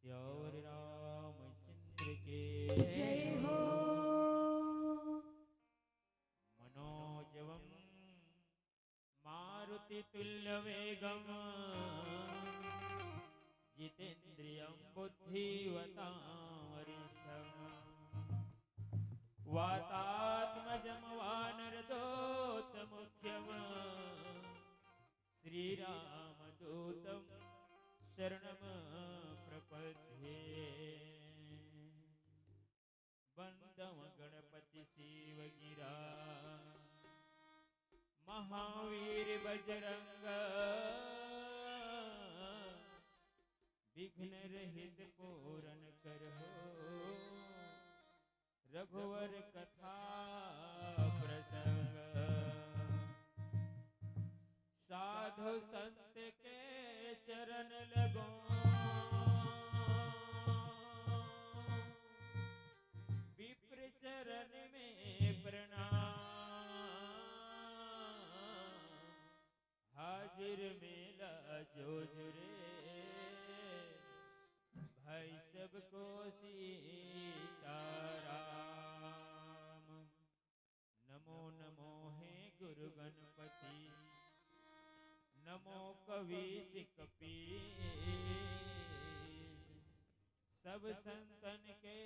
श्यावर रामचंद्र के जय हो। मनोजवम मारुति तुल्य वेगम जितेन्द्रियं बुद्धिवतां वरिष्ठम वातात्मजं वानरदूत मुख्यम श्रीरामदूतं शरणं प्रपद्ये वंदम गणपति शिव गिरा महावीर बजरंग विघ्न रहित पूरन करहो रघुवर कथा प्रसंग साधु संत के चरण लगो विप्र चरण में प्रणाम हाजिर मेला जो जुरे भाई सबको सीताराम नमो नमो हे गुरु गणपति नमो कवि कपीश सब संतन के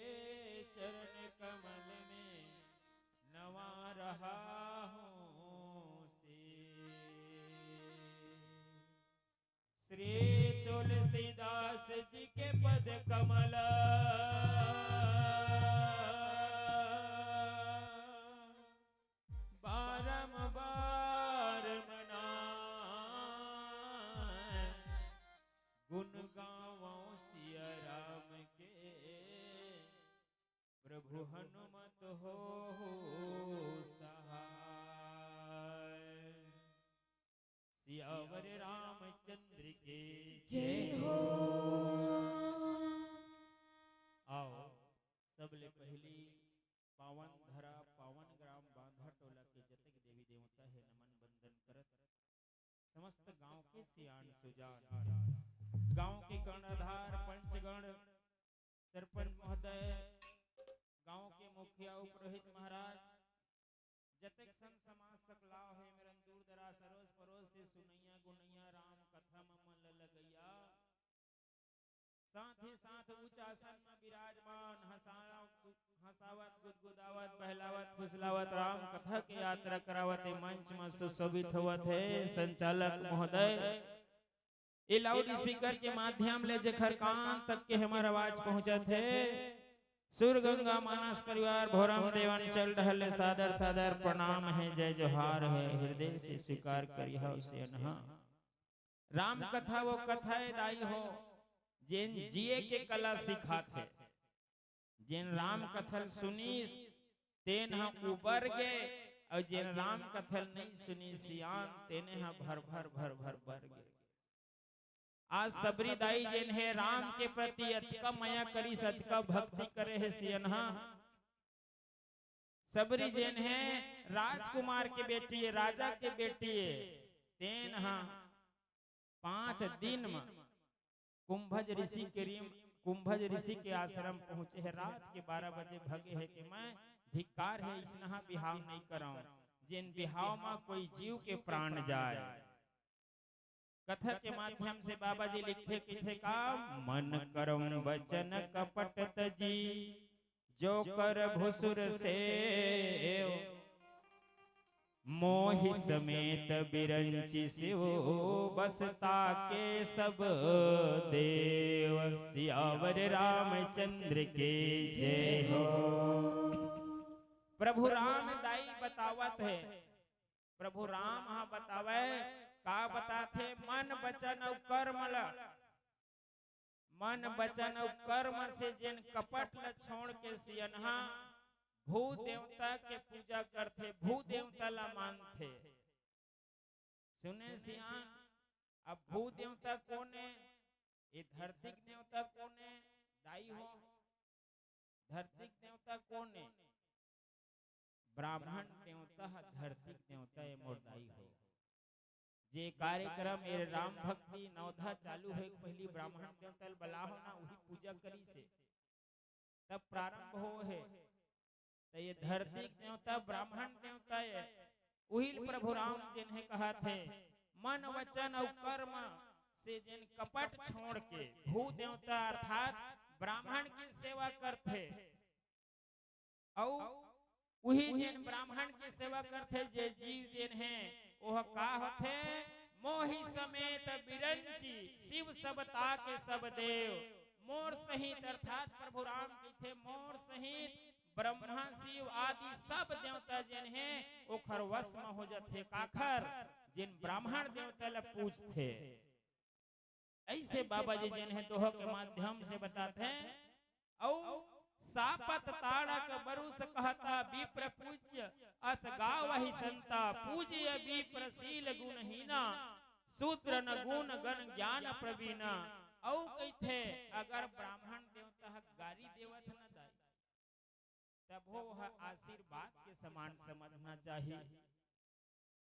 चरण कमल में नवा रहा हूँ श्री तुलसीदास जी के पद कमल बारंबार मनाए गुण गावों सिया राम के प्रभु हनुमत हो सहाय सियावर रामचंद्र के जय हो। आओ सबले पहली पावन धरा पावन ग्राम बांधा टोला के जतक देवी देवता है नमन बंदन करत समस्त गांव के सियान सुजान गांव के कर्णधार पंचगण सरपंच महोदय गांव के मुखिया उपरोहित महाराज जतक संत समाज सकलाव है मेरन दूर दराज सरोज परोज से सुनैया गुनैया राम कथा में मन लगैया साथ उच्च आसन में विराजमान हंसावत गुदगुदावत बहलावत फुसलावत राम कथा के यात्रा करावत मंच में सुशोभित होवत है संचालक महोदय। ये लाउड स्पीकर के माध्यम ले जखर कान तक के हमार आवाज पहुंचत है। सुर गंगा मानस परिवार भोरम देवन चल रहल सादर सादर प्रणाम है, जय जोहार है, हृदय से स्वीकार करिहा उसे अनहा। राम कथा वो कथा दाई हो जिन जिए के कला सिखाते, जिन राम कथल सुनीस तेन हम उबर गे, और जिन राम कथल नहीं सुनी सियान तेने हम भर भर भर भर बर गे। आज सबरी दाई जिन है राम के प्रति अतिका माया करी सतका भक्ति करे है सियनहा। सबरी जिन है राजकुमार के बेटी है, राजा के बेटी है, तेन हाँ 5 दिन में कुंभज ऋषि के आश्रम पहुंचे है। रात के 12 बजे भगे है कि मैं धिक्कार है इसनहा बिहाव नहीं कराऊं, जिन बिहाव में कोई जीव के प्राण जाए। कथा के माध्यम से बाबा जी लिखते किथे का मन करम वचन कपट तजी, जो कर भुसुर से मोहि समेत बिरंची शिव, बसता के सब देव। सियावर रामचंद्र के जय हो। प्रभु राम दाई बतावत है, प्रभु राम हाँ बतावे का बताथे मन वचन और कर्म ल। मन वचन और कर्म से जिन कपट ल छोड़ के सियनहा भू देवता के पूजा करते, भू देवता ला मानते। सुने सियान, अब भू देवता कौन है? ये धरती देवता कौन है? दाई हो धरती देवता कौन है? ब्राह्मण देवता धरती देवता ये मोरदाई हो। जे कार्यक्रम मेरे राम भक्ति नवधा चालू है, पहली ब्राह्मण देवता बला हो ना वही पूजा करी से तब प्रारंभ हो है। तो ये धरती देवता ब्राह्मण देवता है, वही प्रभु राम जिन्हें कहा थे मन वचन और कर्म से जिन कपट छोड़ के भू देवता अर्थात ब्राह्मण की सेवा करते, और वही जिन ब्राह्मण की सेवा करते जे जीव जिन है वह का होते मोहि समेत बिरंची शिव सबता के सब देव। मोर सहित अर्थात प्रभु राम की थे मोर सहित ब्रह्मा शिव आदि सब देवता जिन है ओखर वश में हो जाते काखर जिन ब्राह्मण देवता ला पूजते। ऐसे बाबा जी जिन है दोह के माध्यम से बताते हैं। और सापत ताड़क बरुस कहता विप्र पूज्य अस गावहि संता, पूज्य विप्र शील गुणहीना सूत्र न गुण गण ज्ञान प्रवीणा। औ कहते अगर ब्राह्मण देवता गारी देवत न दाई तब वो आशीर्वाद के समान समझना चाहिए।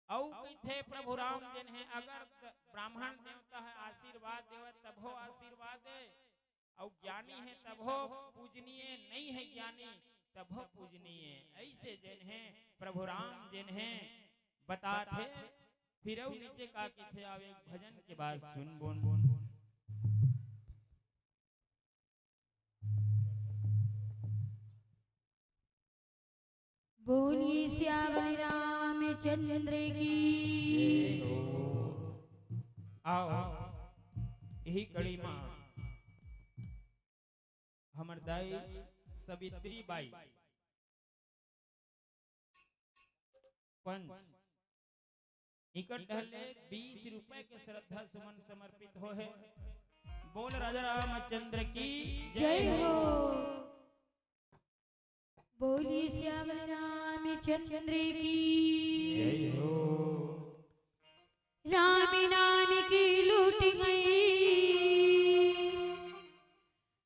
औ कहते प्रभु राम जिन है अगर ब्राह्मण देवता है आशीर्वाद देवत तब हो आशीर्वाद दे, और ज्ञानी है तब हो पूजनीय, नहीं है ज्ञानी तब हो पूजनीय। ऐसे जिन है प्रभु राम जिन है बताते। फिर नीचे का थे आवे भजन के बाद सुन बोन बोन बोलिए श्यामल रामचंद्र की। आओ यही कड़ी मां हमर दाई सवित्री बाई पंच इकट ढले 20 रुपए के श्रद्धा सुमन समर्पित हो है। बोल राजा रामचंद्र की जय हो। बोलिए श्यामल रामचंद्र की जय हो। राम नाम की लूट गई,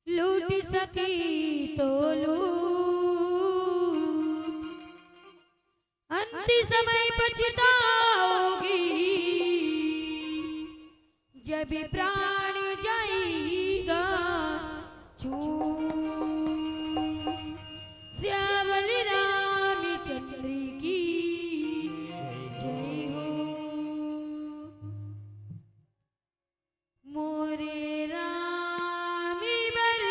लूट सकी तो लूट, अंतिम समय पछताओगी जब प्राण जाएगा छूट। श्यामल रामचंद्र की जय हो। मोरे राम बर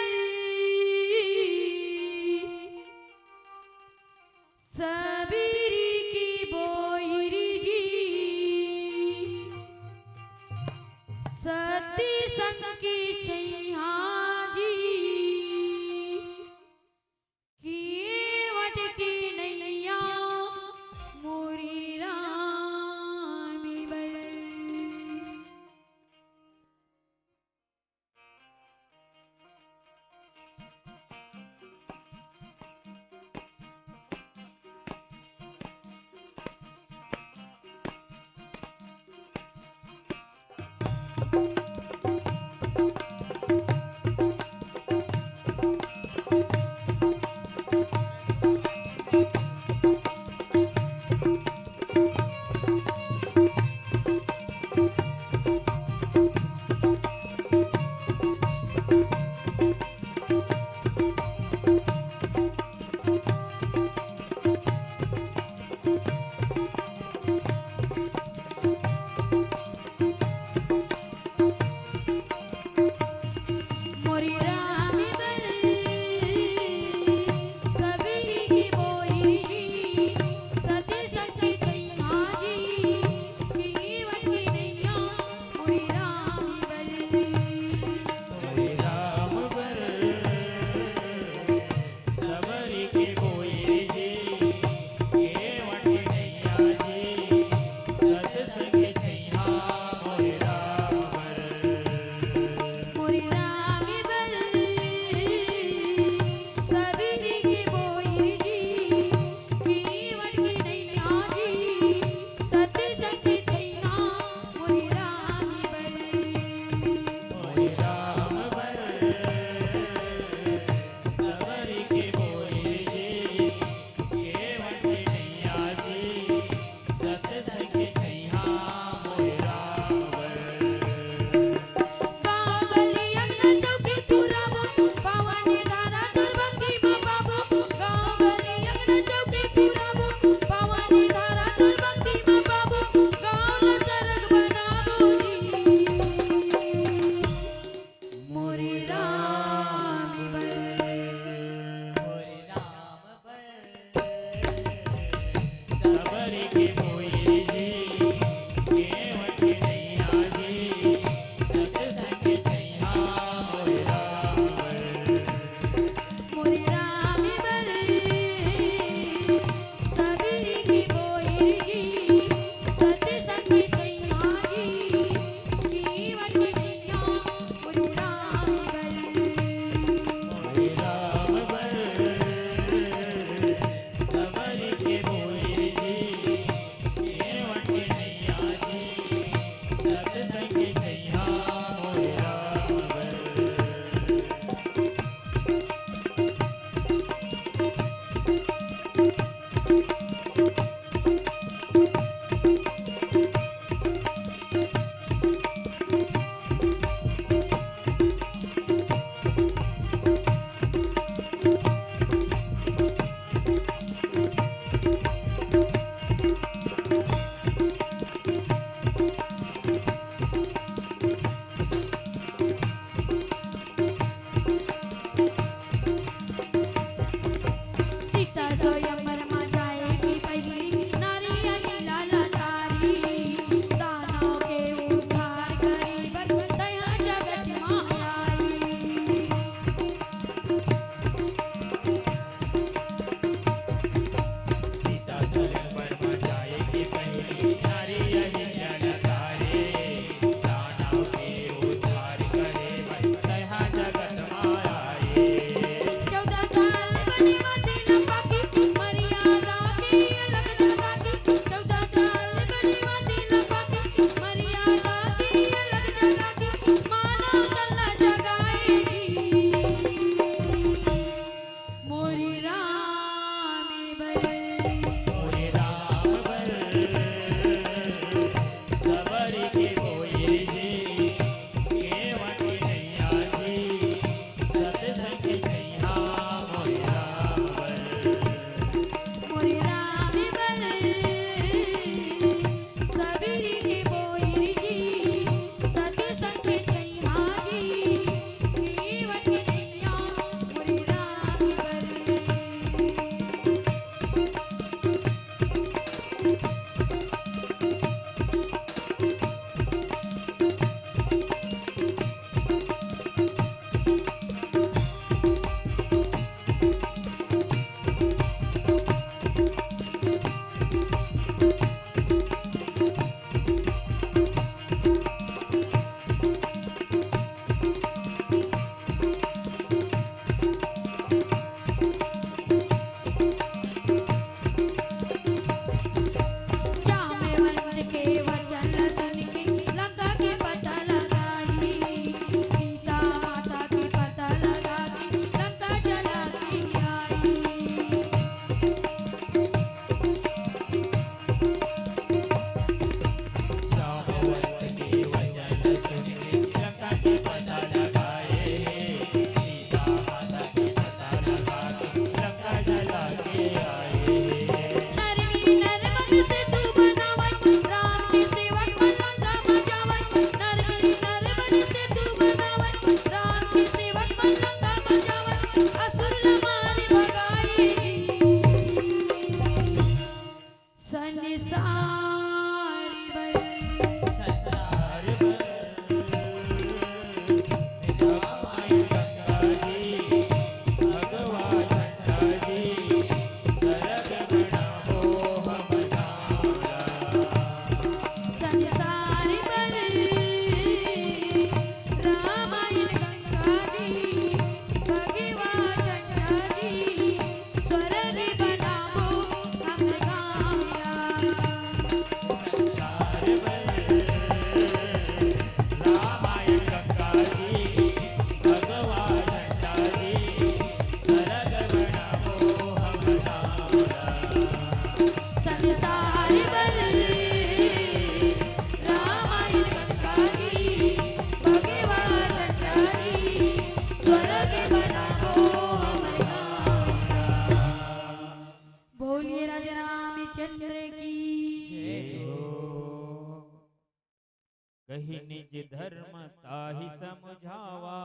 कही निज धर्म ताहि समझावा,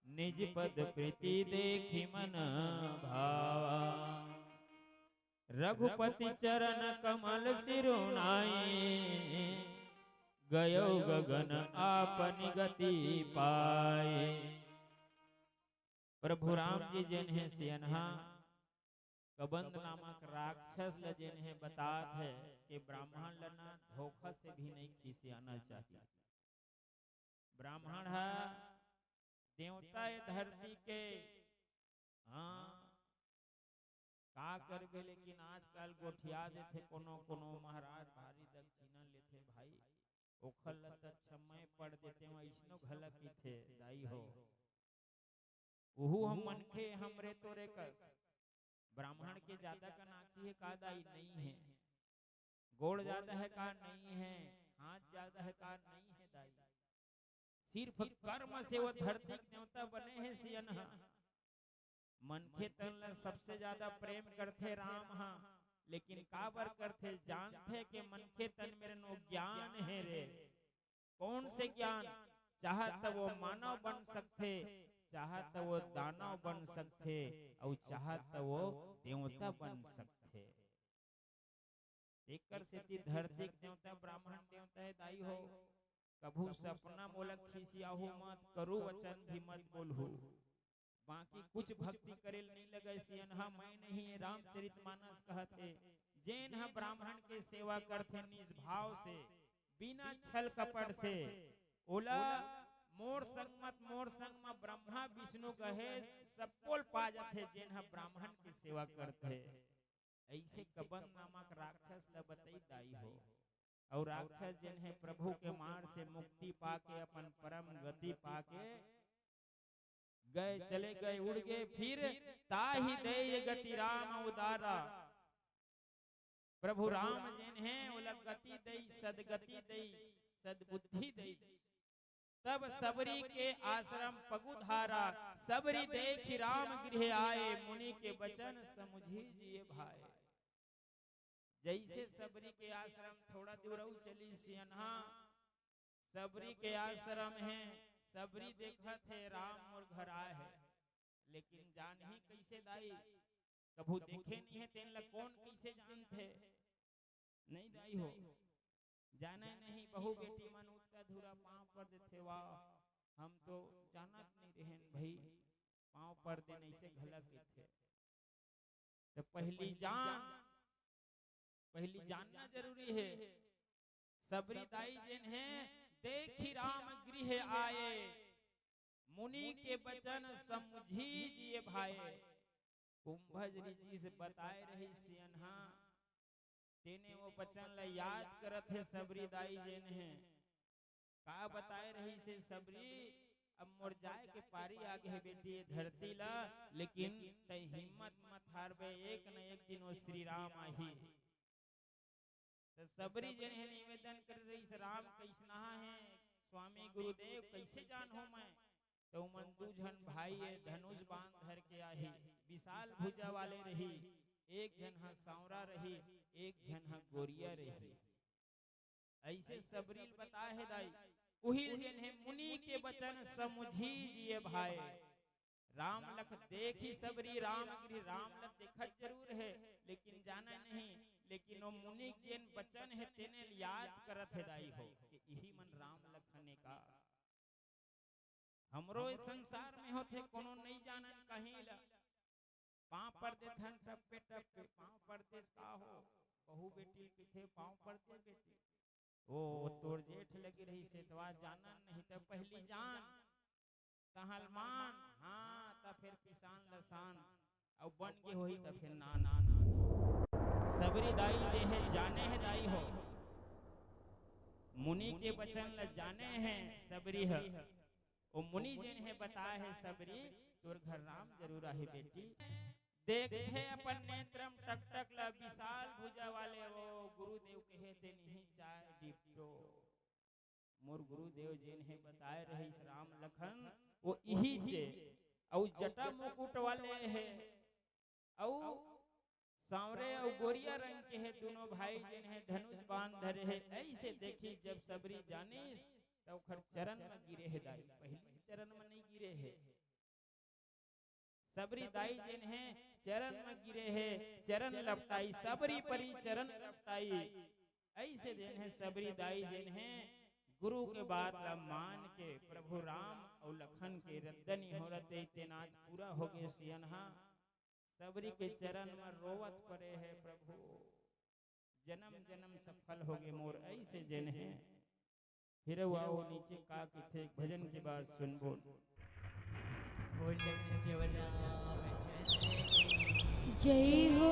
निज पद प्रीति देखि मन भावा। रघुपति चरण कमल सिरुनाई, गयो गगन आपनि गति पाए। प्रभु राम जी जिन्हें सियनहा कबंद नामक राक्षस ल जिन्हें बतात है कि ब्राह्मण लना धोखा से भी नहीं खिसियाना चाहिए। ब्राह्मण है देवता है धरती के, हाँ का करबे, लेकिन आजकल गोठिया देते कोनो कोनो महाराज भारी दक्षिणा लेते भाई, ओखल लत समय पड़ देते वैष्णो घलक ही थे दाई हो। उहु हम मनखे हमरे तोरे कस, ब्राह्मण के ज्यादा का नाकी है का दाई नहीं है, गोड़ ज्यादा है का नहीं है, हाथ ज्यादा है का नहीं है दाई। सिर्फ कर्म से वो धरती देवता बने हैं सियनहा। मनखे तन सबसे ज्यादा प्रेम करते राम हा, लेकिन काबर करते जानते कि मनखे तन मेरे नो ज्ञान है रे। कौन से ज्ञान? चाहत वो मानव बन सकते, चाहत वो दानव बन सकते, और चाहत वो देवता बन सकते। एकर से धरती देवता ब्राह्मण देवता है दाई हो। कभू सपना मोलक खिसियाहू मत, करू वचन भी मत बोलहू। बाकी कुछ भक्ति करेल नहीं लगे सियनहा मैं नहीं रामचरितमानस कहते। जैन ह ब्राह्मण के सेवा करते निज भाव से, बिना छल कपट से। ओला मोर संग मत मोर संग में ब्रह्मा विष्णु कहे सब बोल पा जाते जैन ह ब्राह्मण की सेवा करते। ऐसे कबंद नामक राक्षस ल बतई दाई हो। और राक्षस जिन है प्रभु के मार से मुक्ति पाके अपन परम गति पाके गए, चले गए, उड़ गए, फिर ताहि देय गति राम उदारा। प्रभु राम जिन है ओला गति दई, सदगति दई, सदबुद्धि दई। तब सबरी के आश्रम पगुधारा, सबरी देखि राम गृह आए, मुनि के बचन समुझी जिए भाई। जैसे सबरी के आश्रम थोड़ा दूर चली सियनहा, सबरी के आश्रम है, सबरी देखा थे राम और घर आए है, लेकिन जान ही कैसे दाई, कभू देखे नहीं है तेन ला कौन कैसे जानते नहीं दाई हो। जाने नहीं बहु बेटी मन उसका धूरा पांव पर देते, वाह हम तो जानत नहीं रहन भाई, पांव पर देने से घलक थे। तो पहली जानना जरूरी है। सबरी दाई जिन है देखी राम गृह आए, मुनि के बचन समुझी जिए भाई। कुंभज ऋषि से बताए रही सियनहा, तेने वो बचन ला याद करत है सबरी दाई जिन है। का बताए रही से सबरी, अब मोर जाए के पारी आगे है बेटी धरती ला, लेकिन तै हिम्मत मत हारबे, एक न एक दिन वो श्री राम आही। तो सबरी जन है निवेदन कर रही से राम कैसना है स्वामी गुरुदेव कैसे जान हो मैं। तो मन दू जन भाई है धनुष बांध धर के आही, विशाल भुजा वाले रही। एक जन हा सांवरा रही, एक जन हा गोरिया रही। ऐसे सबरील बताए है दाई, उहिल जन है मुनि के बचन समुझी जिए भाई। राम लख देखी सबरी राम गिरी, राम लख देखत जरूर है लेकिन जाना नहीं, लेकिन वो मुनि जिन बचन है तेने याद करत है दाई हो कि यही मन राम लखने का। हमरो इस संसार में होते कोनो नहीं जानन कहीं ला, पांव पर दे धन टप्पे टप्पे, पांव पर दे का हो बहु बेटी के थे पांव पर दे बेटी। ओ तोर जेठ लगी रही से तवा जानन नहीं, तो पहली जान कहलमान, हाँ तब फिर किसान लसान और बन के होई तब फिर ना ना ना। सबरी दाई जे है जाने है दाई हो, मुनि के वचन ल जाने हैं सबरी है। वो मुनि जिन है बताए है सबरी, तोर घर राम जरूर आहे बेटी। देखते अपन नेत्रम टक टक ला, विशाल भुजा वाले वो गुरुदेव कहे थे नहीं चाय डिप्टो। मोर गुरुदेव जिन है बताए रही राम लखन वो यही जे, और जटा मुकुट वाले है, और सांवरे और गोरिया रंग के है दोनों भाई जिन है धनुष बांध धरे है। ऐसे देखी जब सबरी जानी तो खर चरण में गिरे है दाई, पहले चरण में नहीं गिरे है। सबरी दाई जिन है चरण में गिरे है, चरण लपटाई सबरी परी चरण लपटाई। ऐसे दिन है सबरी दाई जिन है गुरु के बात ला मान के प्रभु राम और लखन के रद्दनी हो रते तेनाज पूरा हो गए सियनहा। सबरी के चरण में रोवत पड़े है प्रभु, जन्म जन्म सफल हो गए मोर ऐसे जन है। फिर आओ नीचे का किथे भजन के बाद सुन बोल जय हो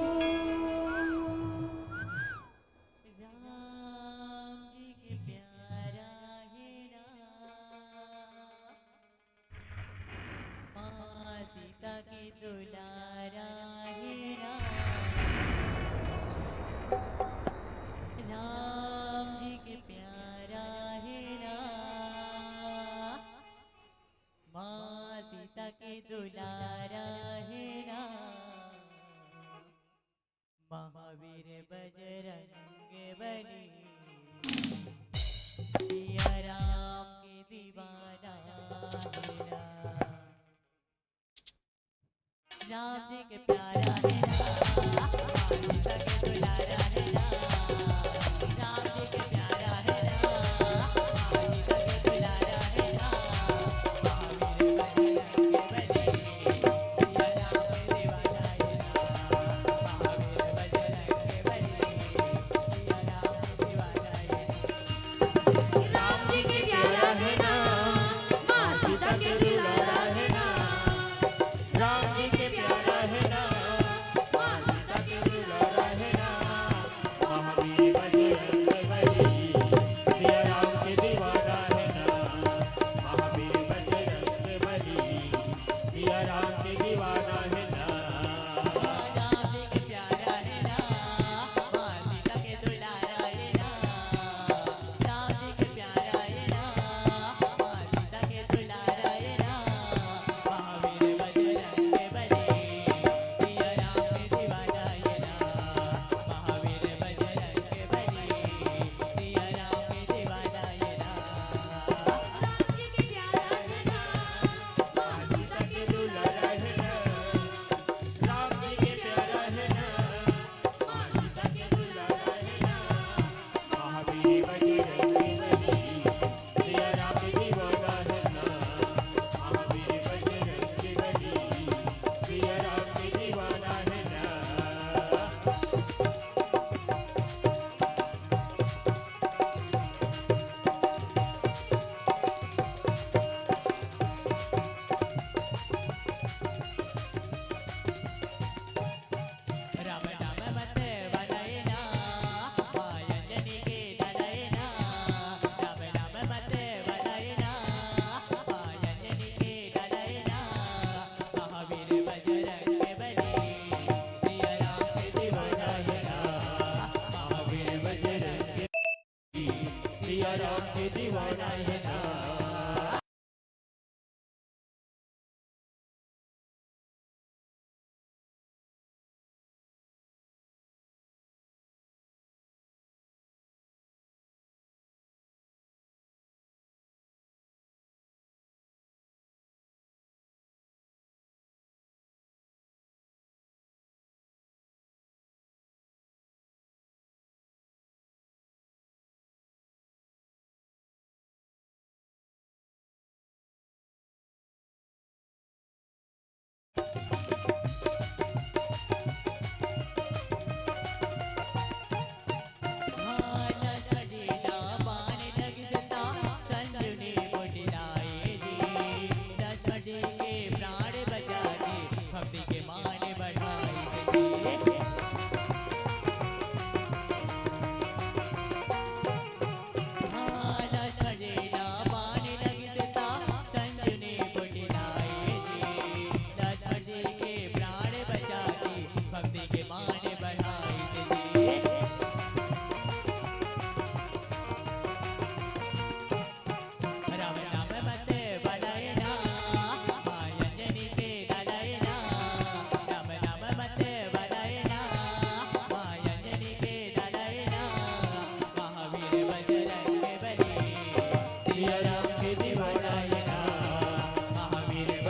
महावीर बजरंग बली सिया राम के दीवाना राम जी के प्यारा है सीता के दुलारा है राम जी के प्यारा है सीता के दुलारा है महावीर बजरंग बली सिया राम के दीवाना है राम जी के प्यारा है ना, माँ सीता के दुलारा है ना। राम जी के प्यारा है ना, माँ सीता के दुलारा है ना।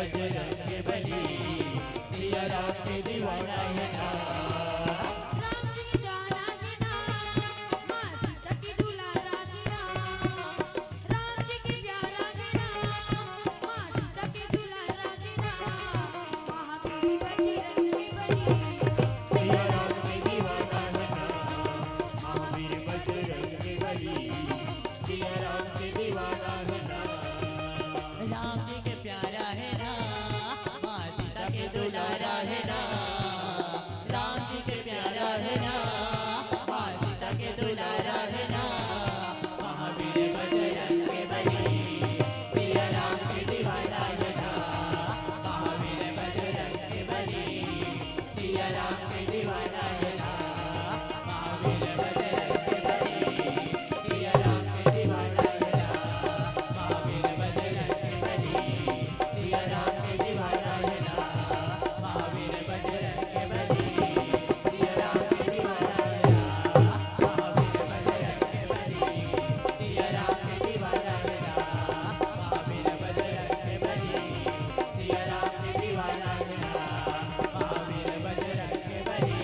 बजरंग बली, सिया राम के दीवाना है नाम। राम जी की प्यारा है नाम, माँ सीता के दुलारा है नाम। राम जी की प्यारा है नाम, माँ सीता के दुलारा है नाम। महावीर बजरंग बली, सिया राम के दीवाना है नाम। महावीर बजरंग बली, सिया राम के दीवाना है नाम। राम जी के प्यारा है नाम, माँ सीता के दुलारा है नाम। राम जी के प्यारा है नाम, माँ सीता के दुलारा है नाम। महावीर बजरंग बली, सिया राम के दीवाना है नाम। महावीर बजरंग बली, सिया राम के दीवाना है नाम। महावीर बजरंग बली, सिया राम के दीवाना है नाम। महावीर बजरंग बली, सिया राम के दीवाना है नाम। महावीर बजरंग बली, सिया राम के दीवाना है नाम। महावीर बजरंग बली, सिया राम के दीवाना है नाम। महावीर बजरंग बली, सिया राम के दीवाना है नाम। महावीर बजरंग बली,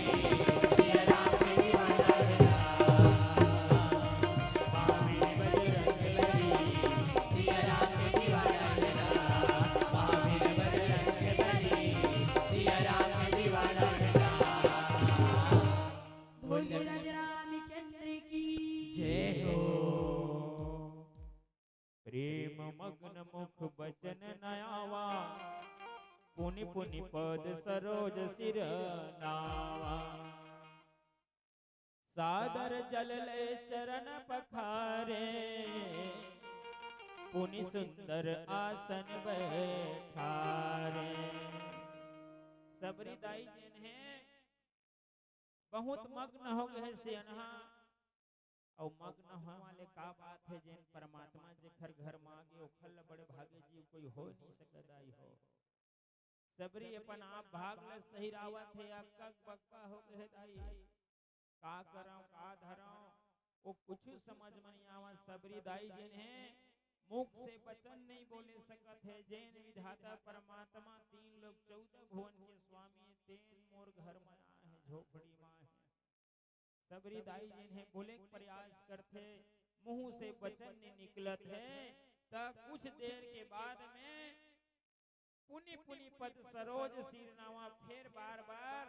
सिया राम के दीवाना है नाम। महावीर बजरंग बली, सिया राम के दीवाना है नाम। महावीर बजरंग बली, सिया राम के दीवाना है नाम। बोलिए राजा रामचंद्र की जय हो। प्रेम मग्न मुख बचन नयावा, पुनि पुनि पद सरोज सिर नावा। सादर जल ले चरण पखारे, पुनि सुंदर आसन बैठारे। सबरी दाई जिन्हें बहुत मग्न हो गए से अनहा, और मग्न हो वाले का बात है जिन परमात्मा जेखर घर मांगे ओखल बड़े भागे जीव कोई हो नहीं सकदाई हो। सबरी अपन आप भाग ल सही रावत है, अक्का बक्का हो गए दाई, का कराऊं का धराऊं वो कुछ समझ में नहीं आवा। सबरी दाई जिन्हें मुख से वचन नहीं बोले सकत है, जैन विधाता परमात्मा तीन लोग 14 भुवन के स्वामी, तेन मोर घर में आए हैं झोपड़ी माँ है। सबरी दाई जिन्हें बोले प्रयास करते, मुंह से वचन नहीं निकलत है, तब कुछ देर के बाद में पुनि पुनि पद सरोज सिर नावा, फिर बार बार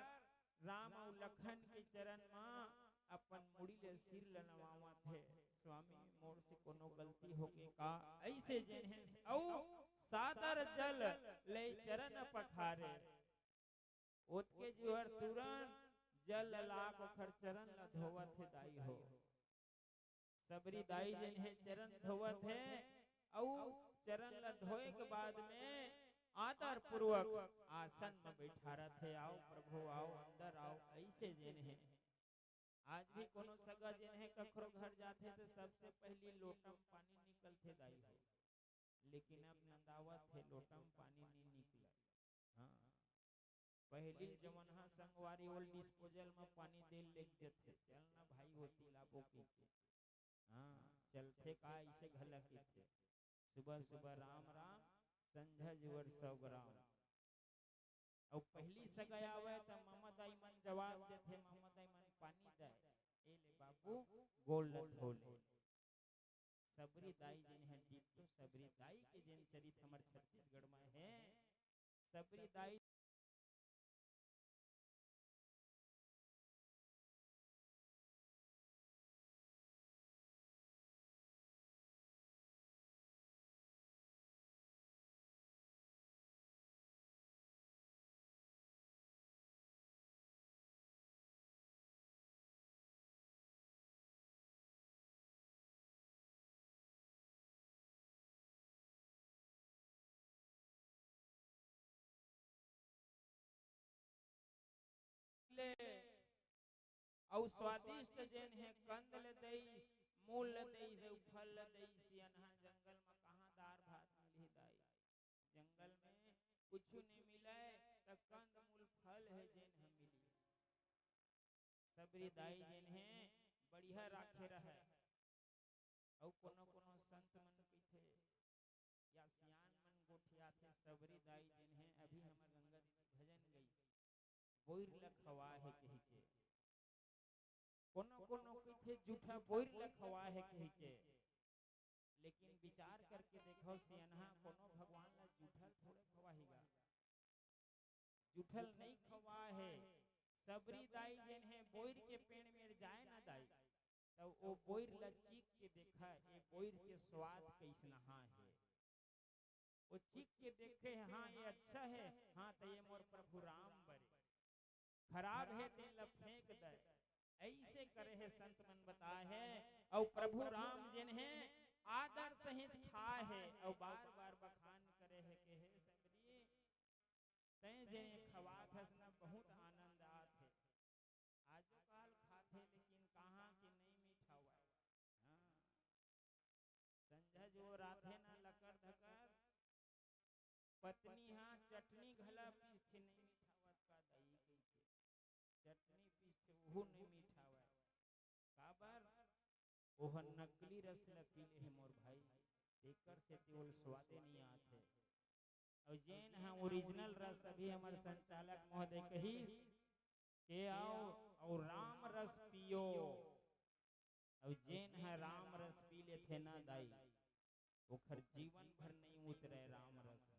राम और लखन के चरण में अपन मुड़ी ले सिर लनवावा थे। स्वामी मोर से कोनो गलती हो गई का, ऐसे जिन्हें औ सादर जल ले चरण पखारे, ओतके जोहर तुरंत जल लाख ओखर चरण ला धोवत है दाई हो। सबरी दाई जिन्हें चरण धोवत है, औ चरण ला धोए के बाद में आदर पूर्वक आसन में बैठारत है। आओ प्रभु आओ अंदर आओ, ऐसे जिन्हें आज भी कोनो सगा जिन्हें कखरो घर जाते तो सबसे पहली लोटम पानी निकलते दाई हो, लेकिन अब नंदावत है लोटम पानी नहीं निकला। हाँ, पहली जमनहा संगवारी ओल डिस्पोजल में पानी दे लेक देते, चलना भाई होती लाभो की। हाँ, चलते का ऐसे घला के थे, सुबह सुबह राम राम, संझा जुवर 100 ग्राम। और पहली सगाई आवे तो मामा दाई मन जवाब देते, मामा दाई मन पानी दे, ए ले बाबू गोल धोले। सबरी दाई जिन्हें डिप्टो सबरी दाई के जिन चरित हमार छत्तीसगढ़ में है। सबरी दाई और स्वादिष्ट जैन है, कंद ले दई, मूल ले दई से फल ले दई, सियनहा जंगल में कहाँ दार भात मिली दाई। जंगल में कुछ नहीं मिले तो कंद मूल फल है जैन हम मिली। सबरी दाई जैन है बढ़िया राखे रहे। और कोनो कोनो संत मन पीछे या सियान मन गोठिया थे, सबरी दाई जैन बोइर लखवा है कही के, कोनो कोनो कथे झूठा बोइर लखवा है कही के, लेकिन विचार करके देखो सियनहा कोनो भगवान ला झूठल थोड़े खवाहीगा, झूठल नहीं खवा है। सबरी दाई जेन है बोइर के पेड़ में जाए ना दाई, तो वो बोइर ला चीख के देखा ये बोइर के स्वाद कैसनहा है, वो चीख के देखे हाँ ये अच्छा है, हाँ तो ये मोर प्रभु राम बरे, खराब है ते ला फेंक दे, ऐसे करे है संत मन बता है। और प्रभु राम जिन है आदर सहित खा है और बार बार बखान करे है के है सबरी तय जिन खवात हस ना बहुत आनंद आत है, आजो काल खाते लेकिन कहाँ के नहीं मीठा हुआ है। हाँ संझा जो राधे ना लकर धकर पत्नी हाँ चटनी घला पीस थे नहीं मीठावत का दही गई थे, चटनी पीस थे वो नहीं मीठा हुआ है, काबर ओह नकली रस ल पीले है मोर भाई, एकर से केवल स्वादे नहीं आते। और जैन है ओरिजिनल रस अभी हमारे संचालक महोदय कहिस के आओ और राम रस पियो, और जैन है राम रस पी ले थे ना दाई ओखर जीवन भर नहीं उतरे राम रस है।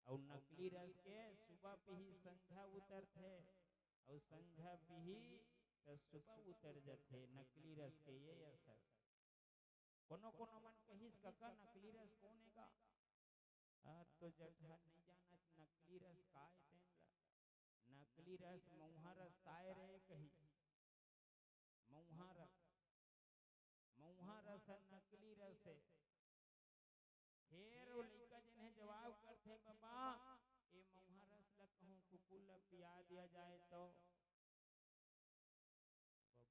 और नकली रस के सुबह पी संझा उतर थे और संझा पी तो सुबह उतर जाते, नकली रस के ये असर। कोनो कोनो मन कहिस काका नकली रस कौन हैगा, तो जठा नहीं जाना नकली रस का है तेनला, नकली रस मऊहा रस ताए रे कही, मऊहा रस नकली रस है। फिर वो लड़का जिन्हें जवाब करते बाबा ये मऊहा रस ला कहूँ कुकुर ला पिया दिया जाए तो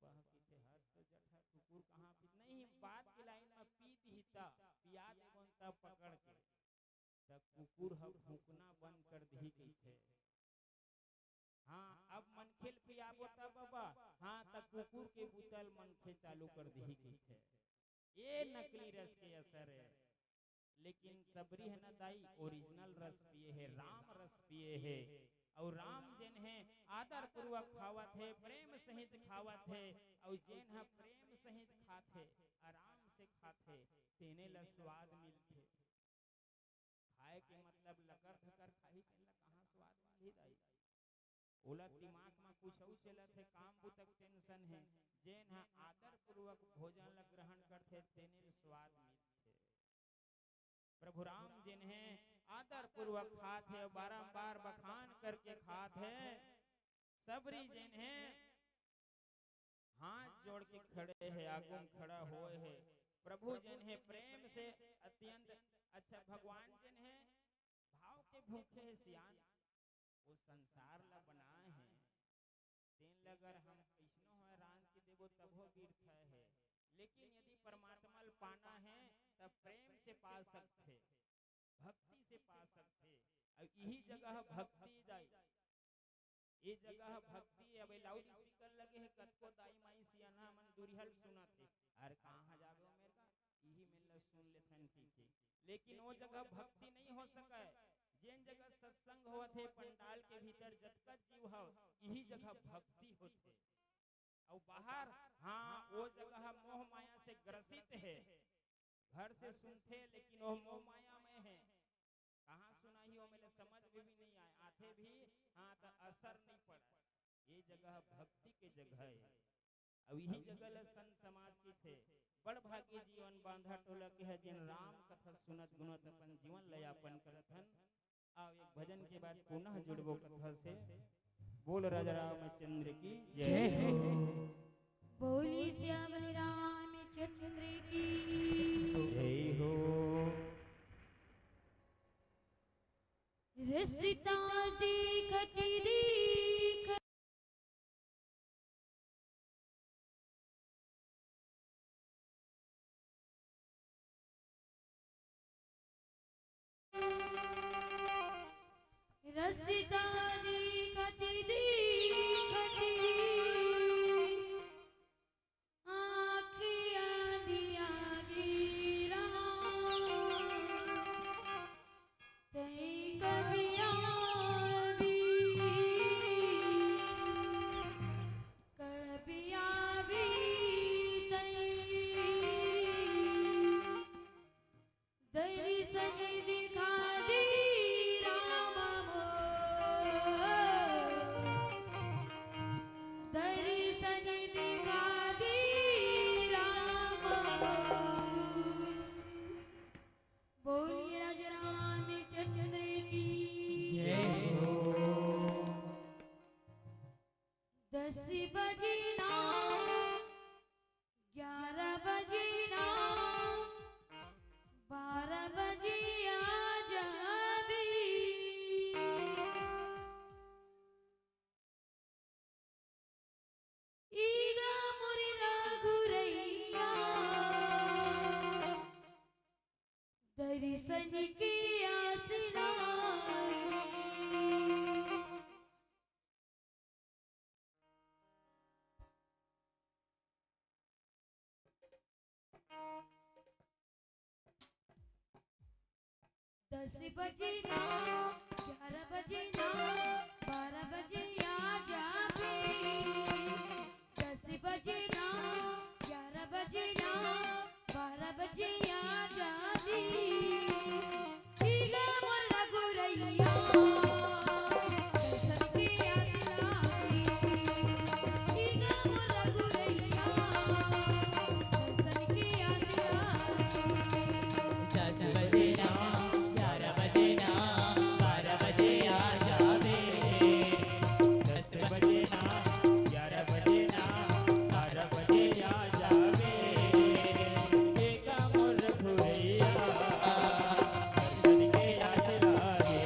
बाबा किथे हर तो जठा कुकुर कहाँ पी नहीं, बात की लाइन में पी दीता पिया देवन तब पकड़ के तब कुकुर हम भूकना बंद कर दी गई थे। हाँ अब मनखेल पियाबो तब बाबा, हाँ तब कुकुर के बुतल मनखे चालू कर दी गई थे, ये नकली रस के असर है। लेकिन सबरी है ना दाई ओरिजिनल रस पिए है, राम रस पिए है, और राम जिन है आदर पूर्वक खावत है, प्रेम सहित खावत है, और जिन है प्रेम सहित खाते आराम से खाते तेने ला स्वाद मिलते। खाए के मतलब लकर धकर खाही तेला कहाँ स्वाद मिली दाई, ओला दिमाग में कुछ और चलत है, काम बुतक टेंशन है, जिन है आदर पूर्वक भोजन ला ग्रहण करते तेने स्वाद मिलते। प्रभु राम जिन है आदर पूर्वक खात है, बारंबार बखान करके खात है। सबरी जिन है हाथ जोड़ के खड़े है, आगू में खड़ा होए है, प्रभु जिन है प्रेम से अत्यंत अच्छा भगवान जिन है भाव के भूखे है सियान, वो संसार ला बनाए हैं तेन लगर हम ऐसनो है रान के देवो तबो वीरथ है, लेकिन यदि परमात्मा पाना है तब प्रेम से पा सकते, भक्ति से पा सकते। अब यही जगह भक्ति दाई, ये जगह भक्ति अब लाउड स्पीकर लगे है कतको दाई माई सियाना मन दुरिहल सुना थे, अरे कहाँ जाबे मेरे का यही मिल सुन लेथन पीछे, लेकिन वो जगह भक्ति नहीं हो सका है। जिन जगह सत्संग होत है पंडाल के भीतर जतका जीव हो यही जगह भक्ति होते, और बाहर हाँ वो जगह मोह माया से ग्रसित है, घर से सुनते लेकिन वो मोह माया में है, कहाँ सुनाई हो मेरे समझ में भी नहीं आए, आते भी हाँ तो असर नहीं पड़ा। ये जगह भक्ति के जगह है, अब यही जगह संत समाज की थे बड़ भागी जीवन बांधा टोला के है, जिन राम कथा सुनत गुनत अपन जीवन लयापन करत हन। आओ एक भजन के बाद पुनः जुड़बो कथा से। बोल राजा रामचंद्र की जय हो, बोली श्यामल रामचंद्र की जय हो। रसिता देखती देख रसिता देखती देखती आँखियाँ दिया गिरा कहीं कभी आवी 10 बजे ना 11 बजे ना 12 बजे आ जाबे 10 बजे ना 11 बजे ना 12 बजे आ जाबे हीरा मोला गुरैया दर्शन के आस लागे हीरा मोला गुरैया दर्शन के आस लागे 10 बजे ना 11 बजे ना 12 बजे आ जावे 10 बजे ना 11 बजे ना 12 बजे आ जावे एका मोर घुरैया दर्शन के आस लागे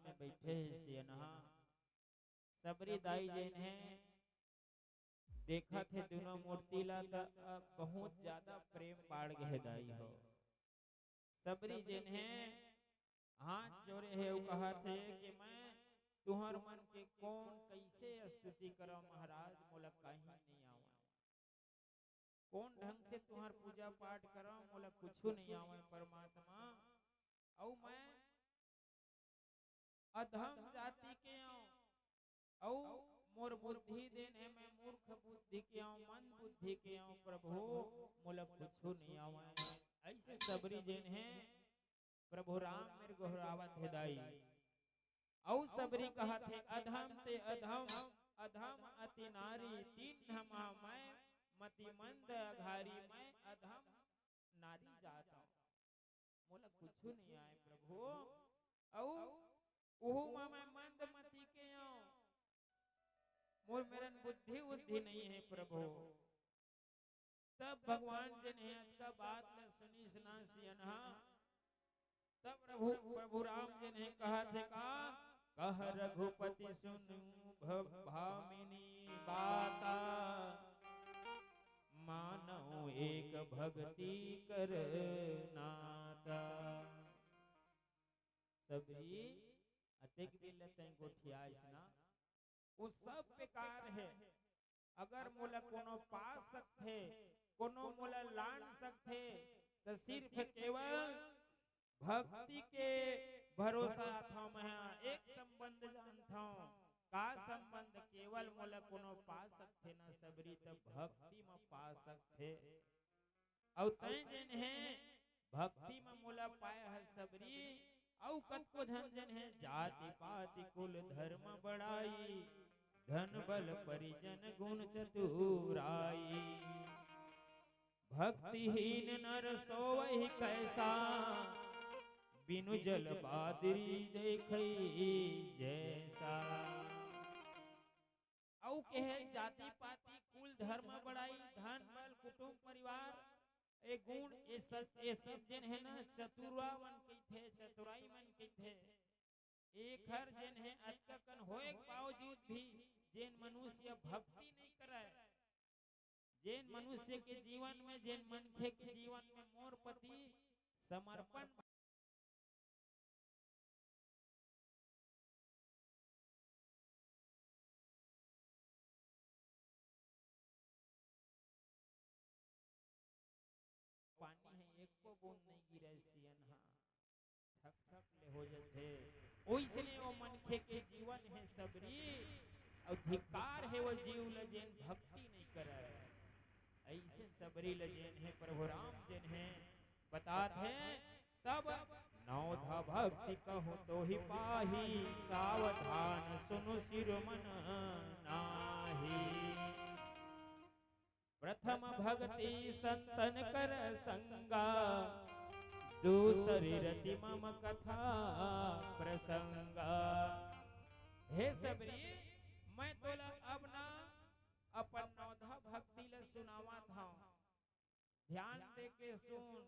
में बैठे है सियनहा सबरी दाई जैन है देखा थे दोनों मूर्ति ला बहुत ज्यादा प्रेम बाढ़ गए दाई हो सबरी जैन है हाथ जोड़े है वो कहा थे कि मैं तुहर मन के कौन कैसे स्तुति करो महाराज मोला कहीं नहीं आवे कौन ढंग से तुहर पूजा पाठ करो मोला कुछ नहीं आवे परमात्मा औ मैं अधम जाति के औ मोर बुद्धि देने मैं मूर्ख बुद्धि के मन बुद्धि के प्रभु मोला कुछ नहीं आवे ऐसे सबरी जन है प्रभु राम मेरे गोहरावत है दाई औ सबरी कहा थे अधम ते अधम अधम अति नारी तीन हमा मैं मति मंद अघारी मैं अधम नारी जाता मोला कुछ नहीं आए प्रभु औ ओहु मैं मंद मति के मोर मेरन बुद्धि बुद्धि नहीं है प्रभु तब भगवान जन है का बात न सुनी सुना सियनहा तब प्रभु राम जी ने कहा थे का कह रघुपति सुनु भामिनी बाता मानो एक भक्ति कर नाता सबरी अतेक भी लेते गोठिया इसना वो सब बेकार है अगर मोला कोनो पा सकते कोनो मोला लान सकते तो सिर्फ केवल भक्ति के भरोसा था मैं एक संबंध जानता हूँ का संबंध केवल मोला कोनो पा सकते ना सबरी तब भक्ति में पा सकते और तय जन है भक्ति में मोला पाया है सबरी और कतको धन जन है जाति पाति कुल धर्म बढ़ाई धन बल परिजन गुण चतुराई भक्तिहीन नर सोवहि कैसा बिनु जल बादरी देखई जैसा औ कहे जाति पाति कुल धर्म बढ़ाई धन बल कुटुंब परिवार ए गुण ए सब जन है ना चतुरा मन के थे चतुराई मन के थे एक हर जन है अटकन होए बावजूद भी जैन मनुष्य भक्ति नहीं करे जैन मनुष्य के जीवन में जैन मनखे के जीवन में मोर पति समर्पण पानी है एक को बूंद नहीं गिरे सियनहा ठक ठक ले हो जाते ओइसने वो मनखे के जीवन है सबरी और धिक्कार है वो जीव लजेन भक्ति नहीं करे ऐसे सबरी लजेन है प्रभु राम जन है बतात है तब नौधा भक्ति कहो तो ही पाही सावधान सुनु सिरमन नाही प्रथम भक्ति संतन कर संगा दूसरी रति मम कथा प्रसंगा हे सबरी मैं तोला अब ना अपन नौधा भक्ति ले सुनावा था ध्यान दे के सुन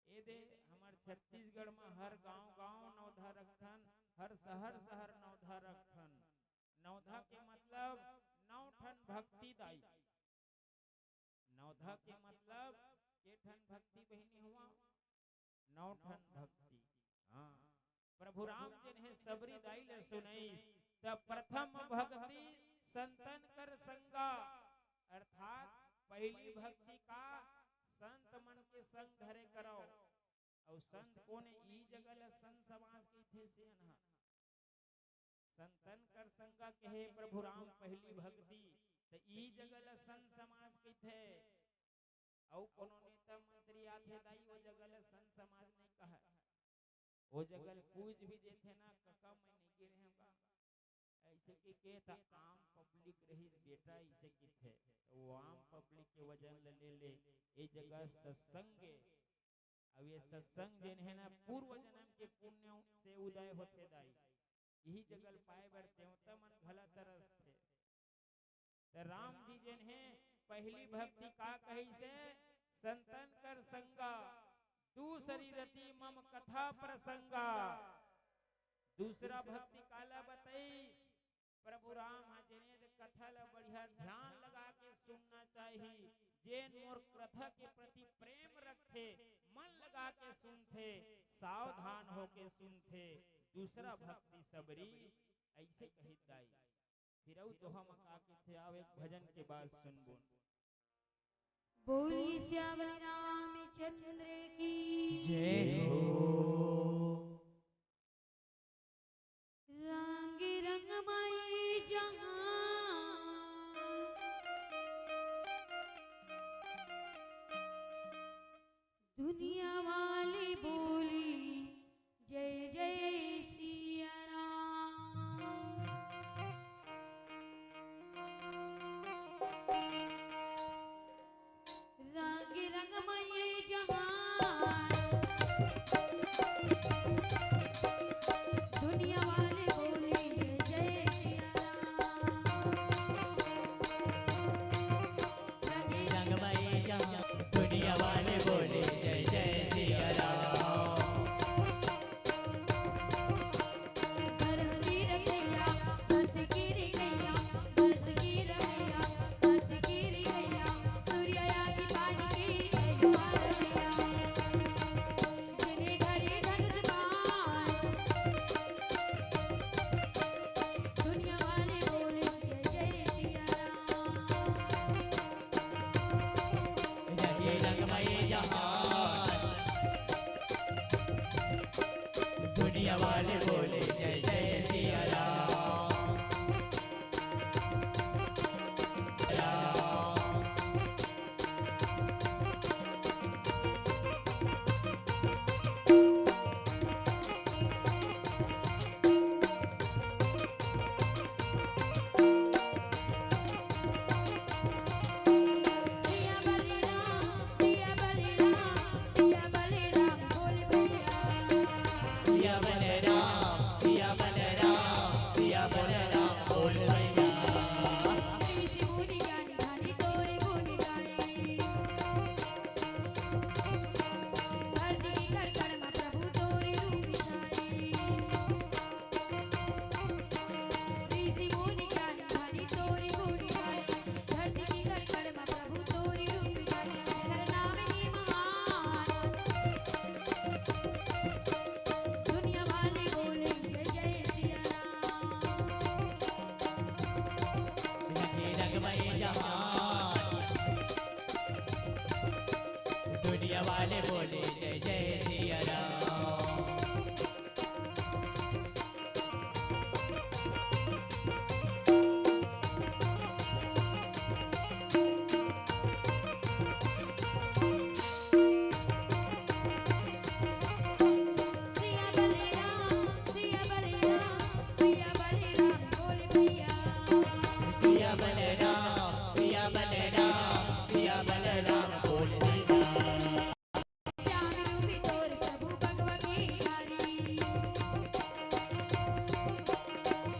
ये दे हमार छत्तीसगढ़ में हर गांव गांव नौधा रखन हर शहर शहर नौधा रखन नौधा के मतलब नौ ठन भक्ति दाई नौधा के मतलब के ठन भक्ति बहिनी हुआ नौ ठन भक्ति हाँ प्रभु राम जन है सबरी दाई ले सुनाई तब प्रथम भक्ति संतन कर संगा अर्थात पहली भक्ति का संत मन के संग धरे करो और संत कोने ई जगह ल संत समाज के थे से अनहा संतन कर संगा कहे प्रभु राम पहली भक्ति तो ई जगह ल संत समाज के थे और कोनो नेता मंत्री आथे दाई वो जगह ल संत समाज नहीं कहा वो जगह पूछ भी जेथे ना कका मैं नहीं गिरे होगा ऐसे के था आम पब्लिक रही बेटा इसे की थे वो आम पब्लिक के वजन ले ये जगह सत्संग अब ये सत्संग जन है ना पूर्व जन्म के पुण्य से उदय होते दाई यही जगह पाए बढ़ते होता मन भला तरस थे तो राम जी जन है पहली भक्ति का कही से संतन कर संगा दूसरी रति मम कथा प्रसंगा दूसरा भक्ति काला बताई प्रभु राम जनेद कथा ला बढ़िया ध्यान लगा के सुनना चाहिए। जेन मोर कथा के प्रति प्रेम रखते मन लगा के सुनते सावधान होके सुनते। दूसरा भक्ति सबरी ऐसे कही दाई फिर दोहा मका के थे आवे भजन के बाद सुनबो। बोली श्यामल रामचंद्र की जय हो। रंग रंगमय जहां दुनिया वाली बोली जय जय सिया राम। रंग रंगमय जहां दुनिया वाले बोले जय जय सिया राम। रंगमय जहां दुनिया वाले बोले जय जय सिया राम। धर्म की रखैया सत्य की रखैया बस की रखैया सत्य की रखैया सूर्या की पानी की जय रखैया। जिन्हें घरे ढंग जुबान दुनिया वाले बोले जय जय सिया राम। रंगे रंगमय जहान दुनिया वाले बोले जय जय सिया राम। राम सिया बलिराम सिया बलिराम सिया बलिराम बोल भैया। सिया बलराम सिया बलराम सिया बलराम बोल भैया। ऋषि मुनि ज्ञानी ध्यानी तोरे गुण गाए। धरती की कड़कड़ में प्रभु तोरे रूप छाए। ऋषि मुनि ज्ञानी ध्यानी तोरे गुण गाए। धरती की कड़कड़ में प्रभु तोरे रूप छाए। तेरा नाम ही महान दुनिया वाले बोले जय जय सिया राम। रंगे रंगमय जहान दुनिया वाले बोले जय जय सिया राम। सिया बलिराम सिया बलिराम सिया बलिराम बोल भैया। सिया बलराम सिया बलराम सिया बलराम बोल भैया। श्याम रूपी तोर प्रभु भगवती हरी।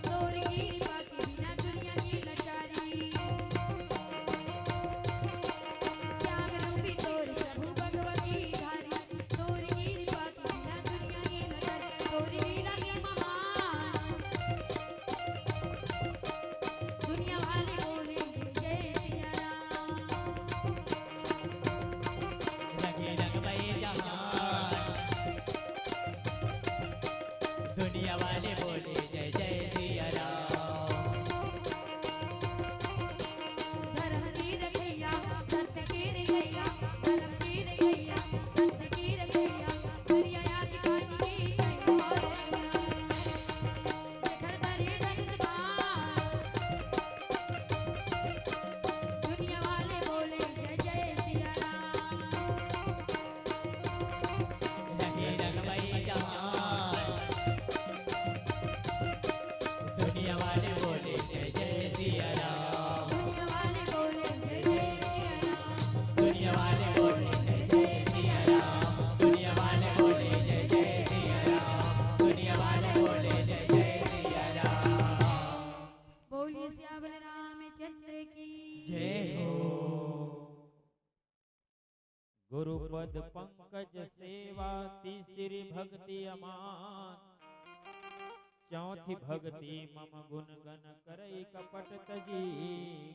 तोर कृपा के बिना दुनिया की लाचारी। श्याम रूपी तोर प्रभु भगवती हरी। तोर कृपा के बिना दुनिया की लाचारी। तोर लीला के महान दुनिया वाले बोले जय सिया राम। रंगे रंगमय जहान दुनिया वाले बोले जय जय सिया राम। धर्म की रखैया सत्य की रखैया धर्म की रखैया सत्य की रखैया सूर्या की पानी की जय रखैया। देखल बड़ी ढंग जुबान दुनिया वाले बोले जय जय सिया राम। रंगे रंगमय जहान दुनिया वाले बोले जय जय सिया राम। दुनिया वाले बोले जय जय सिया राम। दुनिया वाले बोले जय जय सिया राम। दुनिया वाले बोले जय जय सिया राम। दुनिया वाले बोले जय जय सिया राम। बोलिए श्यामल रामचंद्र की जय हो। गुरुपद पंकज सेवा तीसरी भक्ति अमान चौथी भक्ति मम गुण गण करई कपट तजी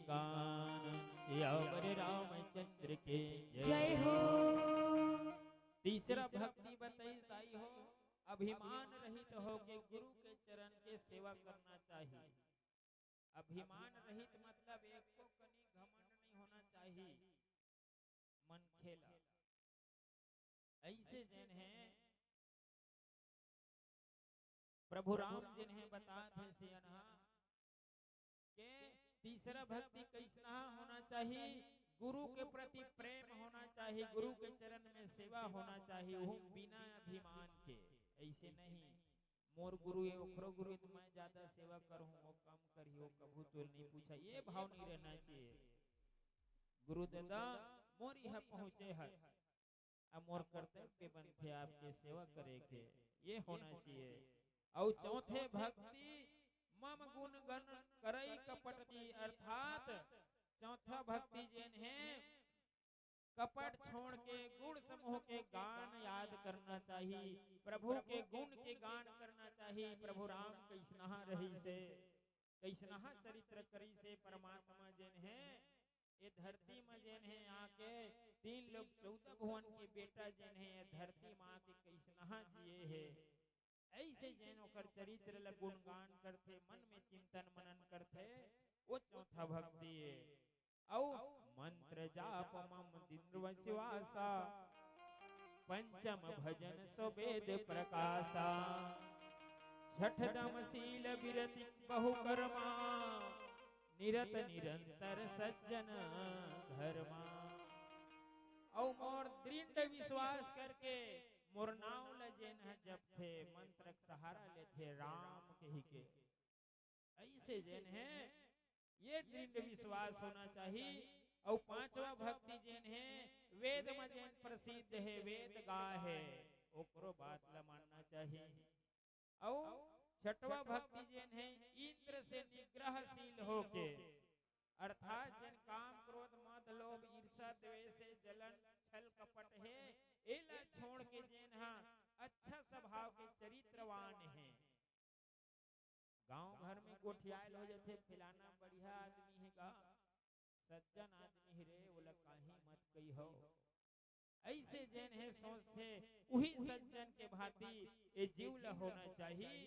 गान। सियावर रामचंद्र के जय हो। तीसरा भक्ति बताई दाई हो अभिमान रहित हो के गुरु के चरण के सेवा करना चाहिए। अभिमान रहित मतलब एक को कनी घमंड नहीं होना चाहिए, मन खेला। ऐसे जन है प्रभु राम जिन्हें बता थे सियनहा के तीसरा भक्ति कैसना होना चाहिए, गुरु के प्रति प्रेम होना चाहिए, गुरु के चरण में सेवा होना चाहिए, वो बिना अभिमान के। ऐसे नहीं मोर गुरु है ओखरो गुरु तो मैं ज्यादा सेवा करूं वो कम करियो कभू तो नहीं पूछा, ये भाव नहीं रहना चाहिए। गुरु दादा मोर यह पहुंचे है अब मोर कर्तव्य बनते आपके सेवा करे के, ये होना चाहिए। और चौथे भक्ति मम गुण गण करई कपट दी, अर्थात चौथा भक्ति जिन है कपट छोड़ के गुण समूह के गान याद करना चाहिए, प्रभु के गुण के गान करना चाहिए। प्रभु राम कैसनहा रही से कैसनहा चरित्र करी से परमात्मा जिन है ये धरती में जिन है आके 3 लोग 14 भुवन के बेटा जिन है धरती माँ के कैसनहा जिए है। ऐसे जैन ओकर चरित्र ल गुणगान करते मन में चिंतन मनन करते वो चौथा भक्ति है। औ मंत्र जाप मम दिनवसिवासा पंचम भजन सुवेद प्रकाशा छठ दम शील विरति बहु कर्मा निरत निरंतर सज्जन धर्मा। औ मोर दृढ़ विश्वास करके मोर नाम लजेन है जब थे मंत्र सहारा लेते राम के ही के। ऐसे जैन है ये दृढ़ विश्वास होना चाहिए। और पांचवा भक्ति जैन है वेद में जैन प्रसिद्ध है, वेद गा है ओकरो बात ला मानना चाहिए। और छठवा भक्ति जैन है इंद्र से निग्रहशील होके, अर्थात जन काम क्रोध मद लोभ ईर्षा द्वेष जलन छल कपट है एला छोड़ के जैन हा अच्छा स्वभाव के चरित्रवान है। गांव घर में गोठियाल हो जाते फलाना बढ़िया आदमी है गा सज्जन आदमी रे बोला काही मत कही हो। ऐसे जैन है सोचते वही सज्जन के भांति ये जीव ला होना चाहिए।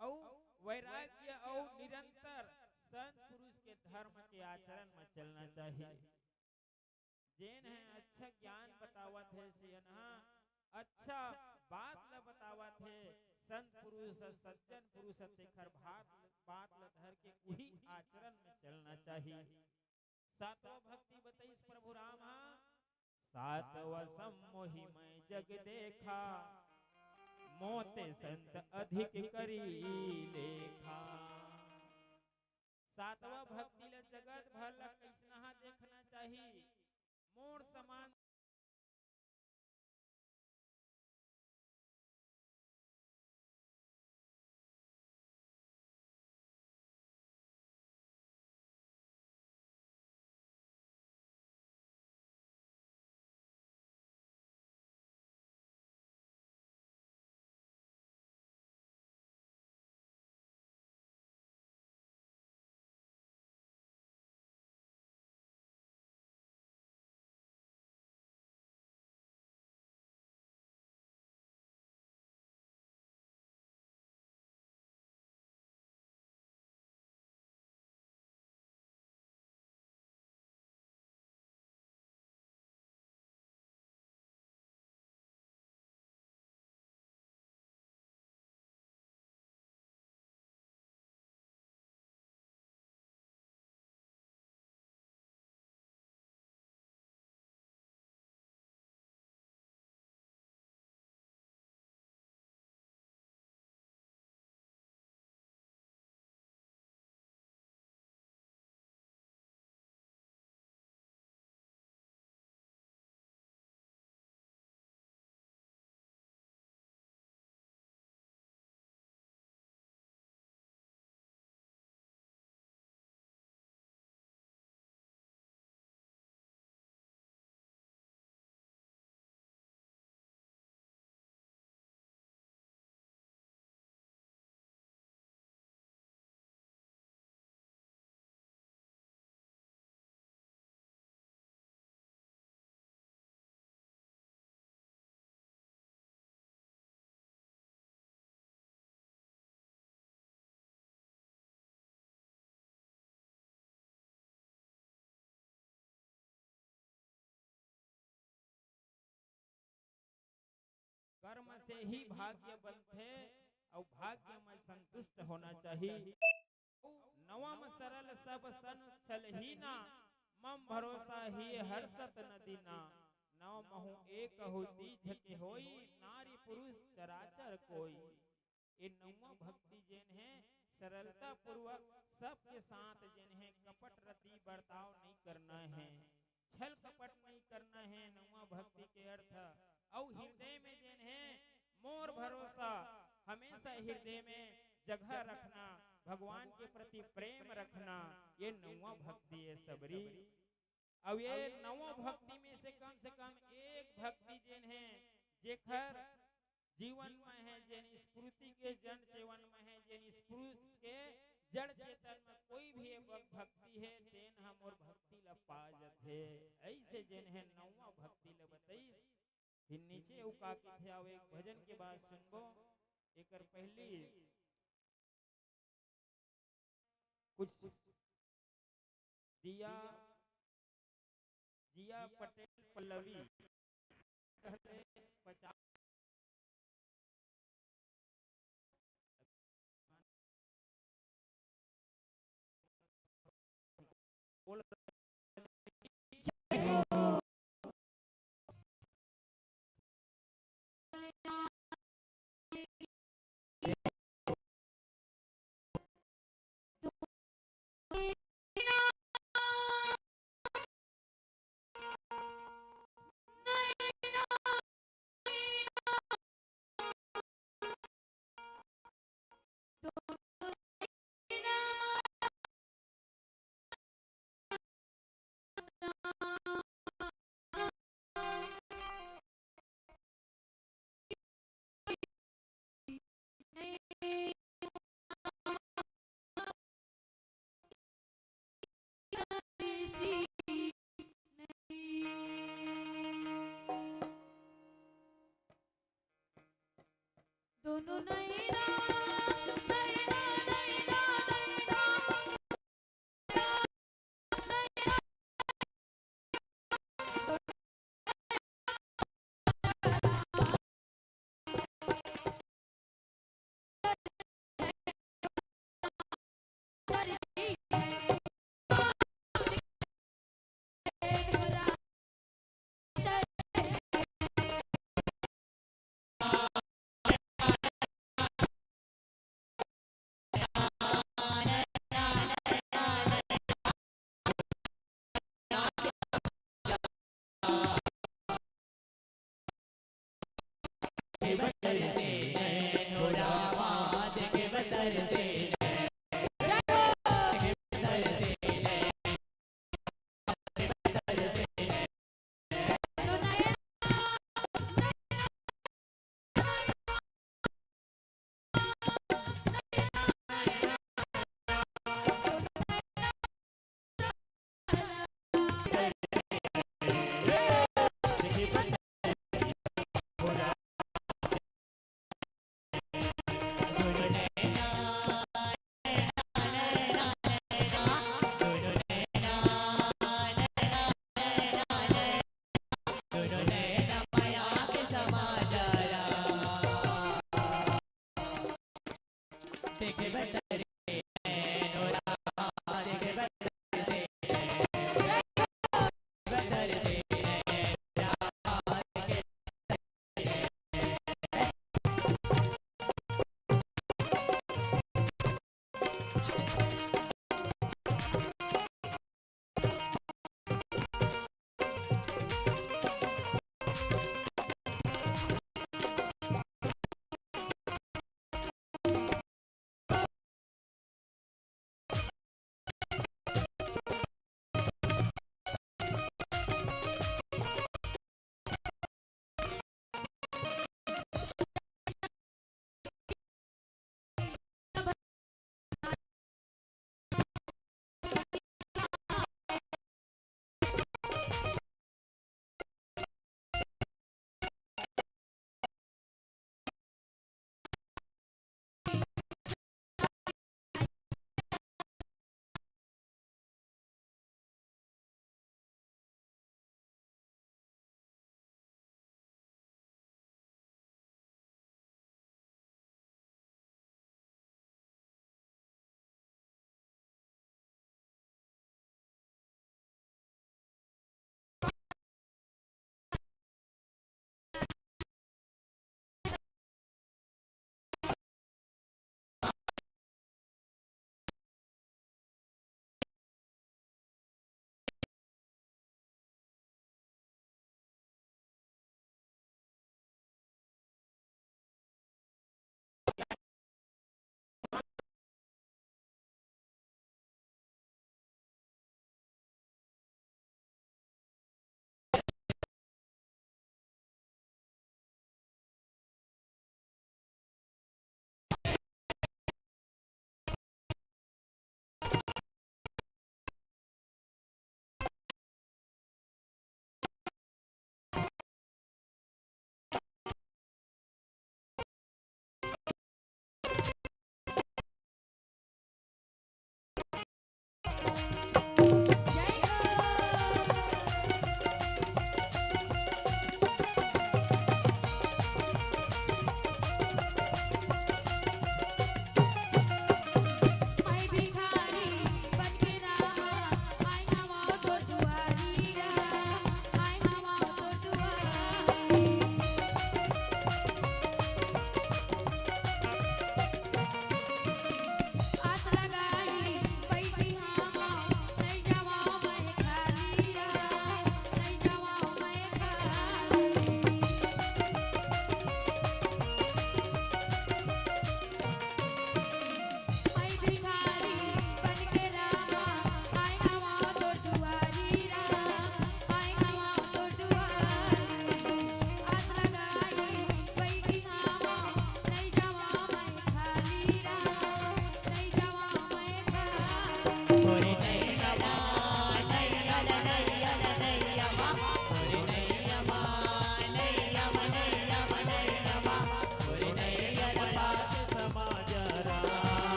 और वैराग्य और निरंतर संत पुरुष के धर्म के आचरण में चलना चाहिए। जैन है अच्छा ज्ञान बतावत है सियनहा अच्छा बात ल बतावत है संत पुरुष सज्जन पुरुष तेखर बात ल धर के वही आचरण में चलना चाहिए। सातवां भक्ति बताइस प्रभु राम सातवा सम्मोहि मैं जग देखा मोते संत अधिक करी लेखा। सातवां भक्ति ल जगत भर ला कैसनहा देखना चाहिए, मोर समान से ही भाग्य बनते और भाग्य में संतुष्ट होना चाहिए। नवम सरल सब सन छल ही ना, मम भरोसा ही हर्षत न दीना। नव महु एक होती झके होई, नारी पुरुष चराचर कोई। ये नौवा भक्ति जिन है सरलता पूर्वक सबके साथ जिन्हें कपट रति बर्ताव नहीं करना है, छल कपट नहीं करना है। नौवा भक्ति के अर्थ और हृदय में जिन्हें मोर भरोसा हमेशा हृदय में जगह रखना, भगवान के प्रति प्रेम रखना, ये नौवा भक्ति है सबरी। अब ये नौ भक्ति में से कम एक भक्ति जिन है जेखर जीवन में है, जिन स्फूर्ति के जन चेवन में है, जिन स्फूर्ति के जड़ चेतन में कोई भी एक भक्ति है, तेन हम और भक्ति ला पा जाते। ऐसे जिन है नौवा भक्ति ला बताइस। फिर नीचे उका के थे आओ एक भजन के बाद सुनबो। एकर पहली कुछ दिया जिया पटेल पल्लवी कहते 50 बोल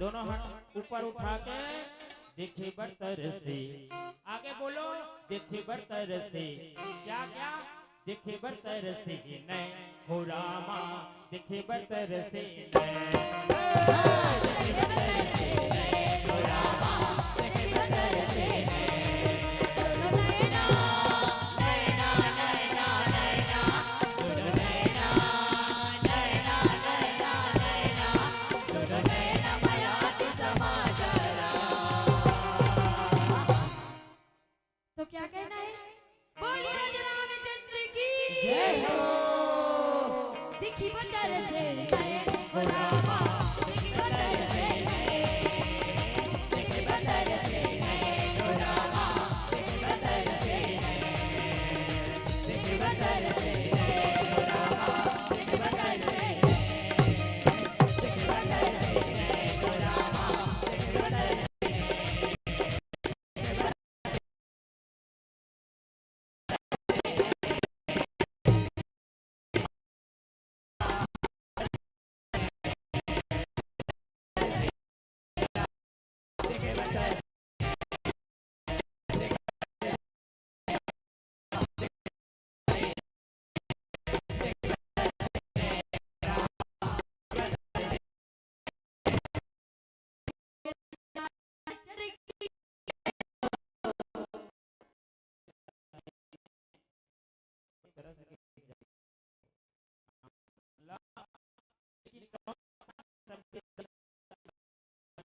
दोनों हाथ ऊपर उठा के देखे बरतर से, आगे बोलो देखे बरतर से, क्या क्या देखे बरतर से नैन हो रामा, देखे बरतर से नैन, देखे बरतर से नैन हो रामा, देखे बरतर से नैना नैना नैना नैना सुनो नैना, नैना नैना नैना सुनो नैना मयाति समाचारा। तो क्या कहना है? बोलिए राजा रामचंद्र की जय हो। दिखी बतर से नैन हो रामा, दिखी बतर से नैन, दिखी बतर से नैन हो रामा, दिखी बतर से नैन, दिखी बतर से नैन हो रामा, दिखी बतर से नैन, दिखी बतर से नैन हो रामा, दिखी बतर से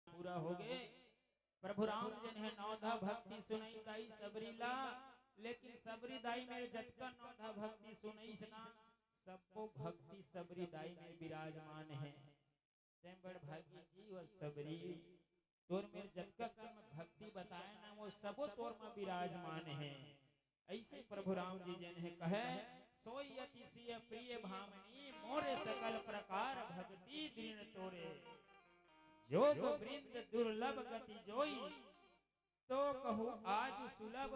पूरा हो गए। प्रभु राम जन है नौधा भक्ति सुनई दाई सबरीला, लेकिन सबरी दाई मेरे जतका नौधा भक्ति सुनई सना, सबको भक्ति सबरी दाई में विराजमान है। तैं बड़ भागी जी वो सबरी, तोर मेरे जतका कर्म भक्ति बताए ना वो सबो तोर में विराजमान है। ऐसे प्रभु राम जी जन है कहे, सोई अतिशय प्रिय भामनी, मोरे सकल प्रकार भक्ति दृढ़ तोरे, जोग वृंद दुर्लभ गति जोई, तो कहूँ आज सुलभ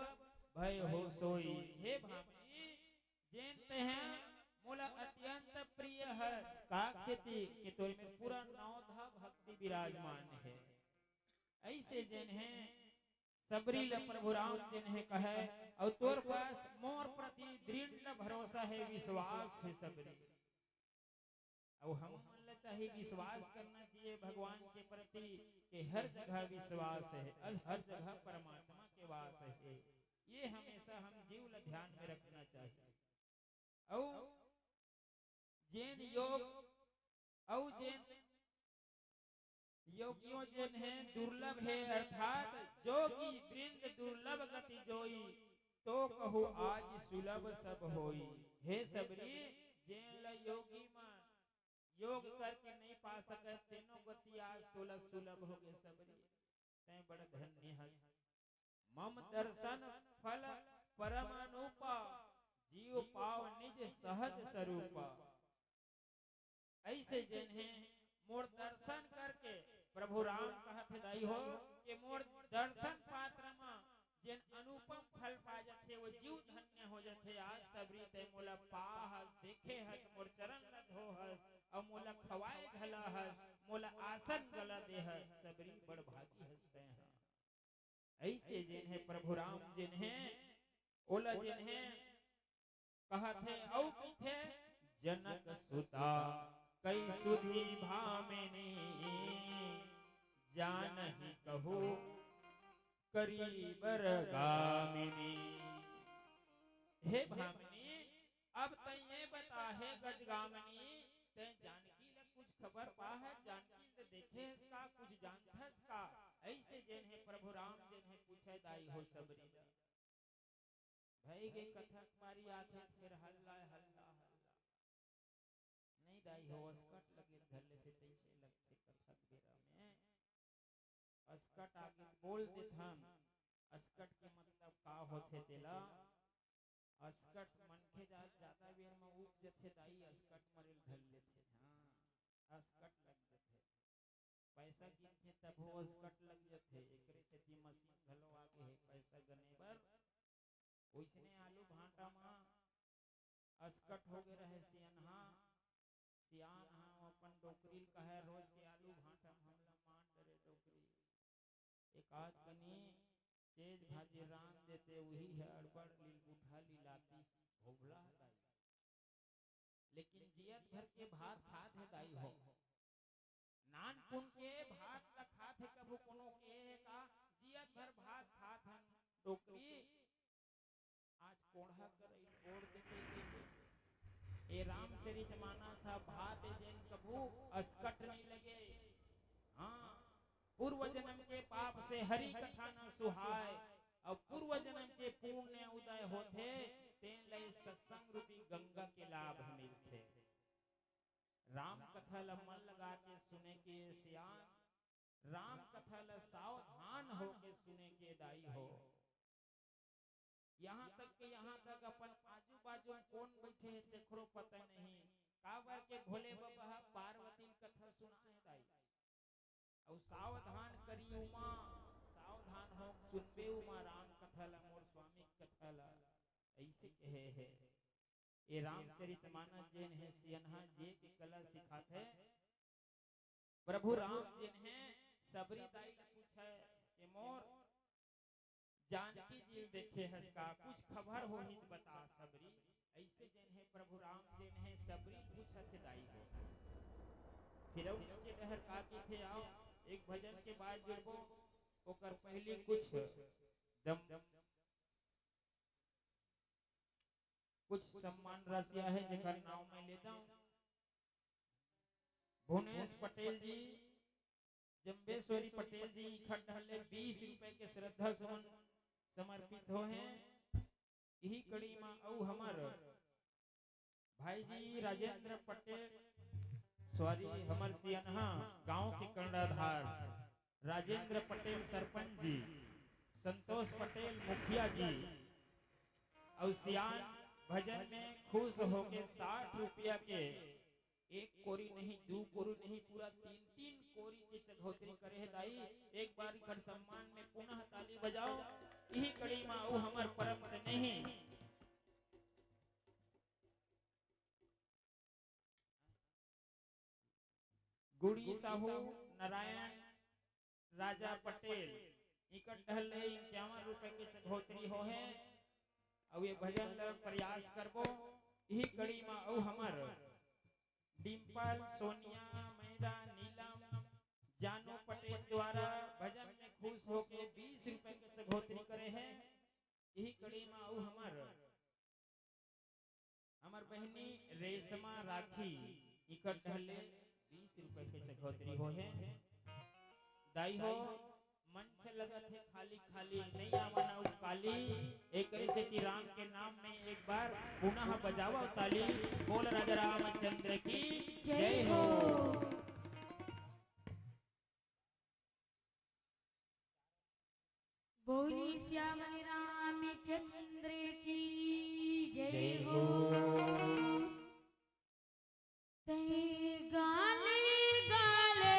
भय हो सोई। हे भामनी जानते हैं मोला अत्यंत प्रिय है काक्षती के तोर में पूरा नौधा भक्ति विराजमान है। ऐसे जन है सबरी ल प्रभु राम जन है कहे, और तोर पास मोर प्रति दृढ़ भरोसा है, विश्वास है सबरी। और हम मन ला चाहिए विश्वास करना चाहिए भगवान के प्रति कि हर जगह विश्वास है, हर जगह परमात्मा के वास है। ये हमेशा हम जीव ला ध्यान में रखना चाहिए। और जैन योग और जैन योगियों जैन है दुर्लभ है, अर्थात जोगी वृंद दुर्लभ गति जोई, तो कहूँ आज सुलभ सब होई। हे सबरी जैन ला योगी मान योग करके नहीं पा सके, तीनों गति आज तोला सुलभ हो गए सबरी। तै बड़ धन्य है। मम दर्शन फल परम अनुपा, जीव पाव निज सहज स्वरूपा। ऐसे जन है मोर दर्शन करके प्रभु राम कहत दाई हो कि मोर दर्शन पात्र में जिन अनुपम फल पा जाते वो जीव धन्य हो जाते। आज सबरी ते मोला पाहस देखे हस, मोर चरण ल धोहस, और मोला खवाए घला हस, मोला आसन गला दे हस, सबरी बड़ भागी हसते हैं। ऐसे जिन है प्रभु राम जिन है ओला जिन है कहत है औ थे जनक सुता कई सुधी भामिनी, जानहि कहू करीबर गामिनी। हे भामिनी अब तय ये बता है गजगामिनी, तय जानकी ल कुछ खबर पा है, जानकी ल देखे इसका कुछ जानता इसका। ऐसे जन है प्रभु राम जन है पूछे दाई हो सबरी भाई के कथक मारी आथे फिर हल्ला हल्ला हल्ला नहीं दाई हो अस्कट लगे धर लेते तैसे लगते कथक बेरा में अस्कट आगे बोल देत हम। अस्कट के मतलब का होथे तेला, अस्कट मनखे ज्यादा बेर में उग जथे दाई अस्कट मरेल धर लेथे। हाँ अस्कट लग जथे, पैसा गिनथे तब वो अस्कट लग जथे। एकरे सेती मशीन घलो आगे है पैसा गने बर। ओइसने आलू भाटा में अस्कट हो गए रहे सियान सियान हाँ अपन डोकरील कहे रोज के आलू भाटा में हमला मान डरे एक आध कनी तेज भाजी रान देते वही है अड़बड़ लील उठा लीलाती भोगला है दाई, लेकिन जियत भर के भात खात है दाई हो, नान पुन के भात ला खात है कबू कोनो के है का जियत भर भात खात हन टोकरी आज कोढ़ा कर ओढ़ देते के ए रामचरित मानस भात जैन कबू अस्कट नहीं लगे। हाँ, पूर्व जन्म के पाप से हरि कथा न सुहाय और पूर्व जन्म के पुण्य उदय होते तेन लय सत्संग रूपी गंगा के लाभ मिलते। राम कथा ल मन लगा के सुने के सियान, राम कथा ल सावधान हो के सुने के दाई हो। यहाँ तक अपन आजू बाजू कौन बैठे है देखो पता नहीं, काबर के भोले बाबा पार्वती कथा सुनाए दाई और सावधान करी उमा, सावधान हो सुनबे उमा राम कथा ला मोर स्वामी कथा ला ऐसे कहे है। ये रामचरित मानस जिन है सियनहा जे के कला सिखाते प्रभु राम जिन है सबरी दाई ने पूछे कि मोर जानकी जी देखे हसका कुछ खबर हो ही बता सबरी, ऐसे जिन है प्रभु राम जिन है सबरी पूछत है दाई हो। फिर नीचे डहर का के थे आओ एक भजन के बाद जुड़बो ओकर पहले कुछ दम कुछ सम्मान राशि है जेकर नाम मैं लेता हूं। भुवनेश पटेल जी, जम्बेश्वरी पटेल जी इकट्ठा हले 20 रुपए के श्रद्धा सुमन समर्पित हो हैं। यही कड़ी में औ हमर भाई जी राजेंद्र पटेल सॉरी हमर सियनहा गांव के कर्णधार राजेंद्र पटेल सरपंच जी, संतोष पटेल मुखिया जी और सियान भजन में खुश होके 60 रुपया के एक कोरी नहीं दो कोरी नहीं पूरा 3-3 कोरी के चढ़ोतरी करे है दाई। एक बार कर सम्मान में पुनः ताली बजाओ। यही कड़ी में औ हमर परम से नहीं गुड़ी साहू नारायण राजा पटेल इकट्ठा 51 रुपए के चढ़ोतरी हो है और ये भजन ल प्रयास करबो। यही कड़ी में औ हमर डिम्पल सोनिया मैदा नीलम जानू पटेल द्वारा भजन में खुश होके 20 रुपए के चढ़ोतरी करे हैं। यही कड़ी में औ हमर बहनी रेशमा राखी इकट्ठा 20 रुपए के चढ़ोतरी हो है दाई हो। मन से लगत है खाली खाली नहीं आवाना उस काली एक से कि राम के नाम में एक बार पुनः बजावा ताली। बोल राजा रामचंद्र की जय हो। बोली श्याम रामचंद्र की जय हो। गाले गाले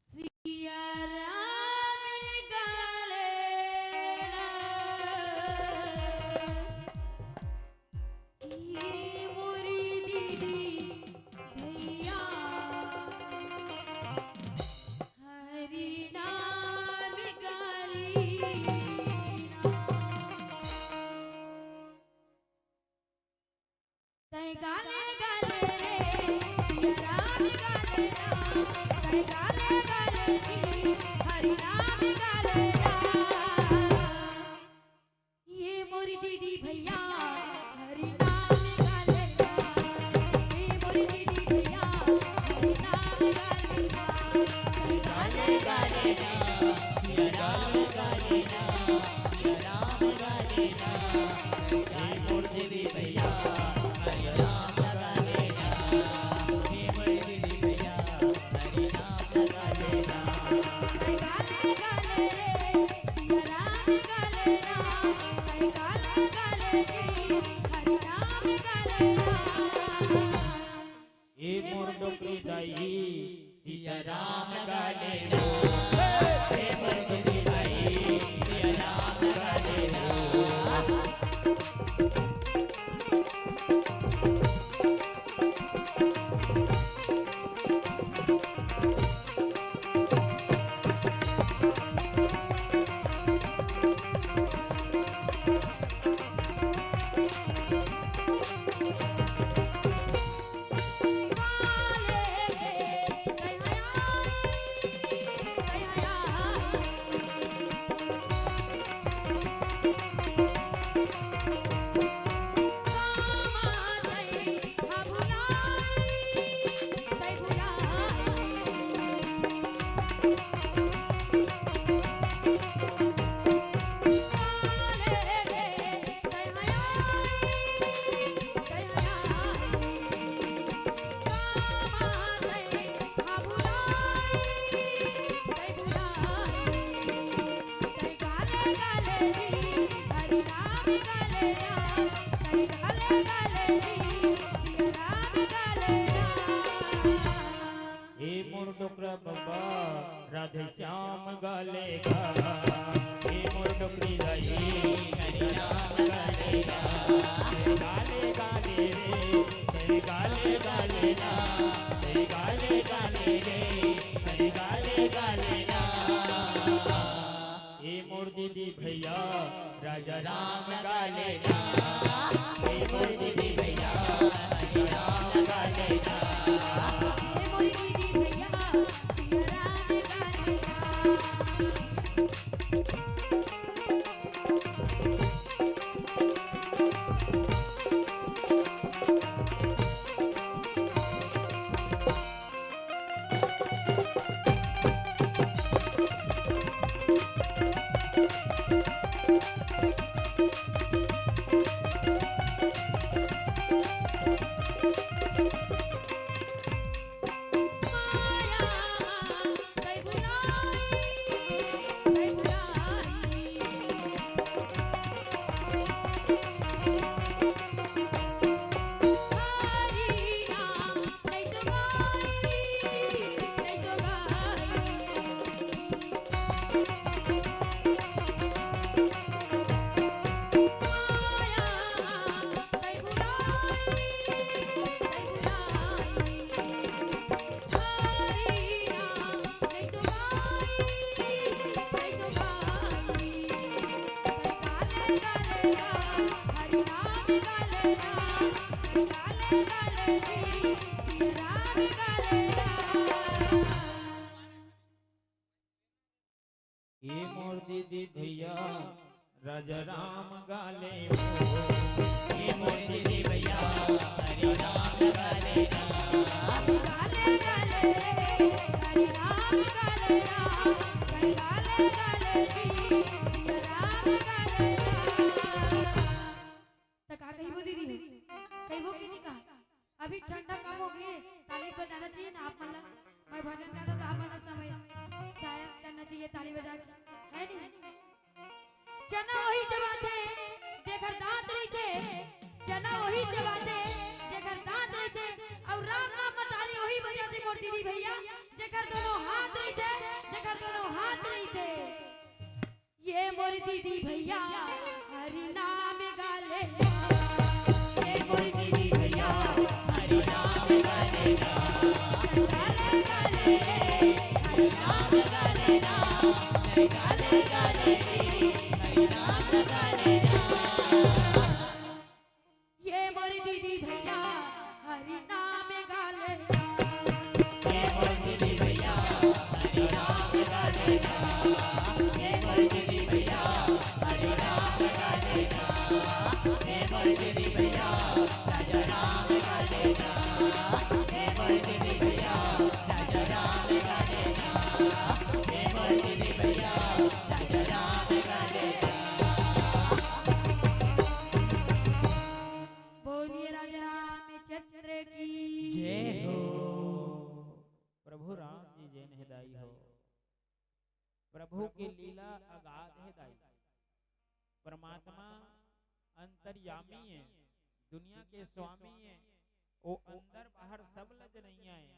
सिया राम गाले ये मोरी दीदी भैया हरि नाम गाली तय गाले गाले रे राम गाले तय गाले गाले जी हरि नाम गाले ये मोरी दीदी भैया हरि नाम गाले ये मोरी दीदी भैया हरि नाम गाले गाले राम गाले राम गाले मोर दीदी भैया हरि राम गाले हे मोर दीदी भैया हरि नाम गाले गाले गाले रे राम गाले गाले गाले जी हरि नाम गाले ए मोर डोकरी दाई सिया राम गाले हे मोर दीदी भाई सिया राम गाले गाले राम कई गाले गाले जी सिया राम गाले राम ए मोर डोकरा बाबा राधे श्याम गालेगा ए मोर डोकरी दाई हरि राम गालेगा गाले गाले रे हरि गाले गाले ना हरि गाले गाले रे हरि गाले गाले ना ए मोर दीदी भैया राजा राम गालेगा ए मोर दीदी भैया राजा राम गालेगा हे मोरी दीदी भैया सिया राम गाले राम माया कई बुलाई कई बुलाई हरि नाम कई जोगाई कई जोगाई माया कई बुलाई कई बुलाई हरि नाम कई जोगाई कई जोगाई गाले गाले राम हरि नाम गाले राम गाले गाले जी सिया राम गाले राम ए मोर दीदी भैया राजा राम गाले ए मोर दीदी भैया हरि राम गाले गाले गाले हरि राम गाले राम गाले गाले जी सिया राम गाले राम तो का कही वो दीदी कही वो कि नहीं कहा अभी ठंडा कम हो गई ताली बजाना चाहिए ना आप मतलब मैं भजन गाता तो आप मतलब समय शायद करना चाहिए ताली बजा के है नहीं चना वही चबाते देखर दांत नहीं थे चना वही चबाते जेकर दांत नहीं थे और राम नाम मतारी वही बजाते मोर दीदी भैया जेकर दोनों हाथ नहीं थे जेकर दोनों हाथ नहीं थे ये मोर दीदी भैया हरि नाम गाले ये मोर दीदी भैया हरि नाम गाले गाले गाले हरि नाम गाले गाले गाले हरि नाम गाले ये मोर दीदी भैया हरि नाम गाले ए मोर दीदी भैया हरि राम गाले ए मोर दीदी भैया हरि राम गाले ए मोर दीदी भैया राजा राम गाले ए मोर दीदी भैया राजा राम गाले ए मोर दीदी भैया राजा राम गाले बोलिए राजा रामचंद्र की जय हो प्रभु राम जी जैन हिदाई हो प्रभु की लीला अगाध हिदाई परमात्मा अंतर्यामी है दुनिया के स्वामी है वो अंदर बाहर सब लज नहीं आए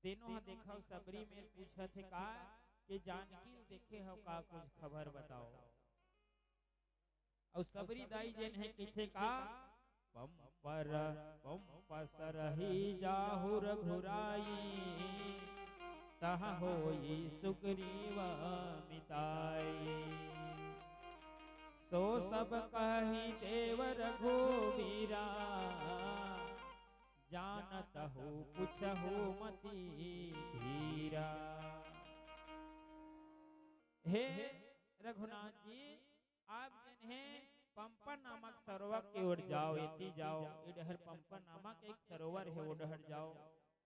तीनों देखा सबरी में पूछा थे का कि जानकी देखे हो का कुछ खबर बताओ और सबरी दाई जैन है किथे का पम पसर ही जाहु रघुराई तह होई सुग्रीव मिताई सो सब कही देव रघुवीरा जानत हो पुछहु मति धीरा हे रघुनाथ जी आप जिन्हें पंपन नामक सरोवर की ओर जाओ इति जाओ इधर पंपन नामक एक सरोवर है उधर जाओ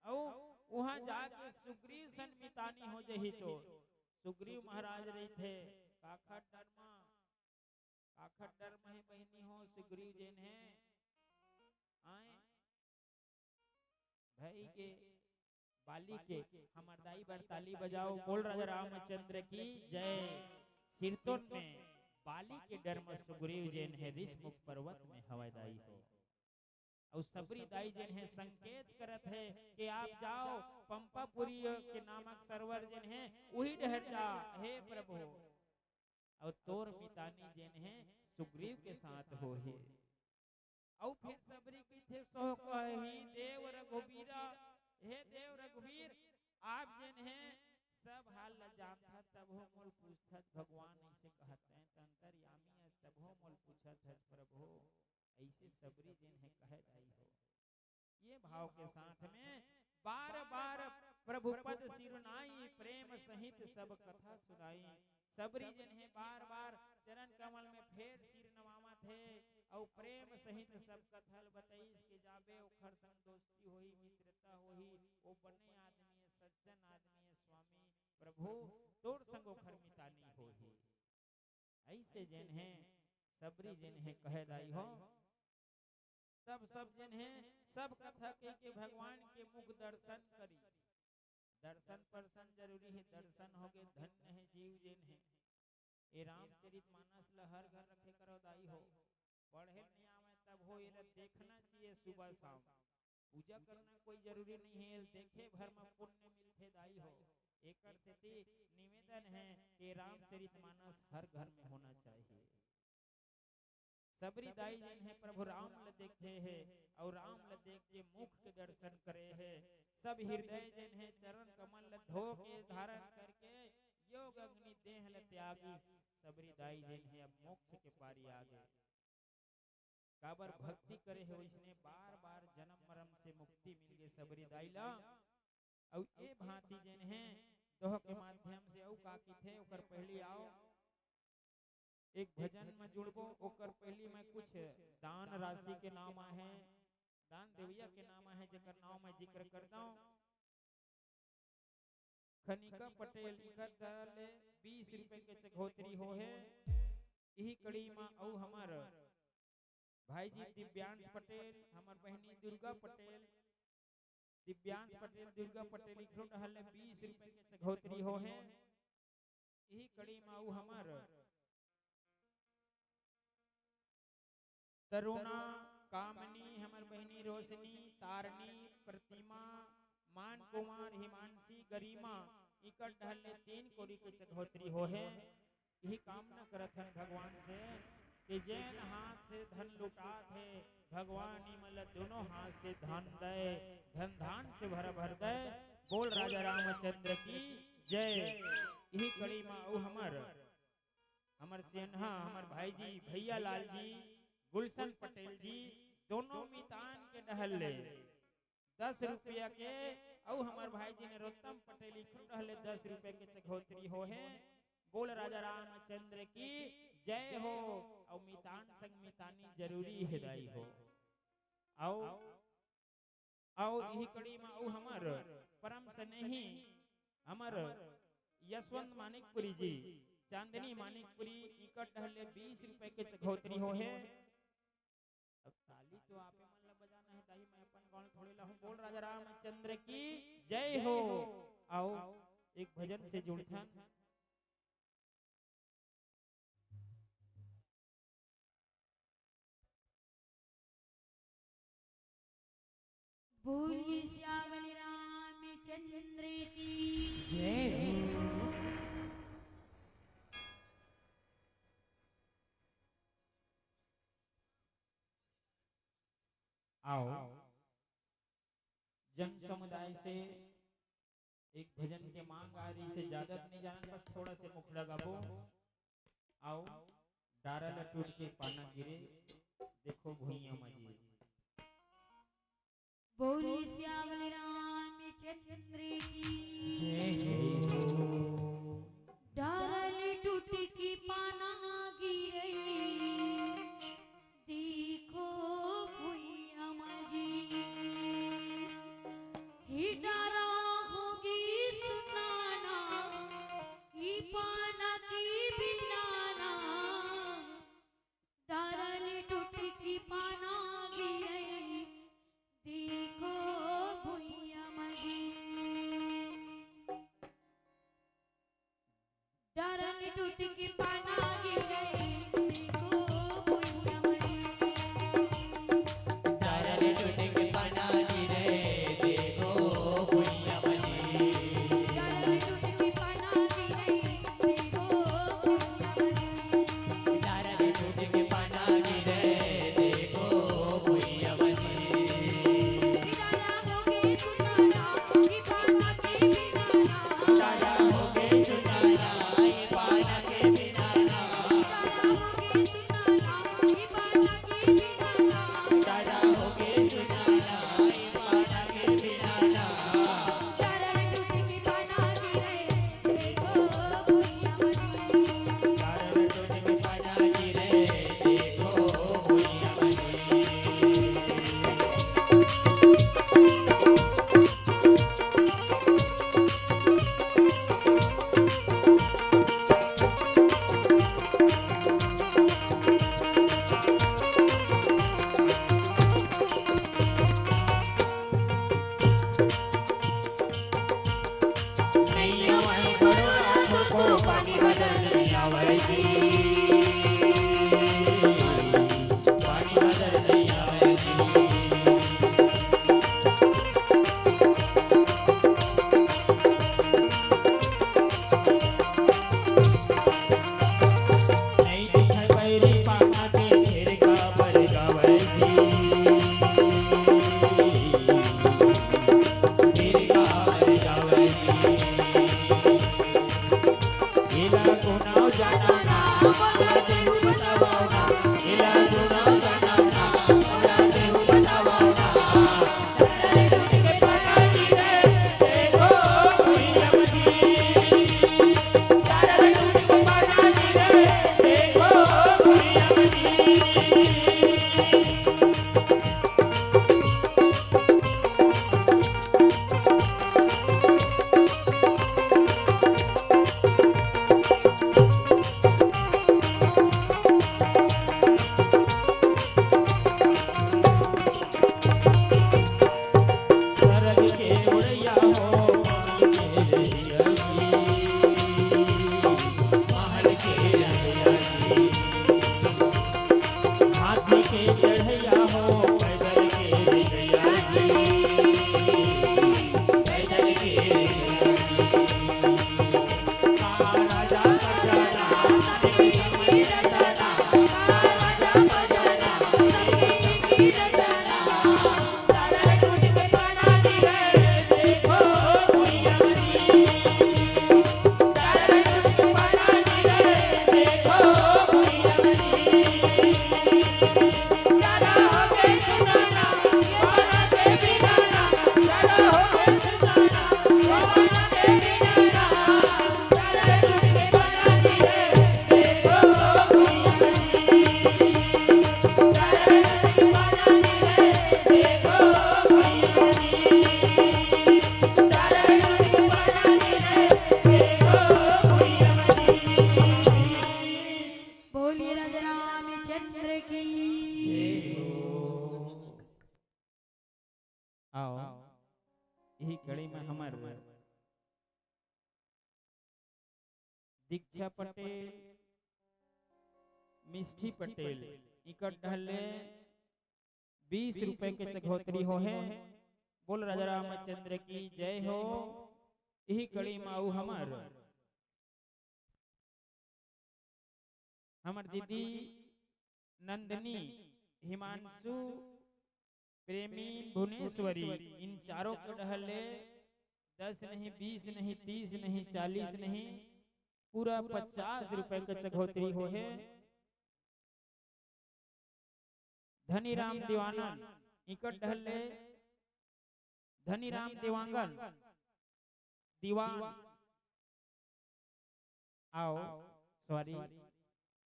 और वहां जाके सुग्रीव सन मितानी हो जही तो सुग्रीव महाराज रही थे काखट डर में बहनी हो सुग्रीव जैन है आए भाई के बाली के हमरदाई बरताली बजाओ बोल राजा रामचंद्र की जय सिरतोन में बाली के डर में सुग्रीव जैन है ऋषमुख पर्वत में हवादाई हो। और सबरी दाई जन है संकेत करत है कि आप जाओ पंपापुरी के नामक सरोवर जन है वही ठहर जा हे प्रभु। और तोर मितानी जन है सुग्रीव के साथ हो है। और फिर सबरी की थे सो कही देव रघुवीरा, हे देव रघुवीर आप जन है सब हाल ल जानता तब हो मोल पूछत भगवान ऐसे कहते हैं अंतर्यामी तब हो मोल पूछत है प्रभु। ऐसे सबरी जन है कह दाई हो। ये भाव के साथ में बार बार प्रभु पद सिरनाई प्रेम सहित सब कथा सुनाई। सबरी जन है बार बार चरण कमल में फेर सिर नवामा थे और प्रेम सहित सब कथल बताई के जाबे ओखर संग दोस्ती होई मित्रता होई ओ बने आदमी है सज्जन आदमी है स्वामी प्रभु तोर संग ओखर मितानी होई। ऐसे जन है सबरी जन है कह दाई हो। तब सब जन है सब कथा के भगवान के मुख दर्शन करी। दर्शन परसन जरूरी है, दर्शन हो गए धन्य है जीव जन है। ये रामचरित मानस ला हर घर रखे करो दाई हो। पढ़े नहीं आवे तब हो ये देखना चाहिए सुबह शाम। पूजा करना कोई जरूरी नहीं है, देखे भर में पुण्य मिलते दाई हो। एकर से निवेदन है कि रामचरित मानस हर घर में होना चाहिए। सबरी दाई जन है प्रभु राम ल देखे है और राम ल देख के मुख के दर्शन करे है। सब हृदय जन है चरण कमल ल धो के धारण करके योग अग्नि देह ल त्यागी। सबरी दाई जन है अब मोक्ष के पारी आ गए। काबर भक्ति करे है वैसने बार बार जन्म मरण से मुक्ति मिल गए सबरी दाई ला। और ये भांति जन है दोह के माध्यम से औ का की थे ओकर पहली आओ एक भजन में जुड़बो। ओकर पहली में कुछ दान राशि के नाम है, दान देविया के नाम है जेकर नाम मैं जिक्र करता हूँ। खनिका पटेल इकर दले 20 रुपए के चघोतरी हो है। यही कड़ी में औ हमार भाई जी दिव्यांश पटेल, हमार बहनी दुर्गा पटेल, दिव्यांश पटेल दुर्गा पटेल इकरो डहल 20 रुपए के चघोतरी हो है। यही कड़ी में औ हमार तरुणा कामनी, हमार बहनी रोशनी, तारनी, प्रतिमा, मान कुमार, हिमांशी, गरिमा इकट ढहले 3 कोड़ी के चघोतरी हो है। यही कामना करत हन भगवान से कि जैन हाथ से धन लुटात है भगवान इमल दोनों हाथ से धन दे, धन धान से भर भर दे। बोल राजा रामचंद्र की जय। यही कड़ी में औ हमर सेन्हा हमार भाई जी भैया लाल जी गुलशन पटेल जी दोनों मितान के डहले 10 रुपया के और हमार भाई जी ने रोत्तम पटेल डहले 10 रुपए के चघोतरी हो है। बोल राजा रामचंद्र की जय हो। और मितान संग मितानी जरूरी है दाई हो। आओ यही कड़ी में औ हमार परम स्नेही हमार यशवंत मानिकपुरी जी, चांदनी मानिकपुरी इकट डहले 20 रुपए के चघोतरी हो है। अब ताली तो आपे मन ला बजाना है ताई मैं अपन कौन थोड़ी ला हूं। बोल राजा रामचंद्र की जय हो। आओ एक भजन से जुड़थन। बोलिए श्यामल रामचंद्र की जय हो। आओ जन समुदाय से एक भजन के मांग आ रही से ज्यादा नहीं जाना बस थोड़ा से मुख लगाबो। आओ डारा ल टूट के पाना गिरे देखो भुइया मजी। बोलिए श्यामल रामचंद्र की जय हो। डारल टूट की पाना गिरे देखो भुइया मजी। ही डारा होगी सुनाना ही पाना की बिनाना। डारल टूट की पाना आओ यही कड़ी में हमार दीक्षा पटेल मिष्ठी पटेल इकट ढले 20 रुपए के चघोतरी हो है। बोल राजा रामचंद्र की जय हो। यही कड़ी में आऊ हमार दीदी नंदनी हिमांशु प्रेमी भुवनेश्वरी इन चारों को डहले 10 नहीं 20 नहीं 30 नहीं 40 नहीं पूरा 50 रुपए का चघोतरी हो है। धनीराम दीवानन इकट डहले धनीराम देवांगन दीवान आओ सॉरी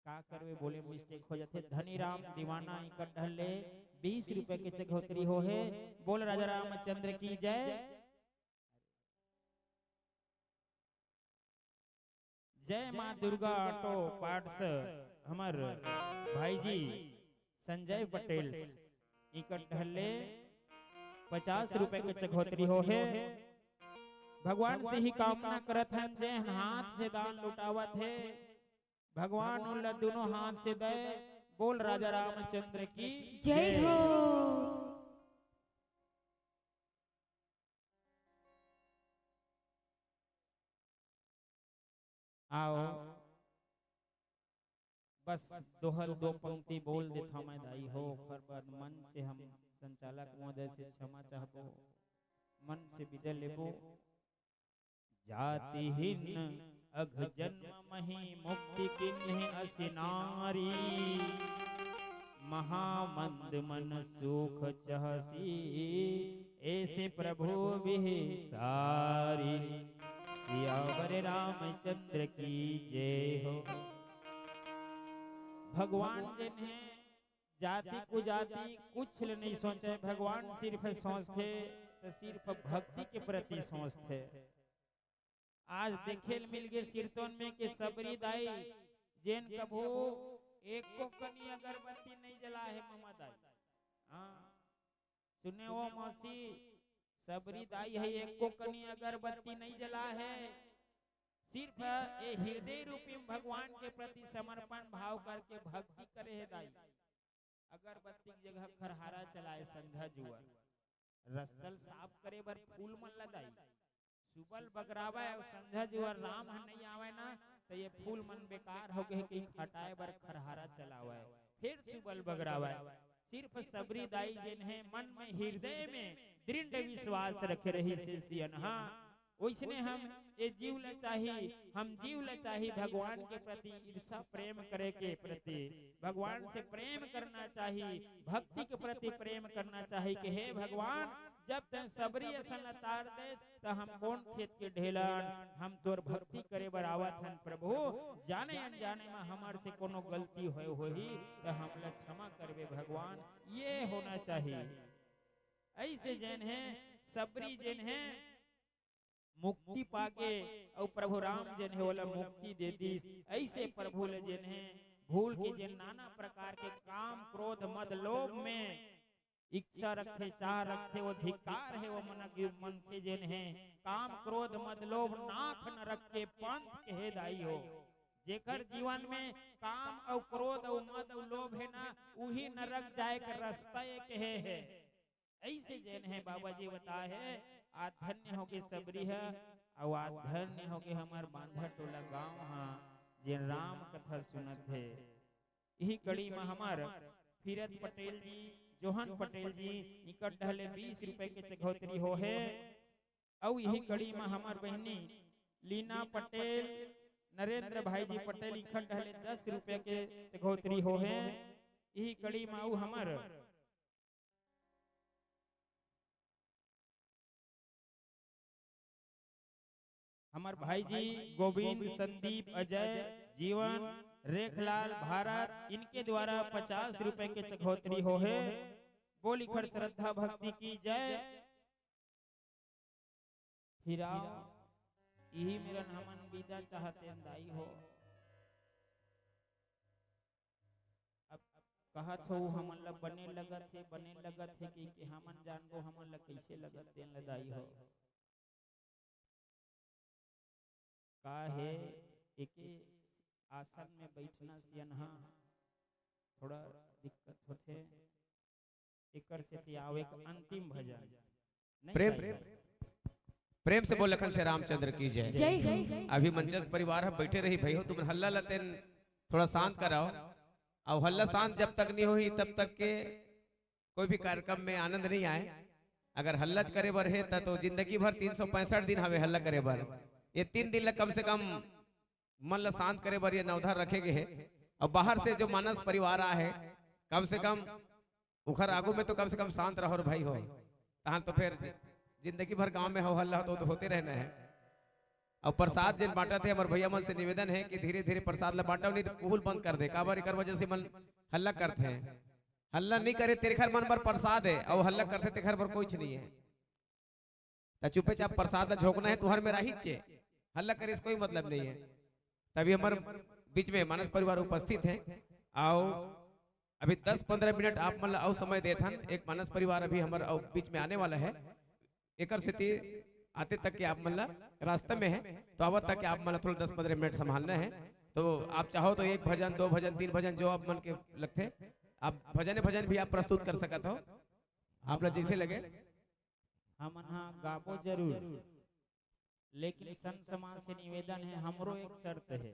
का करवे बोले मिस्टेक हो जाते। धनीराम दीवाना इकट ढले 20 रुपए के चघोतरी हो है। बोल राजा रामचंद्र की जय। जय माँ दुर्गा ऑटो पार्ट्स हमर भाई जी संजय पटेल इकट ढले 50 रुपए के चघोतरी हो है। भगवान से ही कामना करत हैं जे हाथ से दान लुटावत है भगवान उन दोनों हाथ से दे। बोल राजा रामचंद्र की जय हो। आओ बस दोहल दो पंक्ति बोल देता मैं दाई हो। पर बाद मन से हम संचालक महोदय से क्षमा चाहबो मन से विदा लेबो। जातिहीन अघ जन्म मही मुक्ति किन्हे असिनारी महामंद मन सुख चहसी ऐसे प्रभु बिह सारी। सियावर रामचंद्र की जय हो। भगवान जिन्हें जाति कुजाति कुछ नहीं सोचे भगवान सिर्फ सोचते तो सिर्फ भक्ति के प्रति सोचते। आज देखे मिल गए कीर्तन में के सबरी दाई जेन कभो एक को कनी अगरबत्ती नहीं जला है मामा दाई। हाँ सुने वो मौसी सबरी दाई है एक को कनी अगरबत्ती नहीं जला है। सिर्फ ये हृदय रूपी भगवान के प्रति समर्पण भाव करके भक्ति करे है दाई। अगरबत्ती की जगह खरहारा चलाए संध्या जुआ रस्तल साफ करे बर फूल मन लगाई सुबल बगरावा संध्या जुआ राम नहीं आवे ना तो ये फूल मन बेकार हो गए कि हटाए बर खरहारा चलावे फिर सुबल बगरावा सिर्फ सबरी दाई जिन्हें मन में हृदय में दृढ़ विश्वास रख रही से सियनहा वैसने हम ये जीव ल चाही, हम जीव ल चाही भगवान के प्रति ईर्षा प्रेम करे के प्रति भगवान से प्रेम करना चाहिए, भक्ति के प्रति प्रेम करना चाहिए कि हे भगवान जब तक सबरी असन तार दे तो हम कौन खेत के ढेलन, हम तोर भक्ति करे बरावत हन प्रभु, जाने अनजाने में हमार से कोनो गलती होही तो हमला क्षमा करबे भगवान, ये होना चाहिए। ऐसे जैन है सबरी जैन है मुक्ति पाके और प्रभु राम जन है वाला मुक्ति दे दी, ऐसे प्रभु ले जन है भूल के जन नाना प्रकार के काम क्रोध मद लोभ में इच्छा रखे चाह रखे वो धिक्कार है वो मन के जन है काम क्रोध मद लोभ नाख न रखे पंथ के दाई हो, जेकर जीवन में काम और क्रोध और मद और लोभ है ना वही नरक जाए का रास्ता एक है। ऐसे जैन है बाबा जी बताए है आधन्य हो के सबरी है और आधन्य हो के हमार बांधा टोला गांव हाँ जे राम कथा सुनत है। यही कड़ी में हमार फिरत पटेल जी जोहन पटेल जी निकट ढले 20 रुपए के चघौतरी हो है और यही कड़ी में हमार बहनी लीना पटेल नरेंद्र भाई जी पटेल इकट्ठ ढले 10 रुपए के चघौतरी हो है। यही कड़ी में हमार हमार भाई जी गोविंद संदीप अजय जीवन रेखलाल भारत इनके द्वारा 50 रुपए के चघौतरी हो है। बोली खड़ श्रद्धा भक्ति की जय। फिराओ यही मेरा हमन विदा चाहते अंदाई हो, अब कहत हो हमन ला बने लगत है कि हमन जानबो हमन ला कैसे लगत देन लदाई हो का है एक आसन में बैठना सियनहा थोड़ा दिक्कत होते एकर से आओ एक अंतिम भजन प्रेम प्रेम से बोल लखन से रामचंद्र की जय। जय जय अभी मंचस्थ परिवार हम बैठे रही भाई हो तुम हल्ला लतेन थोड़ा शांत कराओ और हल्ला शांत जब तक नहीं हुई तब तक के कोई भी कार्यक्रम में आनंद नहीं आए। अगर हल्ला करे बर है तो जिंदगी भर 365 दिन हवे हल्ला करे बर, ये 3 दिन कम से कम मन ला शांत करे बर ये नवधार रखेगे है। और बाहर से जो मानस परिवार आ है कम से कम उखर आगू में तो कम से कम शांत रहो भाई हो, तहां तो फिर जिंदगी भर गांव में हो हल्ला हो तो होते रहना है। और प्रसाद जिन बांटा थे हमारे भैया मन से निवेदन है कि धीरे धीरे प्रसाद ला बांटा नहीं तो कुल बंद कर दे, काबर कर वजह से मन हल्ला करते हैं। हल्ला नहीं करे तेरे घर मन पर प्रसाद है और हल्ला करते तेरे घर पर कुछ नहीं है, तो चुपे चाप प्रसाद ला झोंकना है तुहर में रही चे, हल्ला करे कोई मतलब नहीं है। तभी हमारे बीच में मानस परिवार उपस्थित है आओ अभी 10-15 मिनट आप मतलब और समय देते हैं। एक मानस परिवार अभी हमारे बीच में आने वाला है, एक स्थिति आते तक के आप मतलब रास्ते में है तो आवत तक आप मतलब थोड़ा 10-15 मिनट संभालना है। तो आप चाहो तो 1 भजन 2 भजन 3 भजन जो आप मन के लगते आप भजन भी आप प्रस्तुत कर सकते हो, आप लोग जैसे लगे। हम गाबो जरूर, लेकिन संत समाज से निवेदन है हमरो एक शर्त है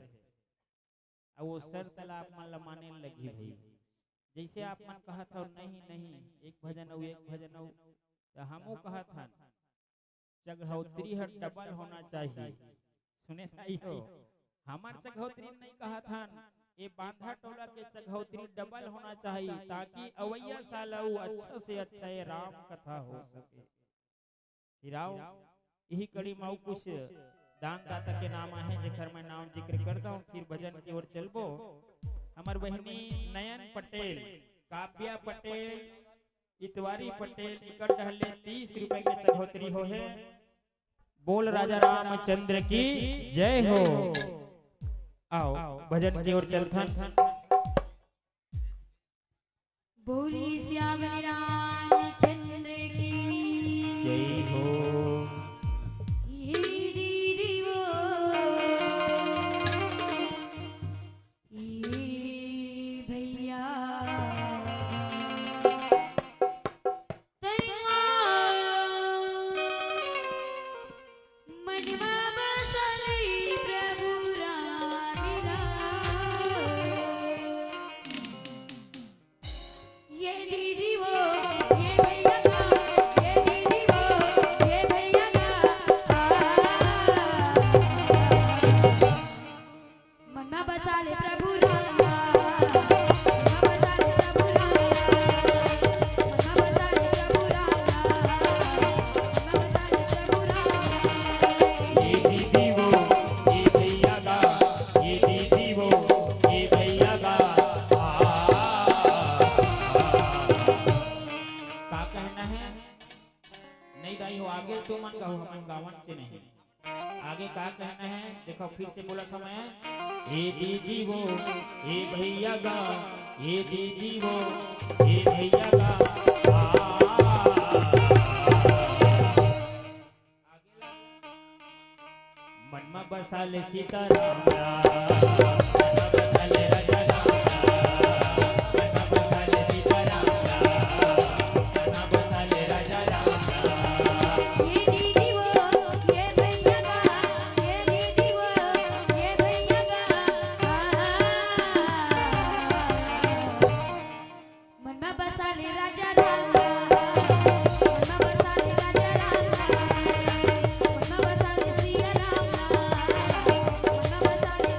और वो शर्त ला आप मन माने लगी भाई। जैसे आप मन कहा था नहीं एक भजन और एक भजन और तो हमू कहा था चघौतरी हर डबल होना चाहिए, सुने नहीं हो हमार चघौतरी नहीं कहा था ये बांधा टोला के चघौतरी डबल होना चाहिए ताकि अवैया साल अच्छा से अच्छा ये राम कथा हो सके। हिराओ यही कड़ी में कुछ दान दाता के नाम है जेकर मैं नाम जिक्र करता हूँ, फिर भजन की ओर चलबो। हमार बहनी नयन पटेल, काव्या पटेल, इतवारी पटेल इकट्ठ ढले 30 रुपए के चघौतरी हो है। बोल राजा रामचंद्र की जय हो। आओ भजन की ओर चलथन। बोली श्याम रामचंद्र की जय हो। ये ये भैया गा ये दीदी वो ये भैया गा मन में बसा ले प्रभु राम ये दीदी वो ये भैया गा ये दीदी वो ये भैया गा का कहना है नहीं गाई हो आगे तो मन गाओ हम गावन से नहीं आगे का कहना है देखो फिर से बोला था मैं ये दीदी वो ये भैया गा ये दीदी वो ये भैया गा मन में बसा ले सीताराम बसा ले राजा राम मन में बसा ले सीताराम बसा ले राजा राम ये दीदी वो ये भैया गा ये दीदी वो ये भैया गा मन में बसा ले राजा राम मन में बसा ले राजा राम मन में बसा ले सिया राम मन में बसा ले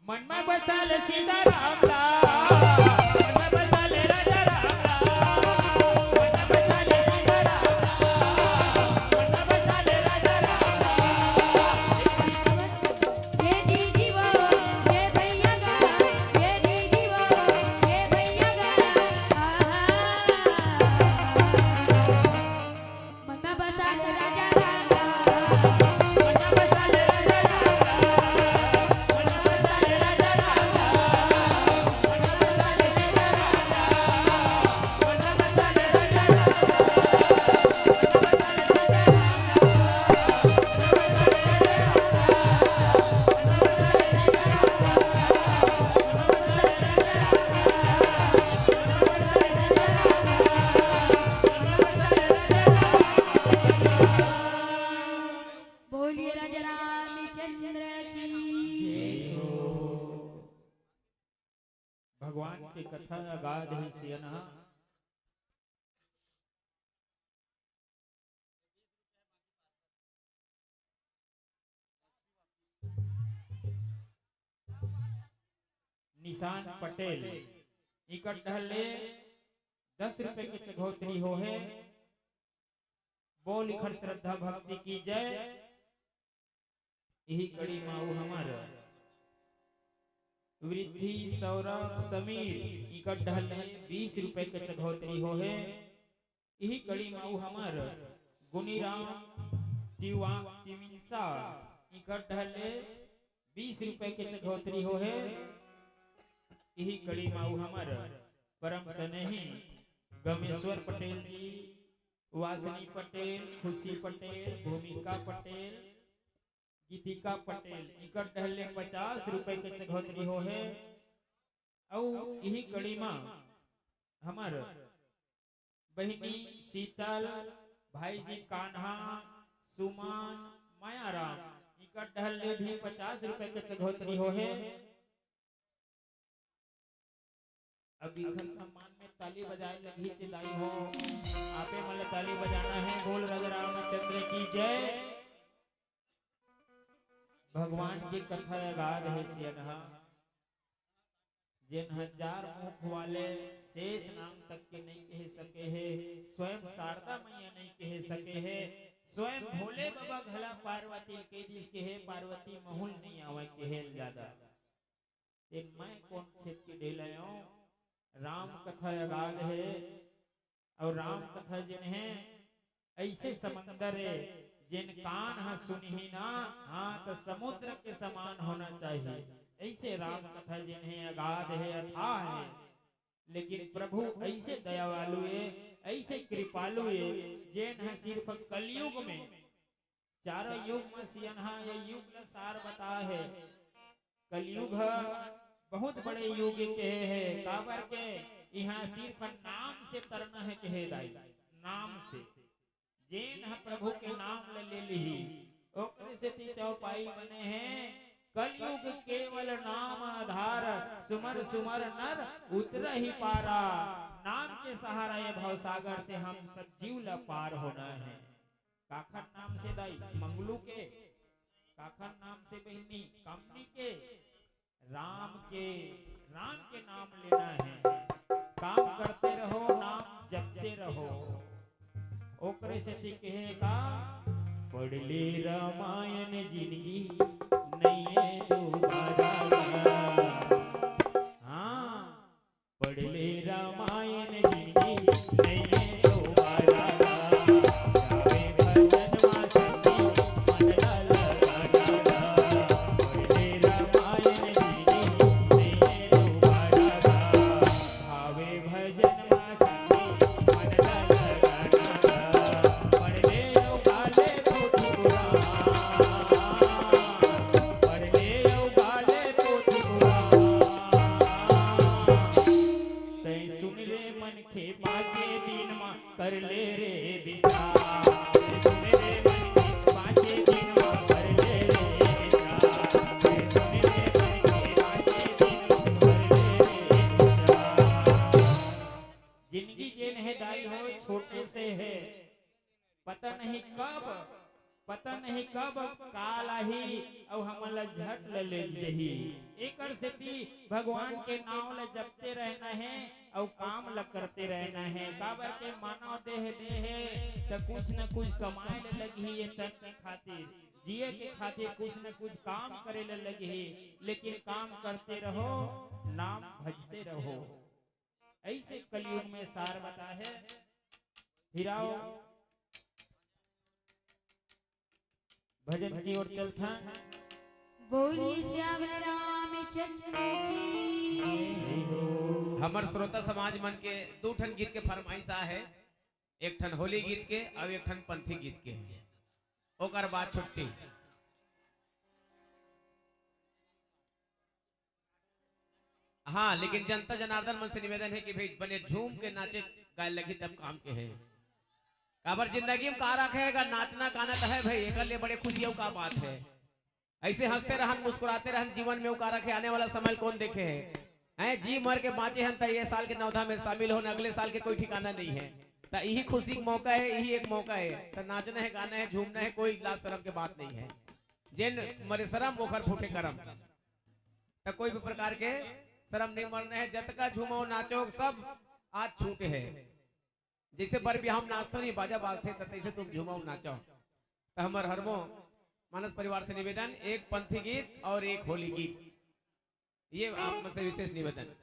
मन में बसाल सीता राम मन में बसाल राजा राम मन में बसाल सीता राम मन में बसाल राजा ये दीदी वो ये भैया गा ये दीदी वो ये भैया गा मन में बसाल राजा राम मन में बसाल राजा बोलिए राजा रामचंद्र की भगवान की कथा अगाध है सियनहा। निशान पटेल इकट ढले 10 रुपए के चघोतरी हो है। बोल इखर श्रद्धा भक्ति की जय। यही कड़ी माऊ हमार वृद्धि सौरभ समीर इकट ढले 20 रुपए के चघोतरी हो है। यही कड़ी माऊ हमार गुनीराम टिविंसा इकट ढले 20 रुपए के चघोतरी हो है। यही कड़ी माऊ हमार परम स्नेही गमेश्वर पटेल जी, वासनी पटेल, खुशी पटेल, भूमिका पटेल, गीतिका पटेल इकट ढले 50 रुपए के चघोतरी हो है। और यही कड़ी माँ हमार बहनी शीतल, भाई जी कान्हा, सुमन, मायाराम इकट ढले भी 50 रुपए के चघोतरी हो है। अभी घर सम्मान में ताली बजाए लगी चिल्लाई हो। आपे मल्ले ताली बजाना है। बोल राजा रामचंद्र की जय। भगवान की कथा अगाध है सियनहा। जिन 1000 मुख वाले शेष नाम तक के नहीं कह सके है, स्वयं शारदा मैया नहीं कह सके है, स्वयं भोले बाबा घला पार्वती के दिस के है, पार्वती महुल नहीं आवे के है ज्यादा। मैं कौन खेत के डेलायो। राम कथा अगाध है और राम कथा जिन है ऐसे समंदर है जिन कान हा सुनही ना हाथ समुद्र के समान होना चाहिए। ऐसे राम कथा जिन है अगाध है अथाह है। लेकिन प्रभु ऐसे दयावालु है, ऐसे कृपालु है जिन है सिर्फ कलयुग में 4 युग में सियनहा ये युग का सार बता है। कलयुग बहुत बड़े युग के है काबर के यहाँ सिर्फ नाम से तरना है कहे दाई। नाम से जेन है प्रभु के नाम ले ली ओकरे से ती चौपाई बने हैं। कलयुग केवल नाम आधार सुमर सुमर नर उतर ही पारा। नाम के सहारा ये भवसागर से हम सब जीव ला पार होना है। काखर नाम से दाई मंगलू के, काखर नाम से बहनी कामनी के, राम के नाम लेना है। काम करते रहो नाम जपते रहो। ओकरे से कहेगा पढ़ ले रामायण जिंदगी नहीं है दोबारा। हाँ पढ़ ले रामायण जिंदगी नहीं है दोबारा। गावे भजन वासंती मन ला लगाना। पढ़ ले रामायण जिंदगी नहीं है दोबारा। भावे भजन वासंती मन ला लगाना। पढ़ ले उगाले पोथी पुराण। पढ़ ले उगाले पोथी पुराण। तै सुन रे मन के पाछे दिन मा कर ले रे विचार। तै सुन रे मन के पाछे दिन मा कर ले रे विचार। तै सुन रे मन के पाछे दिन मा कर ले रे विचार। जिंदगी जेन है दाई हो छोटे से है, पता नहीं कब पता नहीं कब काल आही और हमन ला झट ले जही। एकर सेती भगवान के नाम ला जपते रहना है और काम ला करते रहना है। काबर के मानव देह है तो कुछ न कुछ कमाए ले लगी ये तन के खातिर, जिए के खातिर कुछ न कुछ काम करे ले लगी है। लेकिन काम करते रहो, नाम भजते रहो। ऐसे कलयुग में सार बता है। हिराओ भजन की ओर चलता। बोलिए श्यामल रामचंद्र की। हमर श्रोता समाज मन के दो ठन गीत के फरमाइश है, एक ठन होली गीत के और एक ठन पंथी गीत के। ओकर बाद छुट्टी। हाँ, लेकिन जनता जनार्दन मन से निवेदन है कि भाई बने झूम के नाचे गाय लगी तब काम के है। काबर जिंदगी में का रखेगा, नाचना गाना तो है भाई, एक लिए बड़े खुशियों का बात है। ऐसे हंसते रहन मुस्कुराते रहन जीवन में उका रखे, आने वाला समय कौन देखे है। जी मर के बाँचे हन तो ये साल के नौधा में शामिल हो, अगले साल के कोई ठिकाना नहीं है। तो यही खुशी का मौका है, यही एक मौका है। तो नाचना है, गाना है, झूमना है, कोई लाज शर्म के बात नहीं है। जिन मरे शरम ओखर फूटे करम, तो कोई भी प्रकार के शर्म नहीं मरना है। जत का झूमो नाचो सब आज छूटे है। जैसे बर भी हम नाचते नहीं बाजा बाजते तैसे तुम झूमो नाचो। तो हमार हरमो मानस परिवार से निवेदन, एक पंथी गीत और एक होली गीत, ये आप में से विशेष निवेदन।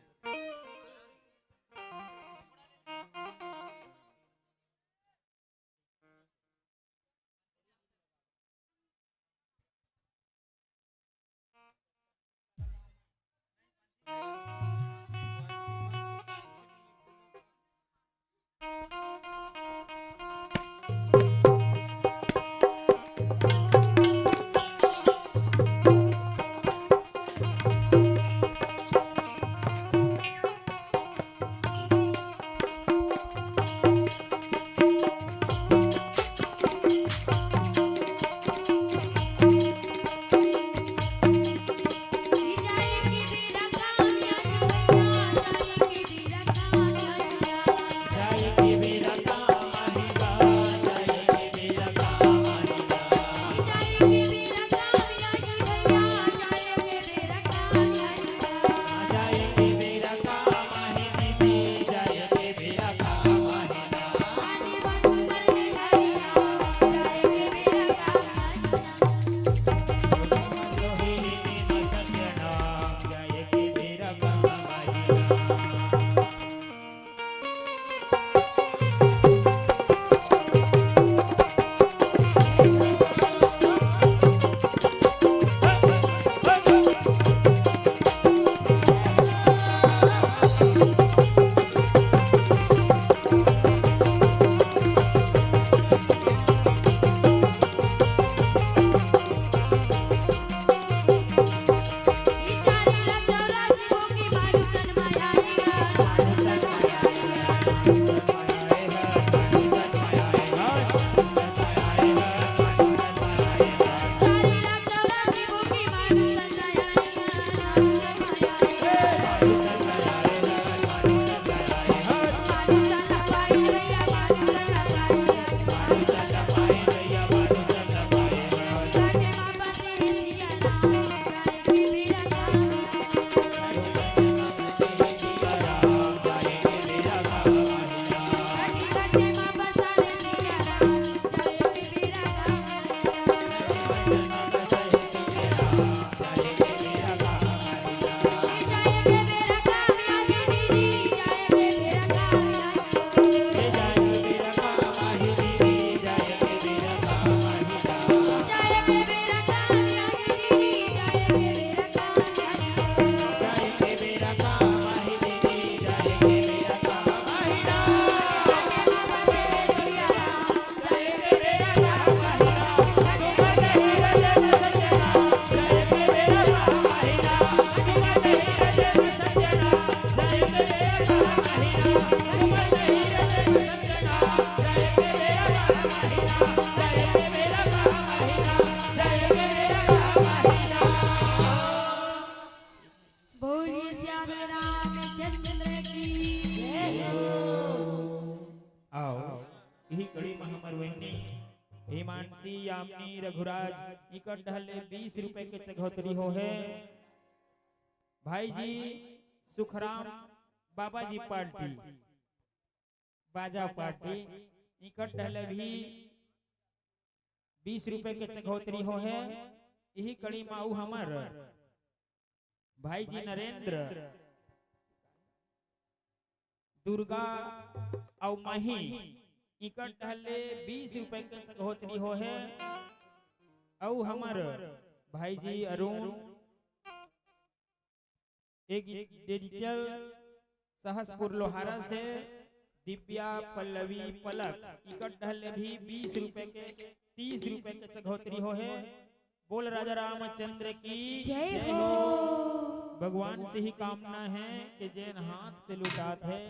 हिमांशी यामिनी रघुराज इकट ढले 20 रुपए के चघौतरी हो है। भाई जी सुखराम बाबा जी पार्टी बाजा पार्टी इकट ढले भी 20 रुपए के चघौतरी हो है। यही कड़ी माऊ हमर भाई जी नरेंद्र दुर्गा और माही इकट ढले 20 रुपए के चघौतरी हो है। और हमर भाई जी अरुण एक डिजिटल सहसपुर लोहारा से दिव्या पल्लवी पलक इकट ढले भी 20 रुपए के 30 रुपए के चघौतरी हो है। बोल राजा रामचंद्र की जय हो। भगवान से ही कामना है कि जैन हाथ से लुटात है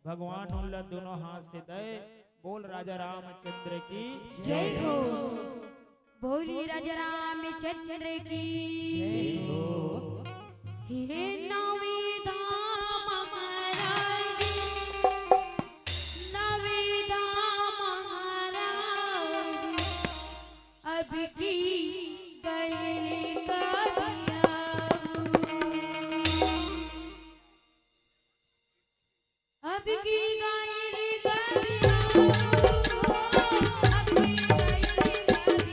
भगवान उन दोनों हाथ से दे। बोल राजा रामचंद्र की जय हो। बोली राजा रामचंद्र की जय हो। हे नवी धाम महाराज नवी धाम महाराज अब की गए कबिया अब की गए कबिया अब की गए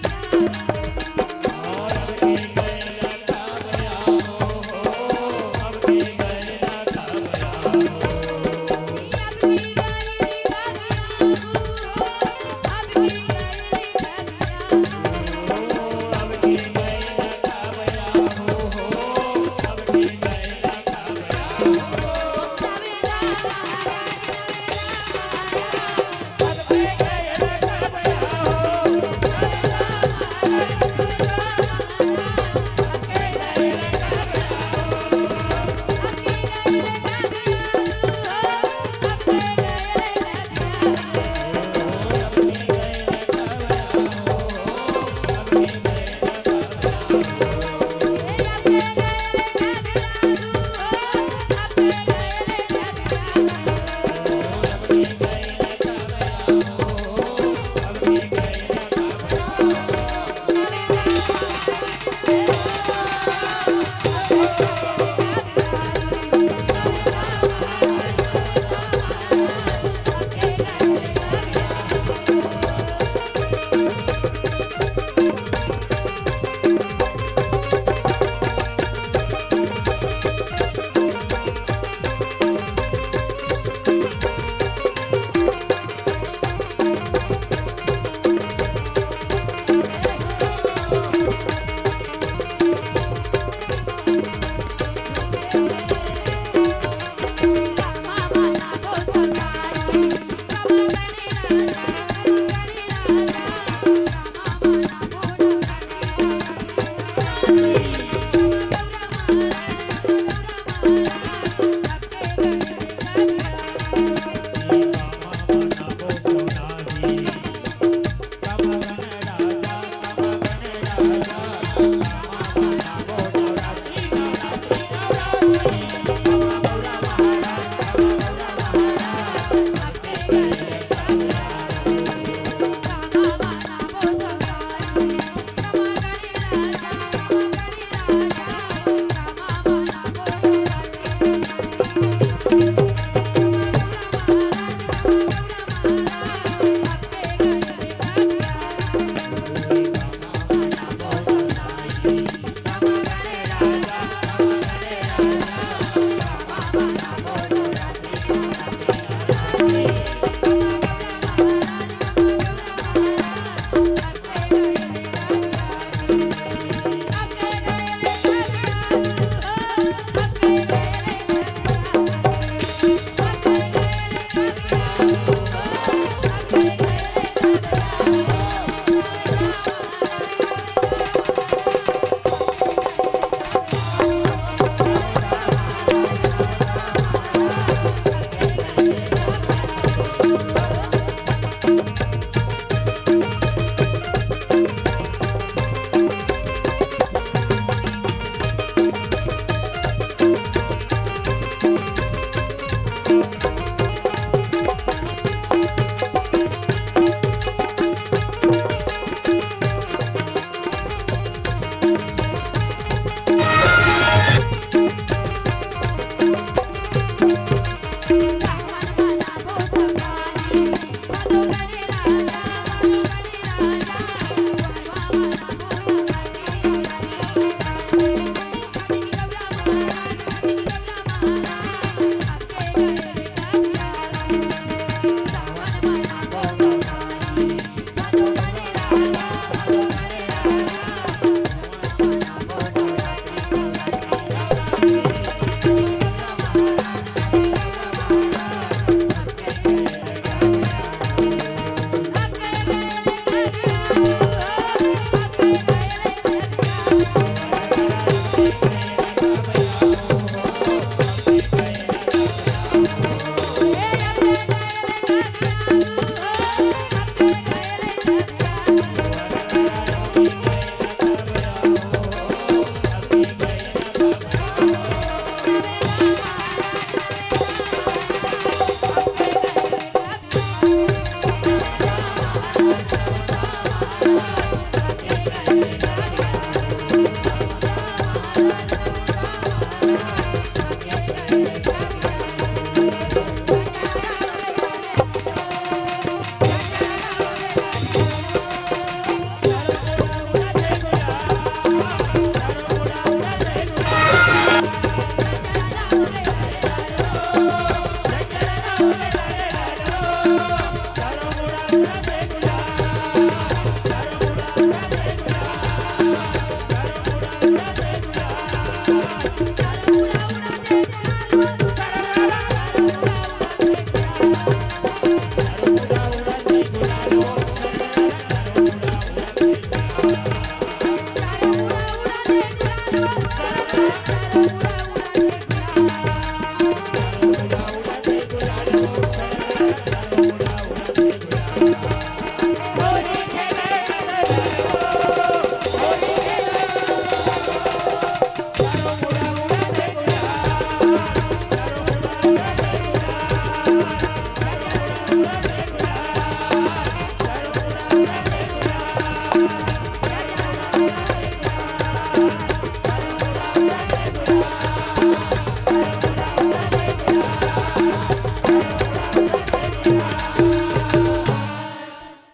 Thank you.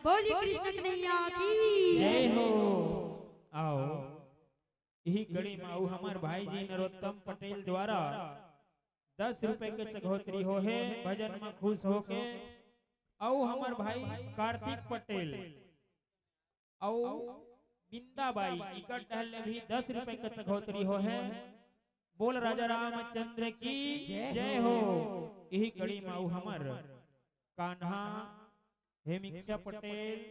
बोलिए कृष्ण कन्हैया की जय हो। आओ यही कड़ी में आओ हमार भाई जी नरोत्तम पटेल द्वारा 10 रुपए के चघोतरी हो है भजन में खुश होके। आओ हमार भाई कार्तिक पटेल आओ बिंदाबाई इकट टहले भी 10 रुपए के चघोतरी हो है। बोल राजा रामचंद्र की जय हो। यही कड़ी में आओ हमार कान्हा हेमिक्षा पटेल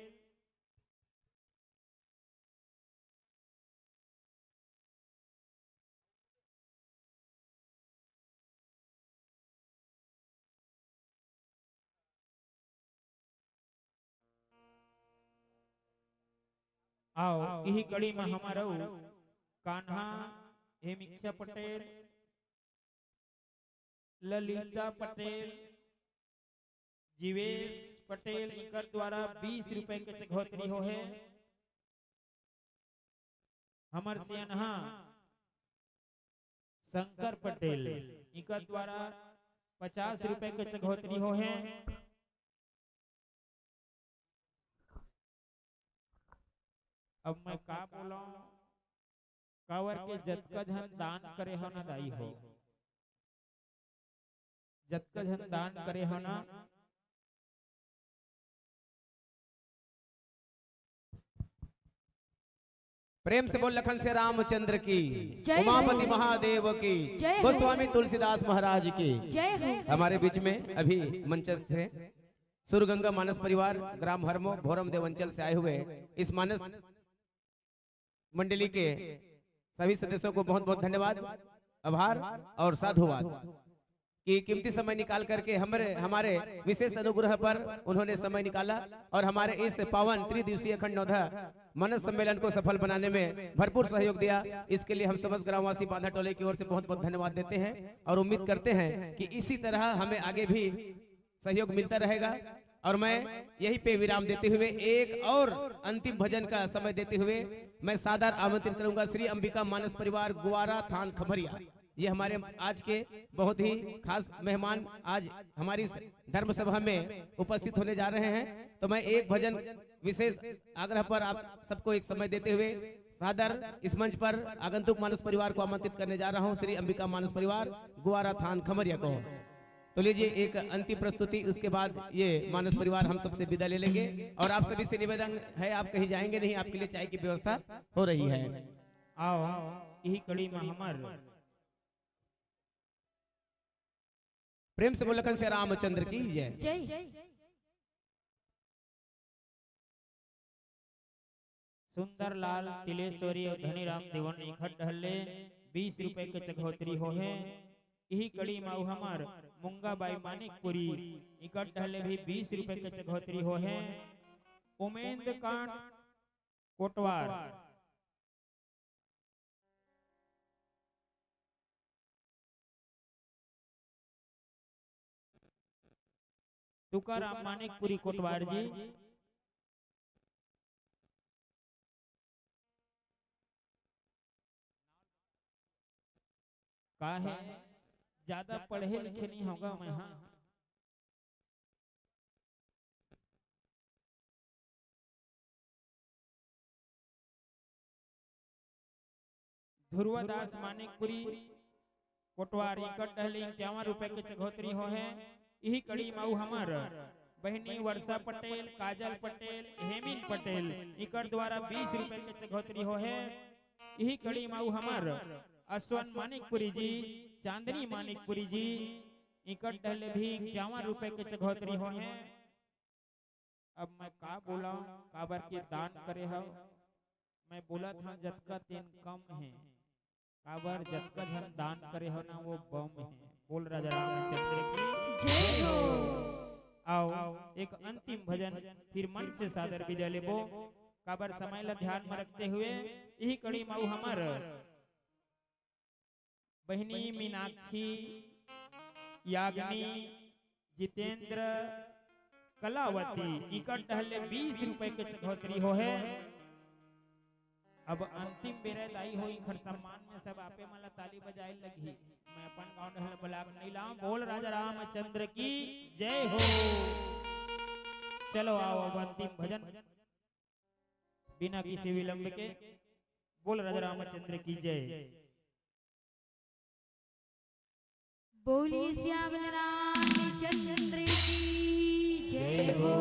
आओ यही कड़ी में हमारा कान्हा हेमिक्षा पटेल ललिता पटेल जीवेश पटेल इकर द्वारा 20 रुपए के चघोतरी हो है। हमर सियनहा शंकर पटेल इकर द्वारा 50 रुपए के चघोतरी हो है। अब मैं का बोला कावर के जतका जन दान करे हो ना दाई हो, जतका जन दान करे हो ना प्रेम से बोल लखन से रामचंद्र की, जय उमापति हो। महादेव की, जय हो। गोस्वामी तुलसीदास महाराज की। जय हो। हमारे बीच में अभी मंचस्थ थे सुरगंगा मानस परिवार ग्राम हरमो भोरम देव अंचल से आए हुए इस मानस मंडली के सभी सदस्यों को बहुत बहुत धन्यवाद, आभार और साधुवाद कि कीमती समय निकाल करके हमारे विशेष अनुग्रह पर उन्होंने समय निकाला और हमारे इस पावन त्रिदिवसीय अखंड नौधा मानस सम्मेलन को सफल बनाने में भरपूर सहयोग दिया। इसके लिए हम समस्त ग्रामवासी बांधा टोले की ओर से बहुत बहुत धन्यवाद देते हैं और उम्मीद करते हैं कि इसी तरह हमें आगे भी सहयोग मिलता रहेगा। और मैं यही पे विराम देते हुए एक और अंतिम भजन का समय देते हुए मैं सादर आमंत्रित करूंगा श्री अंबिका मानस परिवार गुवारा थान खमरिया। ये हमारे आज के बहुत ही खास मेहमान आज हमारी इस धर्म सभा में उपस्थित होने जा रहे हैं। तो मैं एक भजन विशेष आग्रह पर आप सबको एक समय देते हुए सादर इस मंच पर आगंतुक मानस परिवार को आमंत्रित करने जा रहा हूं, श्री अंबिका मानस परिवार गुवारा थान खमरिया को। तो लीजिए एक अंतिम प्रस्तुति, उसके बाद ये मानस परिवार हम सबसे विदा ले लेंगे। और आप सभी से निवेदन है, आप कहीं जाएंगे नहीं, आपके लिए चाय की व्यवस्था हो रही है। आओ यही कड़ी में हमार प्रेम से बोल लखन से रामचंद्र की जय। जय सुंदर लाल तिलेश्वरी और धनीराम देवन इकट्ठ हल्ले 20 रुपए के चघोतरी हो है। यही कड़ी माऊ हमार मुंगा बाई मानिकपुरी इकट्ठ हल्ले भी 20 रुपए के चघोतरी हो है। उमेंद्र कांड कोटवार तुकाराम मानिकपुरी कोटवार जी का है ज्यादा पढ़े लिखे नहीं होगा मैं। हाँ ध्रुवदास मानिकपुरी कोटवार इकट्ठ हल्ले 51 रुपए के चघोतरी हो है। यही कड़ी माऊ हमार बहनी वर्षा पटेल, काजल पटेल, हेमिन पटेल इकर द्वारा 20 रुपए के चघोतरी हो है। यही कड़ी माऊ हमार अश्वन मानिकपुरी जी, चांदनी मानिकपुरी जी इकट डहले भी 51 रुपए के चघोतरी हो है। अब मैं का बोला काबर के दान करे हो, मैं बोला था जतका तेन कम है काबर जतका जन दान करे हो ना वो बम है। बोल राजा रामचंद्र की जय हो। आओ एक अंतिम भजन फिर मन से सादर विदा लेबो। काबर समय ला ध्यान में रखते हुए यही कड़ी माऊ हमर बहनी मीनाक्षी याग्नि जितेंद्र कलावती इकट टहले 20 रुपए के चढ़ोतरी हो है। अब अंतिम बेरे दाई हो खर सम्मान में सब आपे मला ताली बजाए लगी। मैं अपन गांव ढहल बलाक नहीं लाऊं। बोल राजा रामचंद्र की जय हो। चलो आओ अब अंतिम भजन बिना किसी विलंब के। बोल राजा रामचंद्र की जय। बोलिए श्यामल रामचंद्र की जय हो।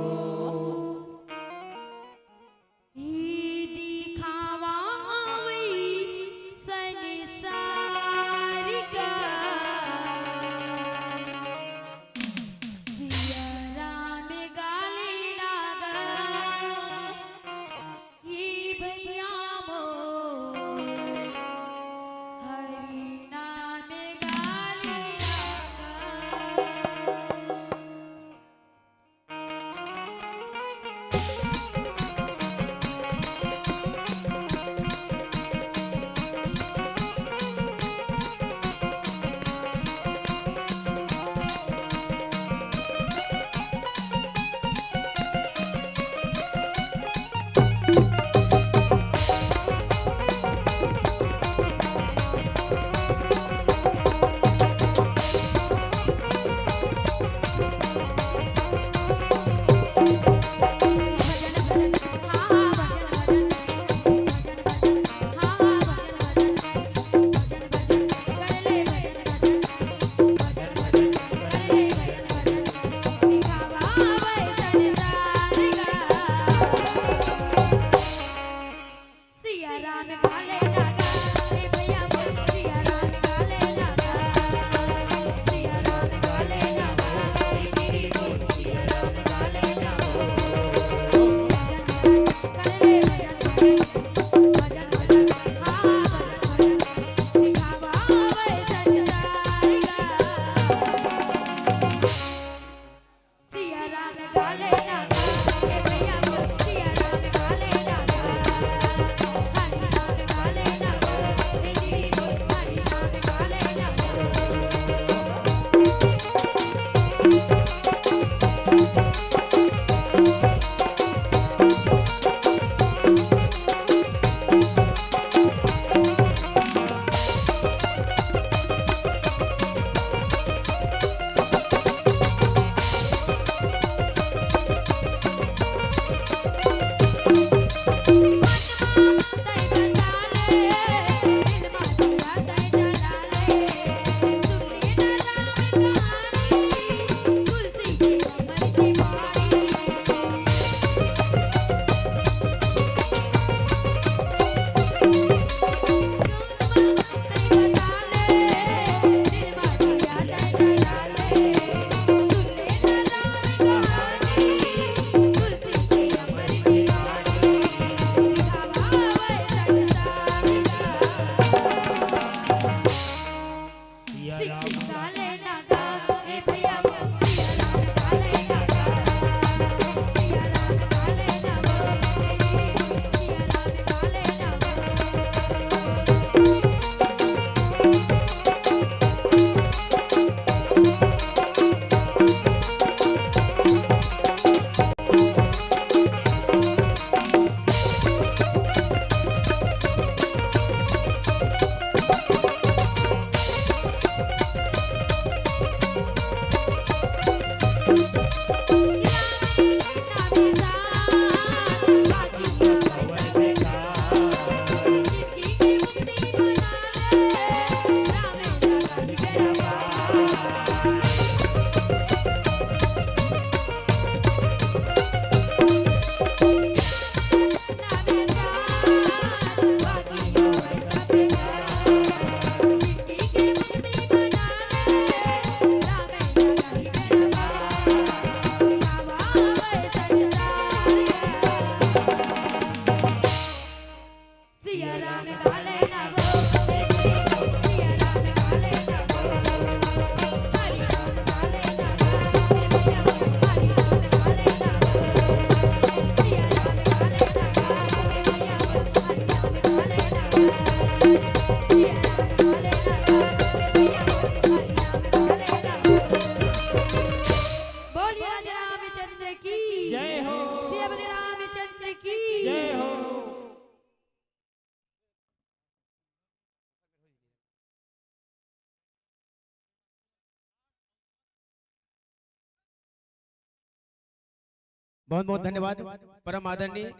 बहुत बहुत धन्यवाद। परम आदरणीय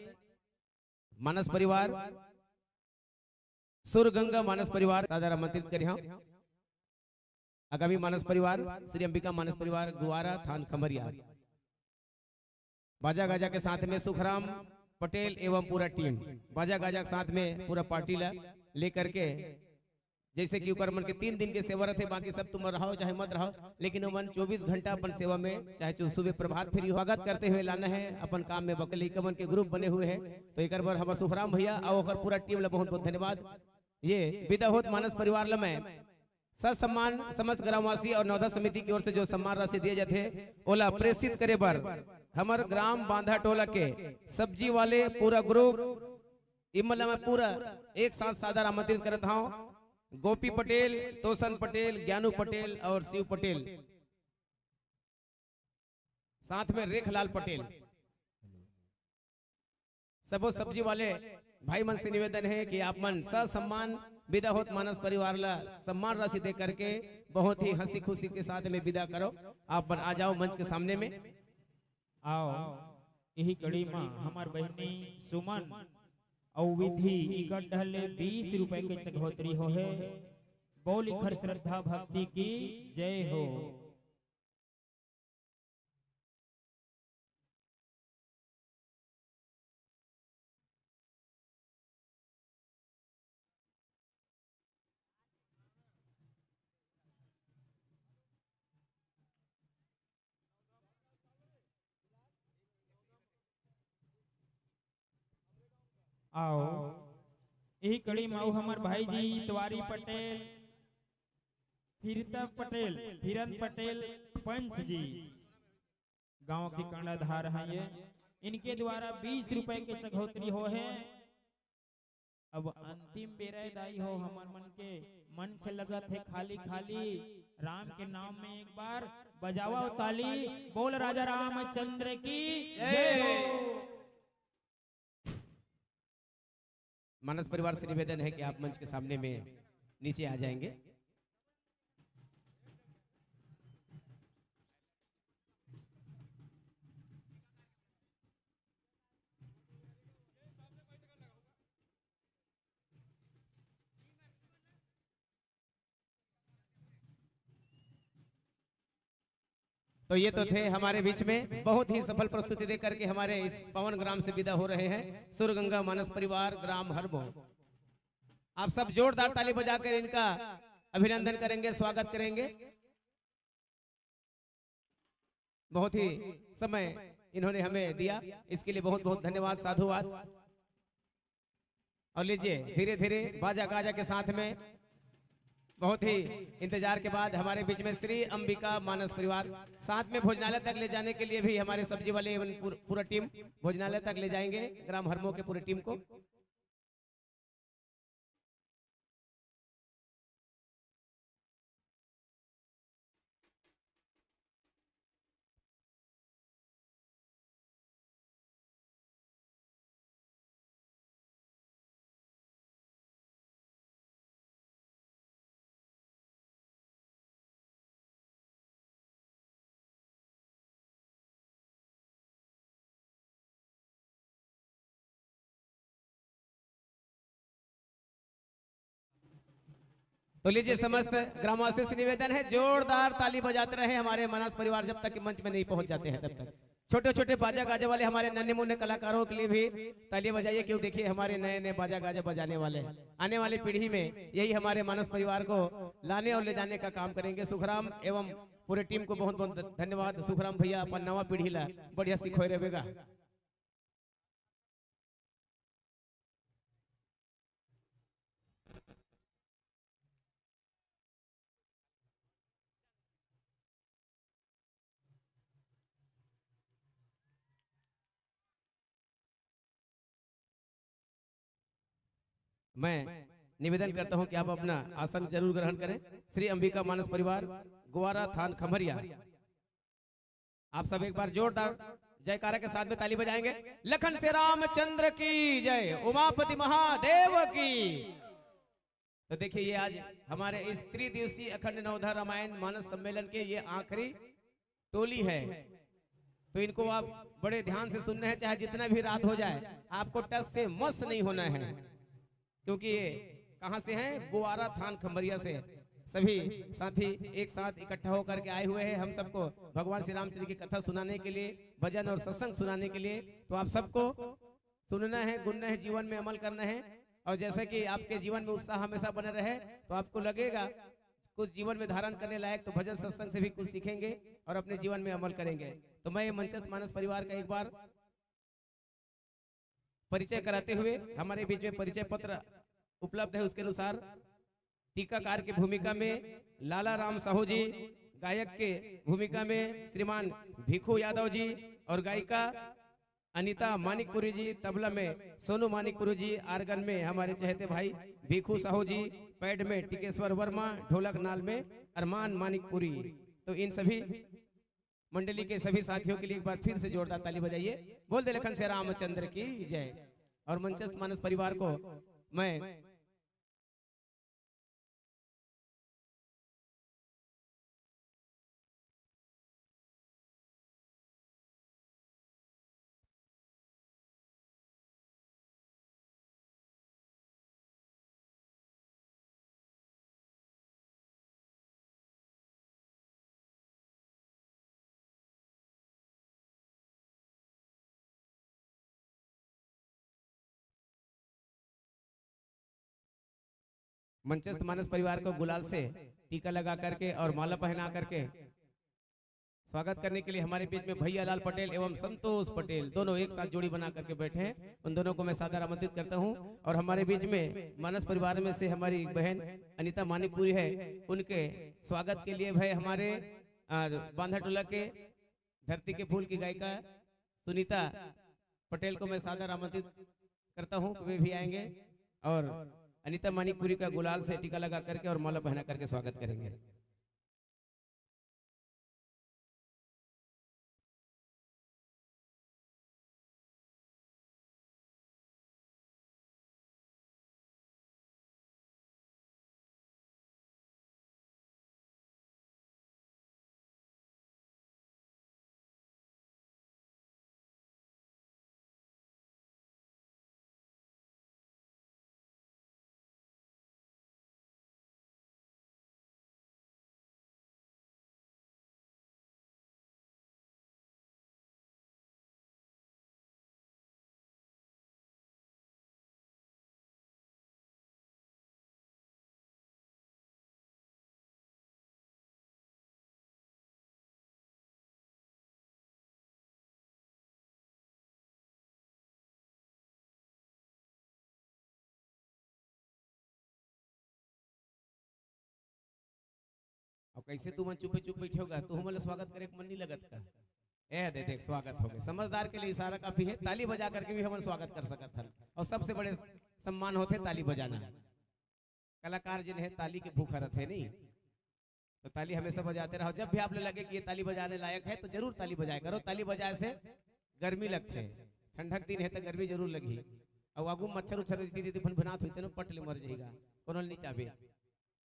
मानस परिवार सुरगंगा मानस परिवार सादर आमंत्रित करें हम आगामी मानस परिवार श्री अंबिका मानस परिवार गुवारा थान खमरिया बाजा गाजा के साथ में सुखराम पटेल एवं पूरा टीम बाजा गाजा के साथ में पूरा पार्टी ला लेकर के जैसे कि उकर मन के 3 दिन के सेवा रहते बाकी सब तुम रहो चाहे मत रहो लेकिन मन 24 घंटा अपन सेवा में चाहे सुबह प्रभात फेरी स्वागत करते हुए लाना है अपन काम में बकली कमन के ग्रुप बने हुए हैं तो एक बार हमारे सुखराम भैया और पूरा टीम ला बहुत बहुत धन्यवाद। ये विदा होत मानस परिवार ला मैं सम्मान समस्त ग्रामवासी और नौदा समिति की ओर से जो सम्मान राशि दिए जाते ओला प्रेषित करे बर हमार ग्राम बांधा टोला के सब्जी वाले पूरा ग्रुप इमला में पूरा एक साथ सादर आमंत्रित करता हूँ। गोपी पटेल, तोसन पटेल, ज्ञानू पटेल और शिव पटेल साथ में रेखलाल पटेल सबो सब्जी वाले भाई मन से निवेदन है कि आप मन सम्मान विदा होत मानस परिवार ला सम्मान राशि दे करके बहुत ही हंसी खुशी के साथ में विदा करो। आप मन आ जाओ मंच के सामने में आओ यही कड़ी में हमार बहनी सुमन और विधि इकट ढले 20 रुपए के चघोतरी हो है बोल इखर श्रद्धा भक्ति की जय हो। आओ यही कड़ी में हमार भाई जी तिवारी पटेल फिरता पटेल फिरन पटेल पंच जी गांव के कर्णधार हैं ये इनके द्वारा 20 रुपए के चघोतरी हो है। अब अंतिम बेरादाई हो हमार मन के मन से लगत है खाली खाली राम के नाम में एक बार बजावा ताली बोल राजा रामचंद्र की जय हो। मानस परिवार से निवेदन है कि आप मंच के सामने में नीचे आ जाएंगे। तो ये तो थे हमारे बीच में बहुत ही सफल प्रस्तुति दे करके हमारे इस पवन ग्राम से विदा हो रहे हैं सुरगंगा मानस परिवार ग्राम हरबो। आप सब जोरदार ताली बजाकर इनका अभिनंदन करेंगे, स्वागत करेंगे। बहुत ही समय इन्होंने हमें दिया, इसके लिए बहुत बहुत धन्यवाद, साधुवाद। और लीजिए धीरे धीरे बाजा गाजा के साथ में बहुत ही इंतजार के बाद हमारे बीच में श्री अंबिका मानस परिवार साथ में भोजनालय तक ले जाने के लिए भी हमारे सब्जी वाले एवं पूरा टीम भोजनालय तक ले जाएंगे ग्राम हरमो के पूरी टीम को। तो लीजिए समस्त ग्रामवासियों से निवेदन है जोरदार ताली बजाते रहे हमारे मानस परिवार जब तक कि मंच में नहीं पहुंच जाते हैं तब तक। छोटे छोटे बाजा गाजे वाले हमारे नन्हे मुन्ने कलाकारों के लिए भी ताली बजाइए, क्यों देखिए हमारे नए नए बाजा गाजा बजाने वाले हैं। आने वाली पीढ़ी में यही हमारे मानस परिवार को लाने और ले जाने का काम करेंगे। सुखराम एवं पूरे टीम को बहुत बहुत धन्यवाद। सुखराम भैया अपन नवा पीढ़ी ला बढ़िया सिखोए रहेगा। मैं निवेदन करता हूं कि आप अपना आसन जरूर ग्रहण करें। श्री अंबिका मानस परिवार गुवारा थान खमरिया, आप सब एक बार जोरदार जयकारा के साथ में ताली बजाएंगे। लखन से रामचंद्र की जय, उमापति महादेव की। तो देखिए ये आज हमारे इस त्रिदिवसीय अखंड नवधा रामायण मानस सम्मेलन के ये आखिरी टोली है। तो इनको आप बड़े ध्यान से सुनना है, चाहे जितना भी रात हो जाए आपको टस से मस नहीं होना है, क्योंकि ये कहां से हैं? गुवारा थान खंबरिया से सभी साथी एक साथ इकट्ठा होकर के आए हुए हैं हम सबको भगवान श्री रामचंद्र की कथा सुनाने के लिए, भजन और सत्संग सुनाने के लिए। तो आप सबको सुनना है, गुनना है, जीवन में अमल करना है। और जैसे कि आपके जीवन में उत्साह हमेशा बने रहे तो आपको लगेगा कुछ जीवन में धारण करने लायक, तो भजन सत्संग से भी कुछ सीखेंगे और अपने जीवन में अमल करेंगे। तो मैं मंचस्थ मानस परिवार का एक बार परिचय कराते हुए, हमारे बीच में परिचय पत्र उपलब्ध है, उसके अनुसार टीकाकार की भूमिका में लाला राम साहू जी, गायक के भूमिका में श्रीमान भिखू यादव जी और गायिका अनीता मानिकपुरी जी, तबला में सोनू मानिकपुरी जी, आर्गन में हमारे चहेते भाई भिखू साहू जी, पैड में टिकेश्वर वर्मा, ढोलक नाल में अरमान मानिकपुरी। तो इन सभी मंडली के सभी साथियों के लिए एक बार फिर से जोरदार ताली बजाइए। बोल दे लखन से रामचंद्र की जय। और मंचस्थ मानस परिवार को मैं मंचस्थ मानस परिवार को गुलाल से टीका लगा करके और माला पहना करके स्वागत करने के लिए हमारे बीच में भैया लाल पटेल एवं संतोष पटेल दोनों एक साथ जोड़ी बना करके बैठे हैं। उन दोनों को मैं सादर आमंत्रित करता हूं। और हमारे बीच में मानस परिवार में से हमारी एक बहन अनीता मानिकपुरी है, उनके स्वागत के लिए भाई हमारे बांधा टोला के धरती के फूल की गायिका सुनीता पटेल को मैं सादर आमंत्रित करता हूँ, वे भी आएंगे और अनीता मानिकपुरी का गुलाल से टीका लगा करके और माला पहना करके स्वागत करेंगे। और कैसे तू मन चुपे चुप बैठे होगा, तू हमारे स्वागत करे मन नहीं लगत का। ए दे देख स्वागत हो गए, समझदार के लिए इशारा काफी है, ताली बजा करके भी हमारे स्वागत कर सकत हन। और सबसे बड़े सम्मान होते ताली बजाना, कलाकार जिन है ताली के भूखा रहते हैं नहीं, तो ताली हमेशा बजाते रहो। जब भी आप लगे कि ये ताली बजाने लायक है तो जरूर ताली बजाया करो। ताली बजाए से गर्मी लगते है, ठंडक दिन है तो गर्मी जरूर लगी। और आगू मच्छर उच्छर भनभनात हुई तेनो पट ले मर जाएगा, कोनो नहीं चाहे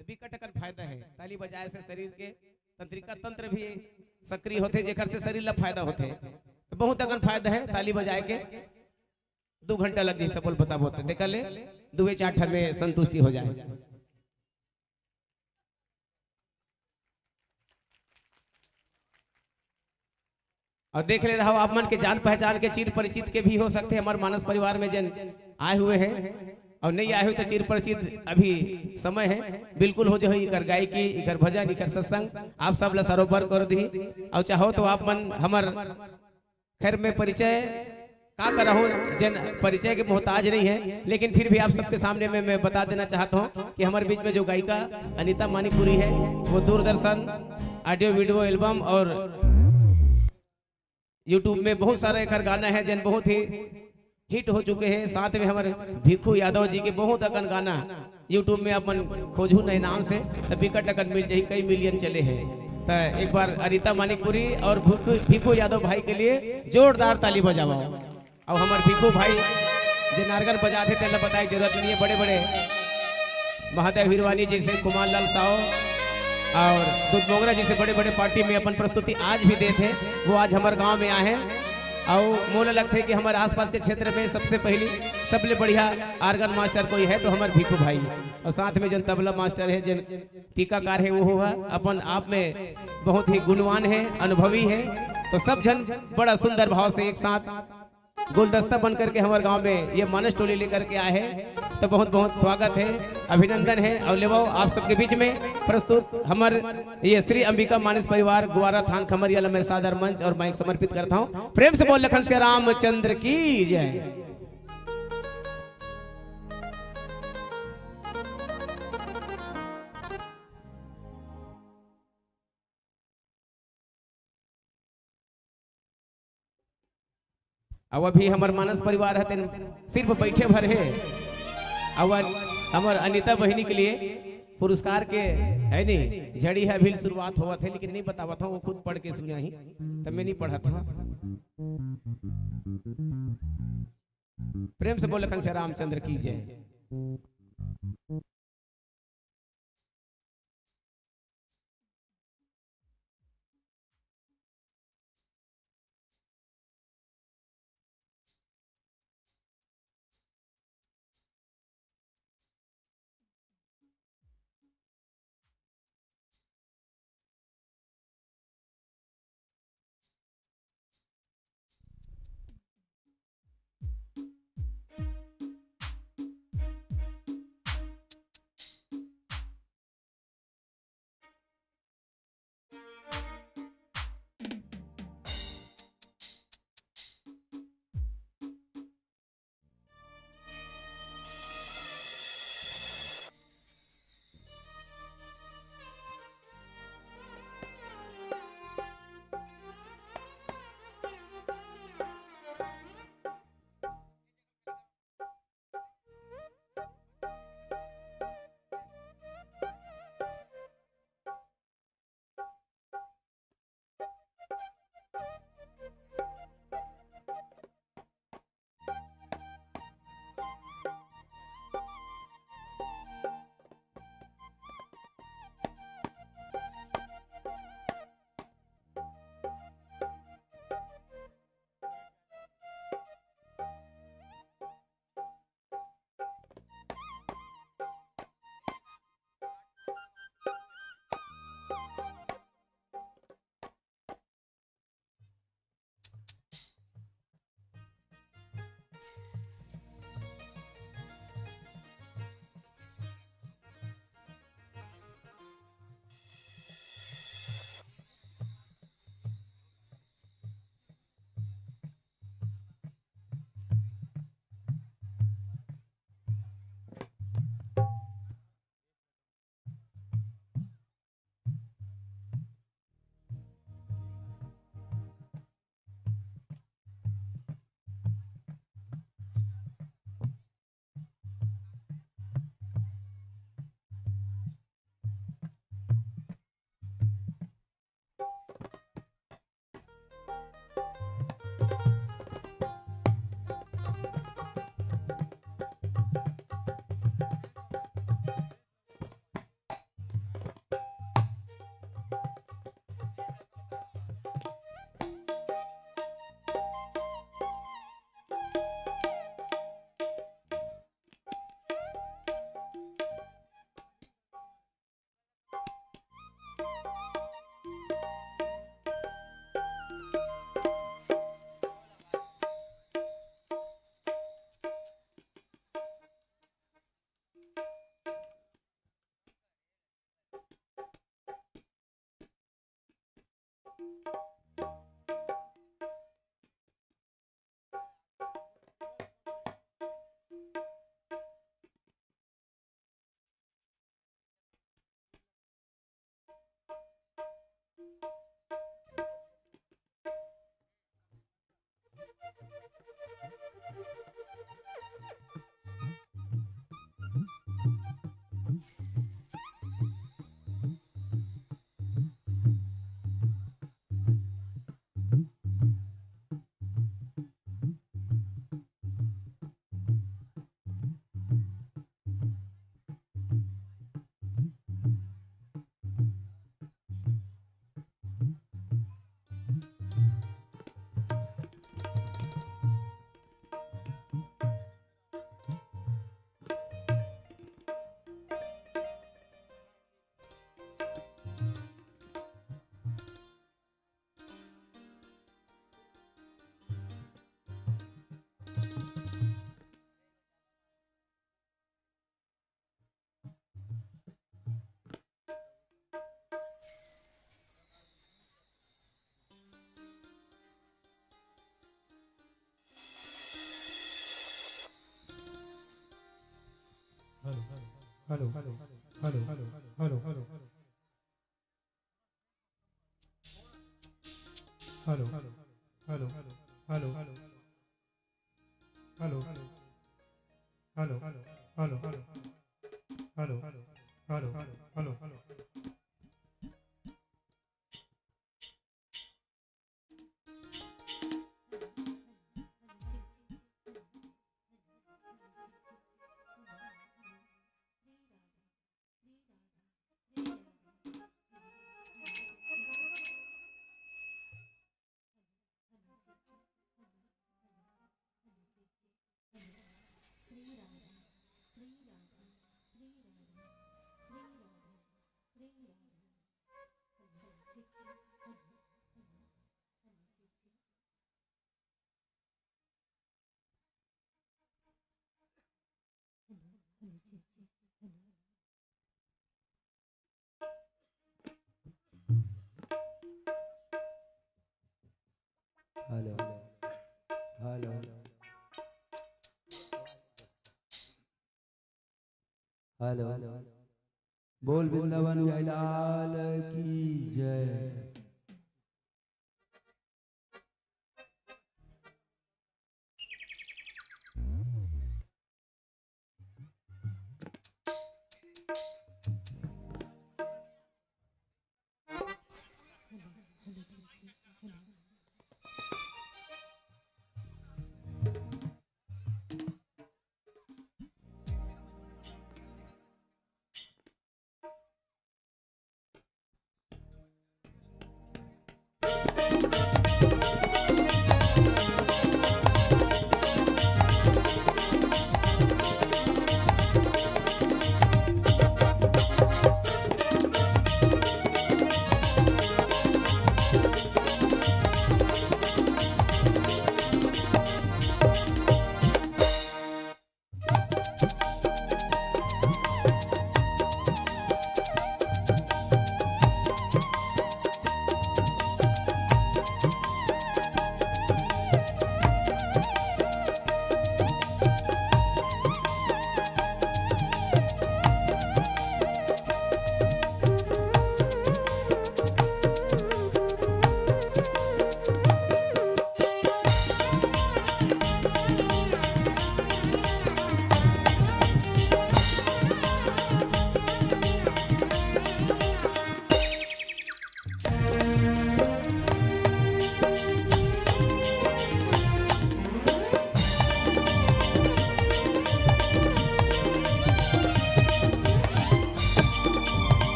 तो बिकट फायदा है। ताली बजाए से शरीर के तंत्रिका तंत्र भी सक्रिय होते, जेकर से शरीर ला फायदा होते, तो बहुत अगन फायदा है। ताली बजाए के 2 घंटा लग जाए सफल बता बोते देखा ले 2-4 में संतुष्टि हो जाए। और देख ले रहा हो आप मन के जान पहचान के चिर परिचित के भी हो सकते हैं, हमारे मानस परिवार में जन आए हुए हैं और नहीं आए हुए तो चिर परिचित अभी समय है। बिल्कुल हो जो है इकर गायकी, इकर भजन, इकर सत्संग आप सब ला सरोवर कर दी। और चाहो तो आप मन हमर खैर में परिचय का करा हो, जन परिचय के मोहताज नहीं है, लेकिन फिर भी आप सबके सामने में मैं बता देना चाहता हूँ कि हमारे बीच में जो गायिका अनीता मानिकपुरी है वो दूरदर्शन ऑडियो वीडियो एल्बम और यूट्यूब में बहुत सारे एक गाना है जन बहुत ही हिट हो चुके हैं। साथ में हमारे भिखू यादव जी के बहुत अकन गाना यूट्यूब में अपन खोजू नए नाम से तब बिकट अकन मिल जाए, कई मिलियन चले हैं। तो एक बार अनीता मानिकपुरी और भिखू यादव भाई के लिए जोरदार ताली बजाओ। और हमारे भिखू भाई जो नारगन बजाते थे बताए जरूरत नहीं है, बड़े बड़े महादेव हिरवानी जी से कुमार लाल साहू और दूध मोगरा जी से बड़े बड़े पार्टी में अपन प्रस्तुति आज भी दे थे, वो आज हमारे गांव में आए हैं। और मोल लग थे कि हमारे आसपास के क्षेत्र में सबसे पहली सबले बढ़िया आर्गन मास्टर कोई है तो हमारे भीखू भाई, और साथ में जन तबला मास्टर है, जन टीकाकार है, वो हुआ अपन आप में बहुत ही गुणवान है, अनुभवी है। तो सब जन बड़ा सुंदर भाव से एक साथ गुलदस्ता बन करके हमारे गांव में ये मानस टोली लेकर के आए हैं। तो बहुत बहुत स्वागत है, अभिनंदन है। और लेवाओ आप सबके बीच में प्रस्तुत हमारे ये श्री अंबिका मानस परिवार गुवारा थान खमरिया में सादर मंच और माइक समर्पित करता हूँ। प्रेम से बोल लखन से रामचंद्र की जय। अब अभी हमार मानस परिवार है सिर्फ बैठे भर है। अब हमार अनीता बहिनी के लिए पुरस्कार के है नहीं झड़ी है अभी शुरुआत हुआ थे, लेकिन नहीं बतावा था, वो खुद पढ़ के सुना ही, तब मैं नहीं पढ़ा था। प्रेम से बोल लखन से रामचंद्र की जय। हेलो हेलो हेलो बोल वृंदावन लाल की जय।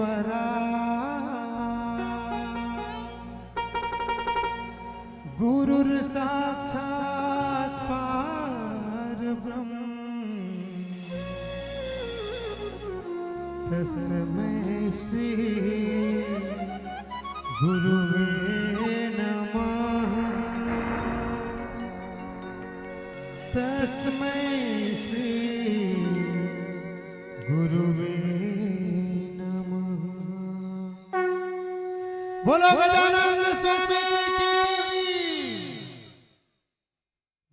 परमेश्वरा गुरुर साक्षात् परब्रह्म तस्मै श्री गुरुवे नमः तस्मै श्री गुरुवे नमः। बोलो गजानन स्वामी की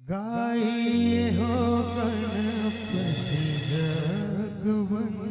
गाइए हो गणपति जगवंदन।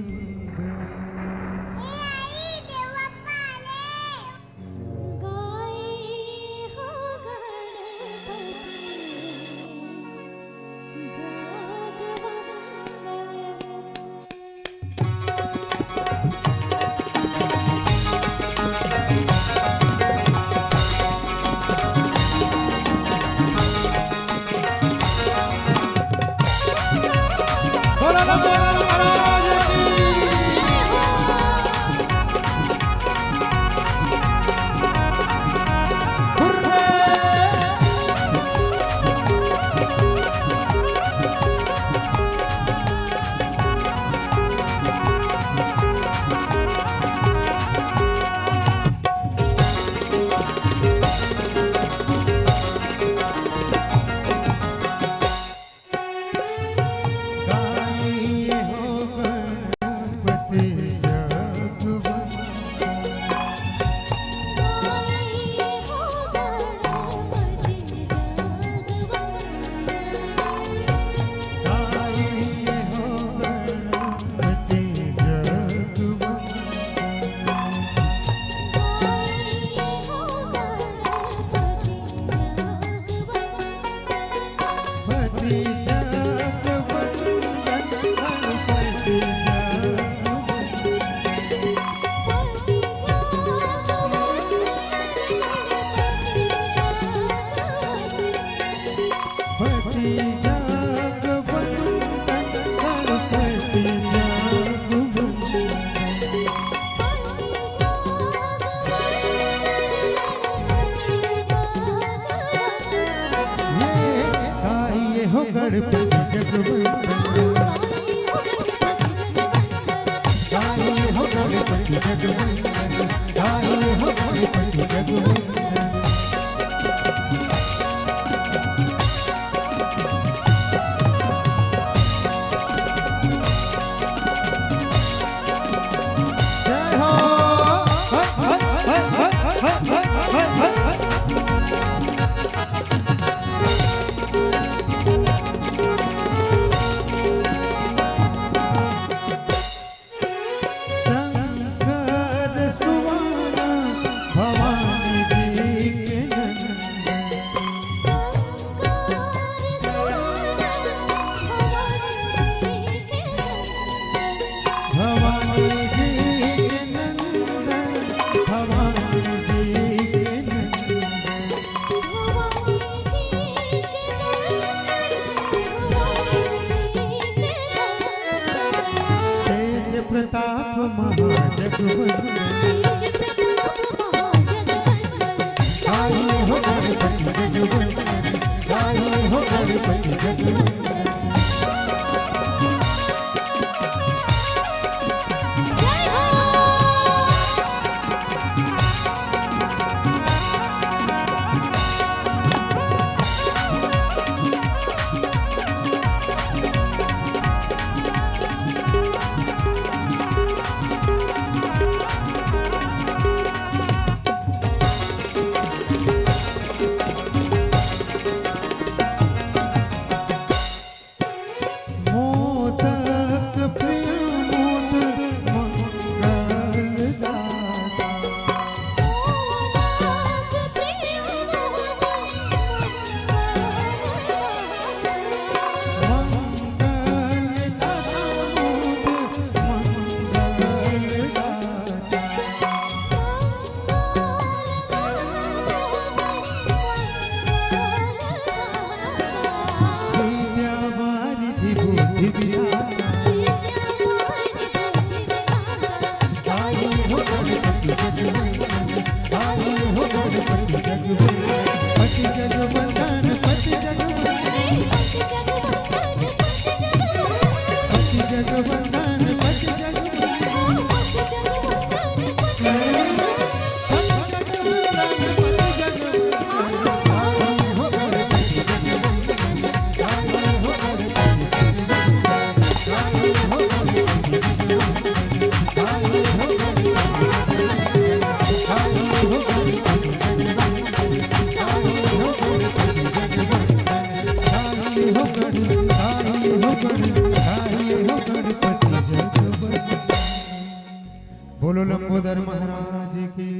बोलो लंबोदर महाराज की,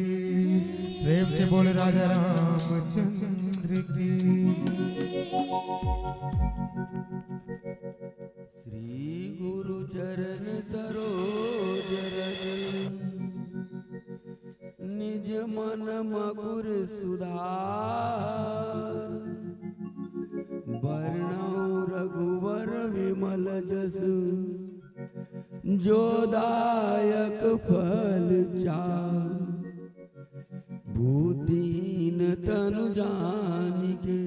प्रेम से बोल राजा रामचंद्र की। श्री गुरु चरण सरोज रज, निज मन मकुर सुधार। वर्णौ रघुवर विमल जस, जो दायक फल चार। बुद्धिहीन तनु जानिके,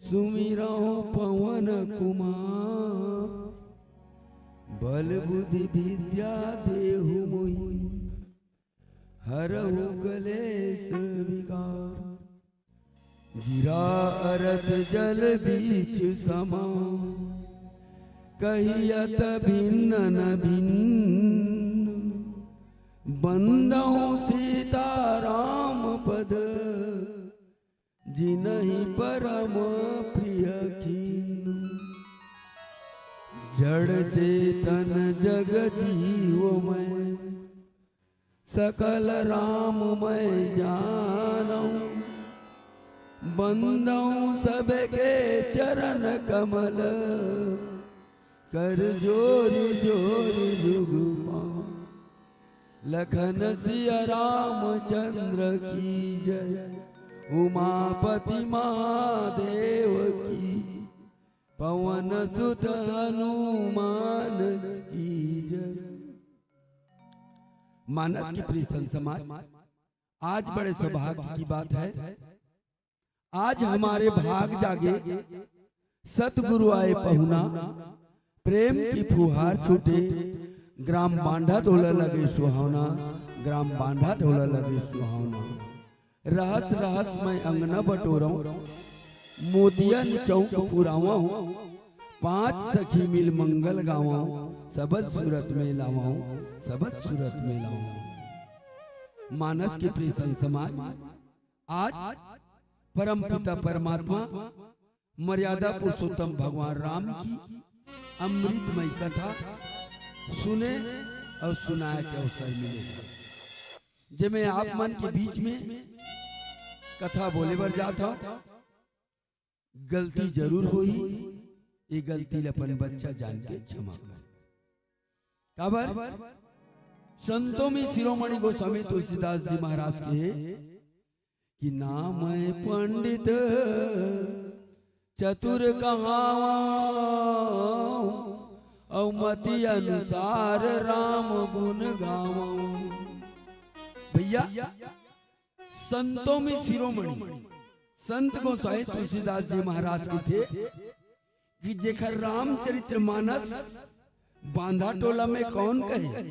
सुमिरौ पवन कुमार। बल बुद्धि विद्या देहु मोहि, हरहु कलेश विकार। गिरा अरथ जल बीच समा, कहियत भिन्न न भिन्न। बंदौ सीता राम पद, जिनहि परम प्रिय कीन्नु। जड़ चेतन जग जीवमय, सकल राममय जानौ। बंदौ सबके चरण कमल, कर जोर जोर जुग पाऊं। लखन सिया रामचंद्र की जय, उमापति महादेव की। पवन सुत हनुमान की जय। मानस की प्रिय संसमाज, आज बड़े सौभाग्य की बात है। आज हमारे भाग जागे सतगुरु आए पहुना। प्रेम की फुहार छूटे, ग्राम बांधा टोला लगे सुहावना। ग्राम बांधा टोला लगे सुहावना। रहस रहस मैं अंगना बटोरा, मोतियन चौक पुरावा। पांच सखी मिल मंगल गावा, सबद सूरत में लावाऊं, सबद सूरत में लाऊं। मानस के प्रिय समाज, आज परम पिता परमात्मा मर्यादा पुरुषोत्तम भगवान राम की अमृतमय कथा सुने और सुनाए के अवसर मिले। जब मैं आप मन के बीच में कथा बोले बर जाता, गलती जरूर हुई। ये गलती लपन बच्चा जान के क्षमा कर। काबर संतों में शिरोमणि गोस्वामी तुलसीदास जी महाराज के कि नाम है पंडित चतुर कहावा, और मति अनुसार राम गुण गावा। भैया संतों में शिरोमणि संत गोसाई तुलसीदास जी महाराज के थे कि जेखर रामचरित्र मानस बांधा टोला में कौन कहे,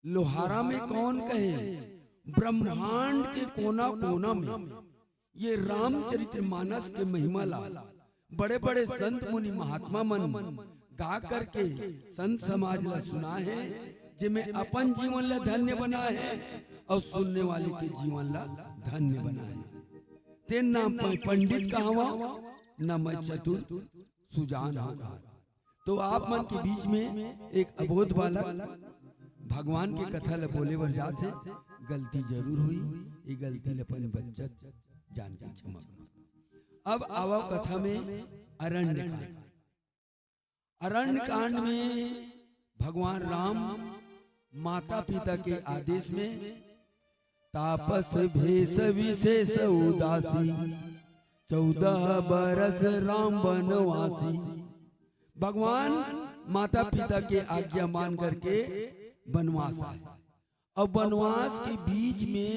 लोहारा में कौन कहे, ब्रह्मांड के कोना कोना में ये रामचरित्र मानस के महिमा ला बड़े बड़े संत मुनि महात्मा मन गा करके संत समाज ला सुना है, जिसमें अपन जीवन ला धन्य बना है और सुनने वाले के जीवन ला धन्य बना है। ते ना पंडित कहवा, न मैं चतुर सुजान होगा। तो आप मन के बीच में एक अबोध बालक भगवान के कथा ल बोले बर जाते, गलती जरूर हुई। ये गलती लपन बच्चा जान के क्षमा करो। अब आवा कथा में अरण्य कांड। अरण्य कांड में भगवान राम माता पिता के आदेश में तापस भेष विशेष उदासी, 14 बरस राम बनवासी। भगवान माता पिता के आज्ञा मान करके वनवास आए, और वनवास के बीच में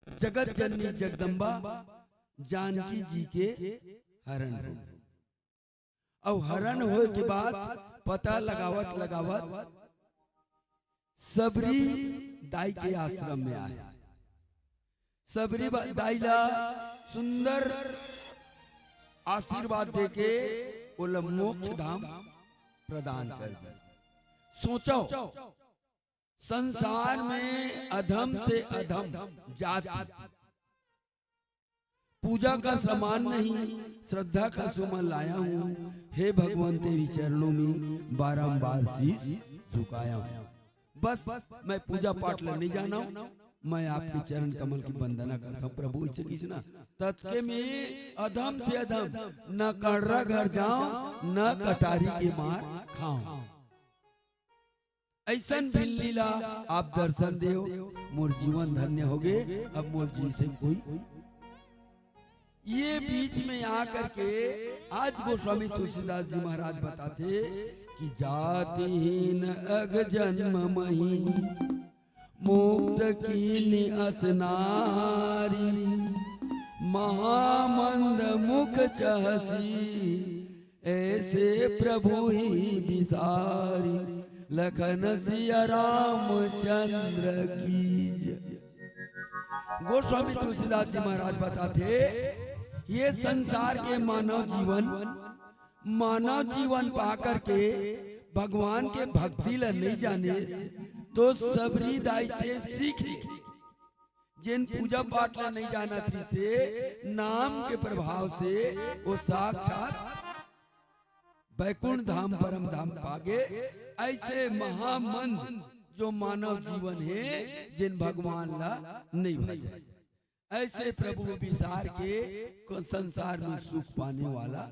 जगत जननी जगदम्बा जानकी जी के हरण हो। और हरण होए के बाद पता लगावत लगावत सबरी दाई के आश्रम में आए। सबरी दाई ला सुंदर आशीर्वाद देके बोला मोक्ष धाम प्रदान कर दे। सोचो संसार में अधम से अधम जाति पूजा का सामान नहीं, श्रद्धा का सुमन लाया हूँ। हे भगवान तेरी चरणों में बारंबार शीश झुकाया हूं। बस मैं पूजा पाठ ले नहीं जाना हूं, मैं आपके चरण कमल की वंदना करता हूं। प्रभु इसे कृष्णा तत्के में अधम से अधम न कड़रा घर जाऊं न कटारी के मार खाऊं। ऐसन भी लीला आप दर्शन देओ, मोर जीवन धन्य हो गए। अब मोर जी से कोई ये बीच में आकर के आज गोस्वामी तुलसीदास जी महाराज बताते कि जातिहीन अग जन्म मही मुक्त कीनी असनारी महामंद मुख चहसी ऐसे प्रभु ही विसारी लखन सिया रामचंद्र की जय। गोस्वामी तुलसीदास जी महाराज बताते ये संसार के मानव जीवन पाकर के भगवान के भक्ति ला नहीं जाने तो सबरी दाई से सीख ले। जिन पूजा पाठ ला नहीं जाना थी से नाम के प्रभाव से वो साक्षात वैकुंठ धाम परम धाम पागे। ऐसे महामंद जो मानव जीवन है जिन भगवान ला नहीं भजाए, ऐसे प्रभु विसार के संसार में सुख पाने वाला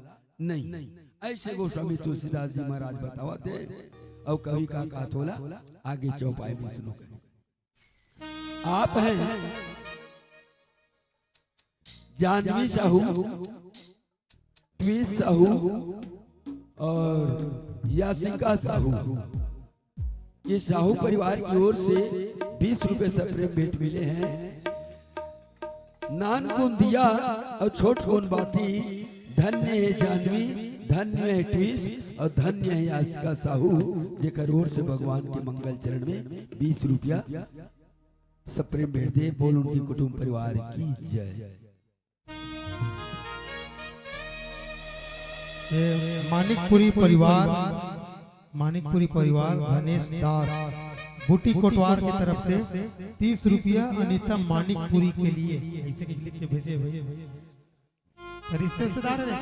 नहीं। ऐसे गोस्वामी तुलसीदास जी महाराज बतावते और कवि का काथोला आगे चौपाई में सुनो करें। आप हैं जानवी साहू, ट्वीस साहू और यासिका साहू। ये साहू परिवार की ओर से 20 रुपए सप्रेम भेंट मिले हैं। नान गुण दिया और छोट गुण बाती। धन्य है जानवी, धन्य है ट्वीस और धन्य है यासिका साहू, जेकर ओर से भगवान के मंगल चरण में 20 रुपया सप्रेम भेंट दे। बोल उनकी कुटुंब परिवार की जय। मानिकपुरी परिवार धनेश दास बूटी कोटवार की तरफ से 30 रुपया अनीता मानिकपुरी के लिए ऐसे लिख के भेजे। रिश्तेदार है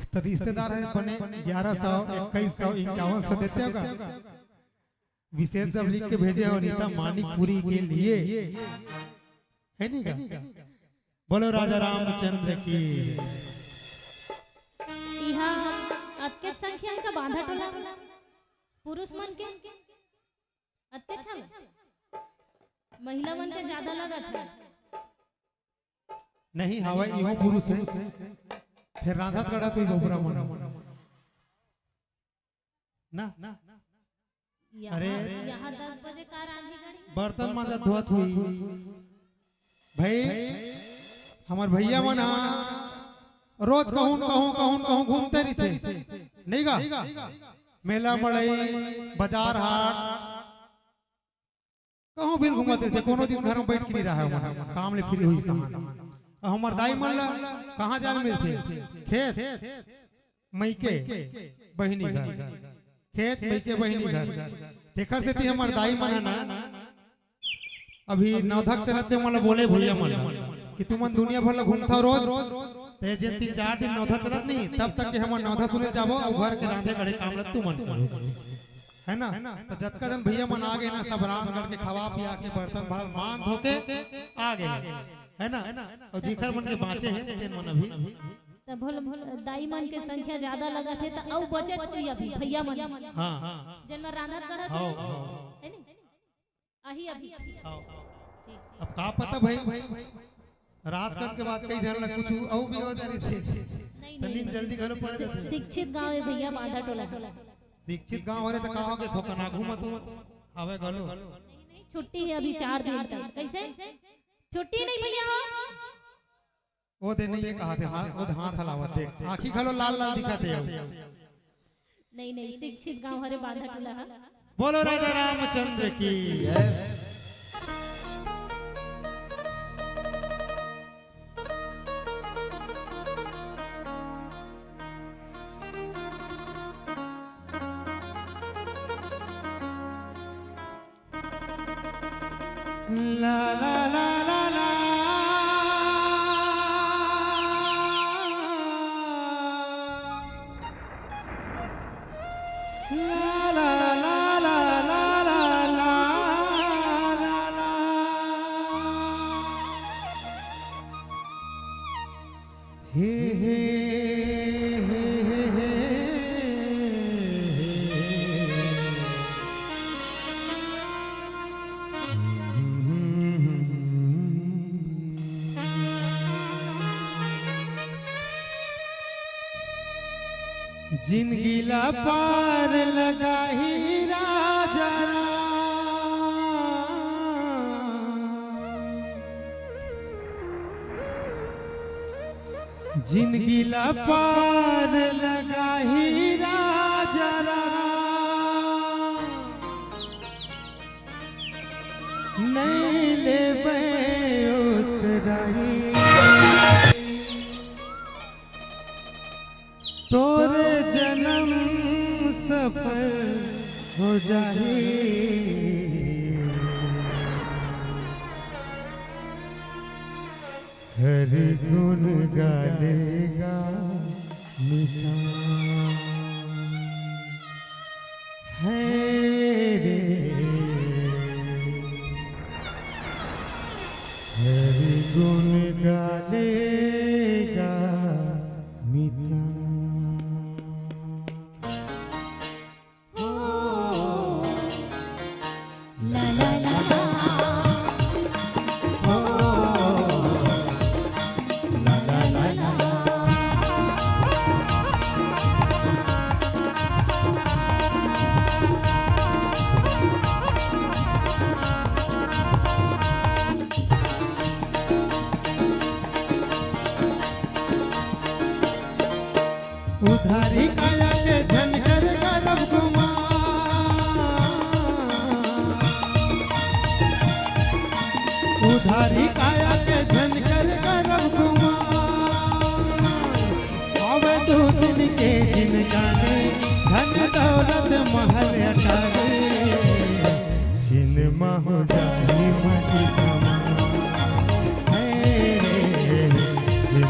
तो रिश्तेदार है बने 1100 2100 5100 देते होगा। विशेष जब लिख के भेजे अनीता मानिकपुरी के लिए है नहीं का। बोलो राजा रामचंद्र की। यहाँ अत्य संख्या का बांधा टोला पुरुष मन के अत्याचा महिला मन के ज्यादा लगा था। नहीं हवा यो पुरुष है फिर राधा कड़ा तो बहुरा मन ना। अरे यहाँ 10 बजे कार आंधी गाड़ी बर्तन माजा धोत हुई भाई हमार भैया मन रोज कहूं घूमते रहते नहीं गा। मेला मड़ई बाजार हाट कहूं भी घूमते रहते। कोनो दिन घर में बैठ के नहीं रहा है काम ले फ्री हुई था। हमार दाई मन ला कहां जाने मिलते खेत मईके बहिनी घर, खेत मईके बहिनी घर। देखर से थी हमार दाई मन ना अभी नवधक चलत से मला बोले भैया मन कि तुमन दुनिया भर घूमता रोज ते जे 3-4 दिन नौधा चलत नहीं तब तक के हम नौधा सुने जाबो और घर के रांधे गड़े काम लत तू मन है ना। तो जतका जन भैया मन आ गए ना सब रात भर के खवा पिया के बर्तन भाल मान धोके आ गए है ना। और जिखर मन के बाँचे हैं ते मन अभी त भोल दाई मन के संख्या ज्यादा लगा थे त औ बचत हुई अभी भैया मन। हां जन में रांधा कड़ा थे है नी आही अभी। अब का पता भाई रात कम के बाद कई जन कुछ औ भी हो जा रही थी तो नींद जल्दी घर पड़ जाते। शिक्षित गांव है भैया बांधा टोला। शिक्षित गांव हो रहे तो कहो के थोका ना घूमत आवे गलो। नहीं छुट्टी है अभी 4 दिन तक। कैसे छुट्टी नहीं भैया हो वो दिन ये कहा थे हाथ हलावत देख आंखी खलो लाल लाल दिखाते हो। नहीं शिक्षित गांव हरे बांधा टोला। बोलो राजा रामचंद्र की जय। ला ला ला ला ला ला ला ला जिंदगी ला पार लगा ही राजा जिंदगी ला पार लगा ही राजा नहीं ले उतराई तोरे जन्म सफल हो जाए हर गुण गालेगा निशान है रे हर गुण गालेगा मिता उधारी काया के झनकर गरब कुमार उधारी काया के झनकर गरब कुमार आवे दो दिन के जिनगाने धन दौलत महल अटारे जिन हो जाई मति समान है रे जिन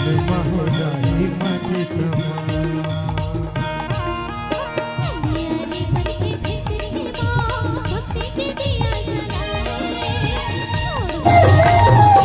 हो जाई मति समान छोड़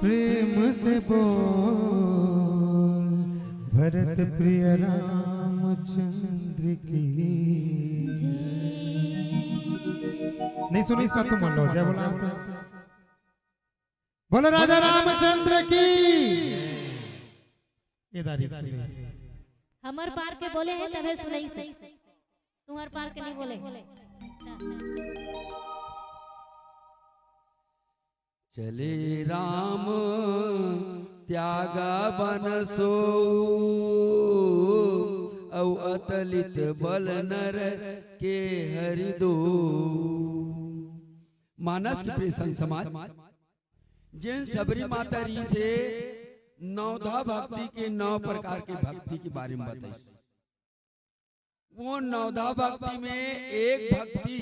प्रेम से बोल भरत प्रिय रामचंद्र की। नहीं सुनी इसका तुम मान लो, जय बोला बोलो राजा रामचंद्र की। ये दारी हमर पार के बोले हैं तबे सुनाई से, तुम्हार पार के नहीं बोले। चले राम त्यागा बन सो औ अतलित बल नर के हरिदो। मानस के प्रेषण समाज जिन सबरी माता री से नवधा भक्ति के 9 प्रकार के भक्ति के बारे में बताई। वो नवधा भक्ति में एक भक्ति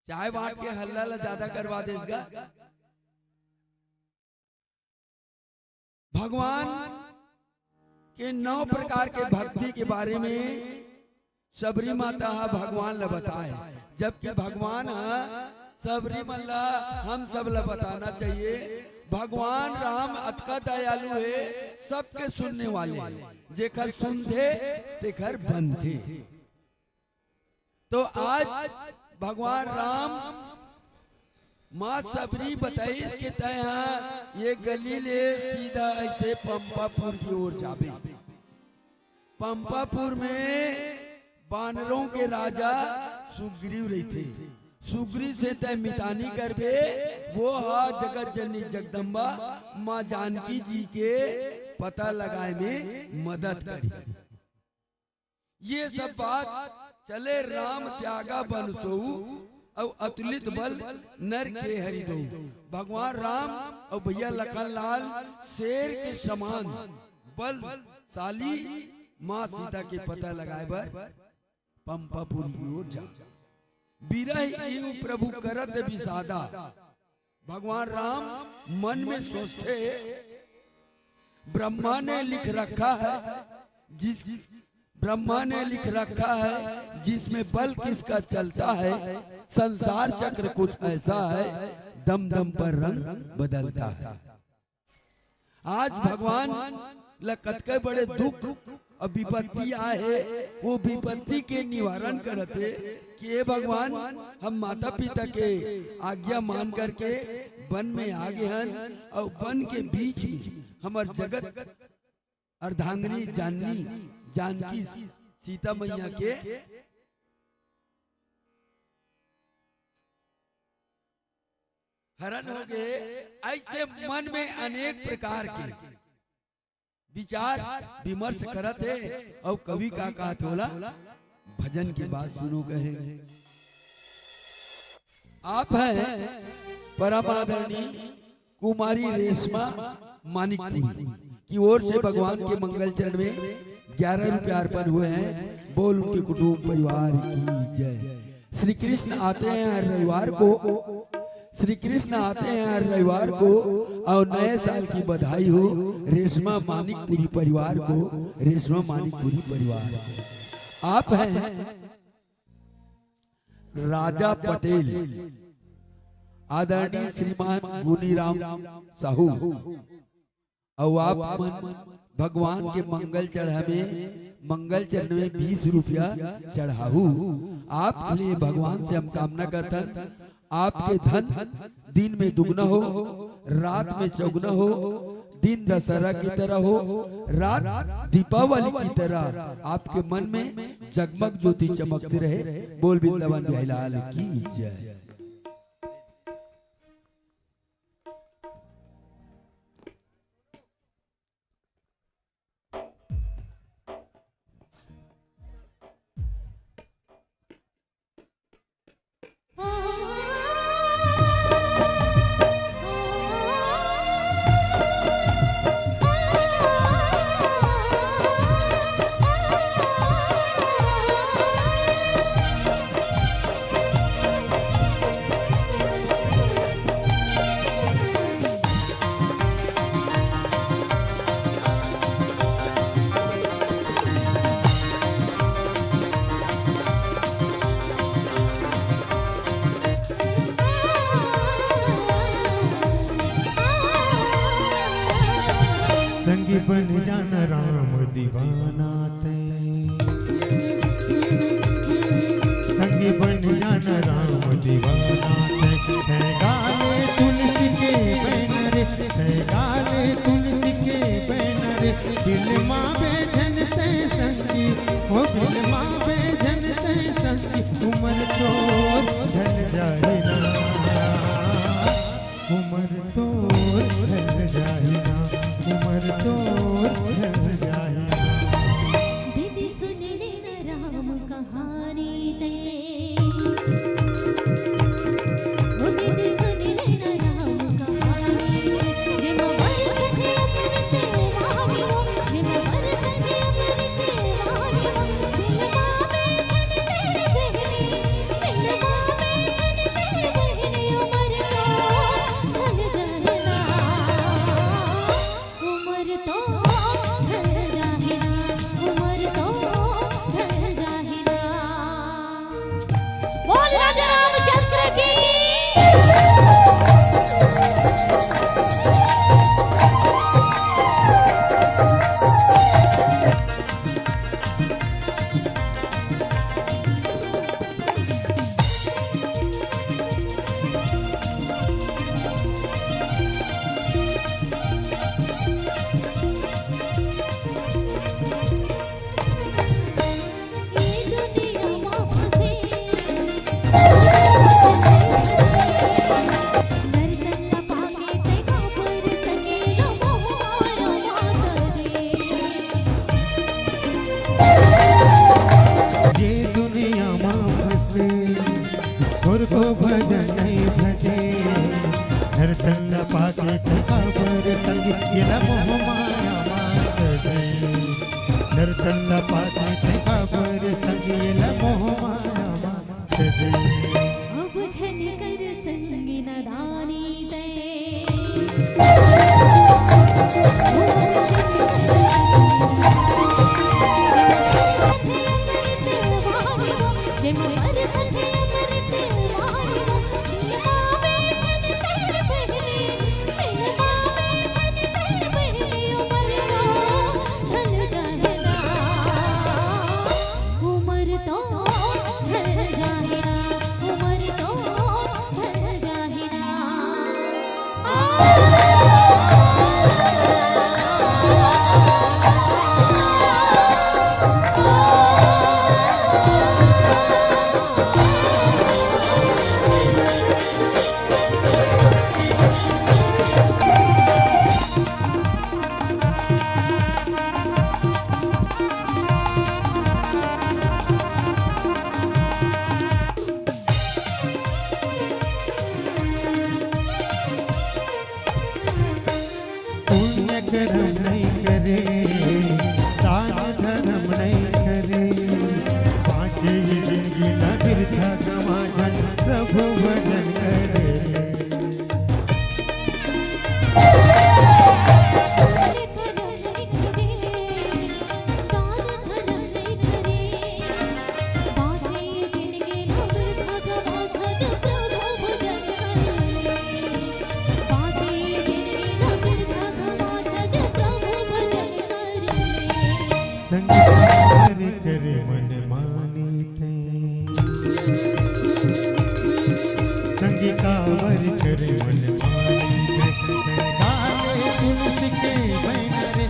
चाय बांट के हल्ला ज्यादा करवा देगा। भगवान के 9 प्रकार के भक्ति के बारे में सबरी माता भगवान ल बताए, जबकि भगवान सबरी मल्ला हम सब ल बताना चाहिए। भगवान राम अतका दयालु है, सबके सुनने वाले हैं, जेकर सुनते तेकर बनते। तो आज भगवान राम माँ सबरी बताइस के तय ये गली ले सीधा ऐसे पंपापुर की ओर जाबे। पंपापुर में बानरों के राजा सुग्रीव रहते। सुग्रीव से तय मितानी करबे, वो हा जगत जननी जगदम्बा माँ जानकी जी के पता लगाए में मदद करी। ये सब बात चले राम त्यागा बन सोऊ और अतुलित बल नर के हरिदो। भगवान राम और भैया लखन लाल शेर के समान बलशाली माँ सीता के पता लगाए बर पंपापुर की ओर जा। बिरह इउ प्रभु करत विषादा। भगवान राम मन में सोचते ब्रह्मा ने लिख रखा है, ब्रह्मा ने लिख रखा है जिसमें बल किसका चलता है। संसार चक्र कुछ ऐसा है, दम दम पर रंग बदलता है। आज भगवान लकत के बड़े दुख और विपत्ति आए, वो विपत्ति के निवारण करते कि हे भगवान हम माता पिता के आज्ञा मान करके वन में आ गए हैं और वन के बीच में हमार जगत अर्धांगिनी जानकी सीता मैया के हरण हो गए। ऐसे मन में अनेक प्रकार के विचार विमर्श करते और कवि का कहत होला भजन के बाद सुनो कहे। आप हैं परम आदरणीय कुमारी रेशमा मानिकपुरी की ओर से भगवान के मंगल चरण में 11 रुपये अर्पण हुए हैं। बोल उनके कुटुंब परिवार की जय। श्री कृष्ण आते हैं हर रविवार को, श्री कृष्ण आते हैं हर रविवार को और नए साल की बधाई हो रेशमा मानिकपुरी परिवार को, रेशमा मानिकपुरी परिवार को। आप हैं राजा पटेल आदरणीय श्रीमान गुनीराम साहू और आप भगवान के मंगल चढ़ा में मंगल चरण में 20 रुपया चढ़ाऊ। आपके लिए भगवान से हम कामना करते हैं आपके धन दिन में दुगना हो, रात में चौगुना हो, दिन दशहरा की तरह हो, रात दीपावली की तरह आपके मन में जगमग ज्योति चमकती रहे। बोल वृंदावन बिहारी लाल की जय। दीवाना ते संगी बन जाना राम दीवाना ते गाले तुलसी के बैनर गाले तुलसी के बैनर दिल माँ बेजन से संगी ओ दिल माँ बेजन से संगी उमर तो ढल जाए ना उमर तो ढल जाए ना उमर तो ढल जाए ना। दीदी सुन लेना राम कहानी ते ओ दीदी सुन लेना राम कहानी जे मोबाइल सखे अपने रामी हो जे मोबाइल सखे अपने रामी हो दिल बाबे तेरे बहनी दिल बाबे तेरे बहनी उमर तो ढल जाए ना उमर तो ढल जाए ना उमर तो ढल जाए ना। बोल राजा रामचंद्र की ये दुनिया माँ से नरसन्ना पाके तैका पर सकेला मोहमाया माता रे ये दुनिया माँ फंसे और को भजन नहीं भजे नरसन पाके खबर संग ये मोह माया मात गई नरसन पाके खबर संग ये मोह माया मात गई। अब झज कर संगी नदानी ते जे मर सके अमृत वाणी हो दिल बाबे तेरे बहनी दिल बाबे तेरे बहनी उमर तो ढल जाए ना उमर तो ढल जाए ना उमर तो ढल जाए ना। पुण्य कर्म नहीं करे दान धर्म नहीं करे पाँचे ये जिंदगी न बिरथा गवा जन प्रभु भजन करे संगीत करे मन मानी थे संगीतावर करे मन मानी थे गाले तुलसी के बैनरे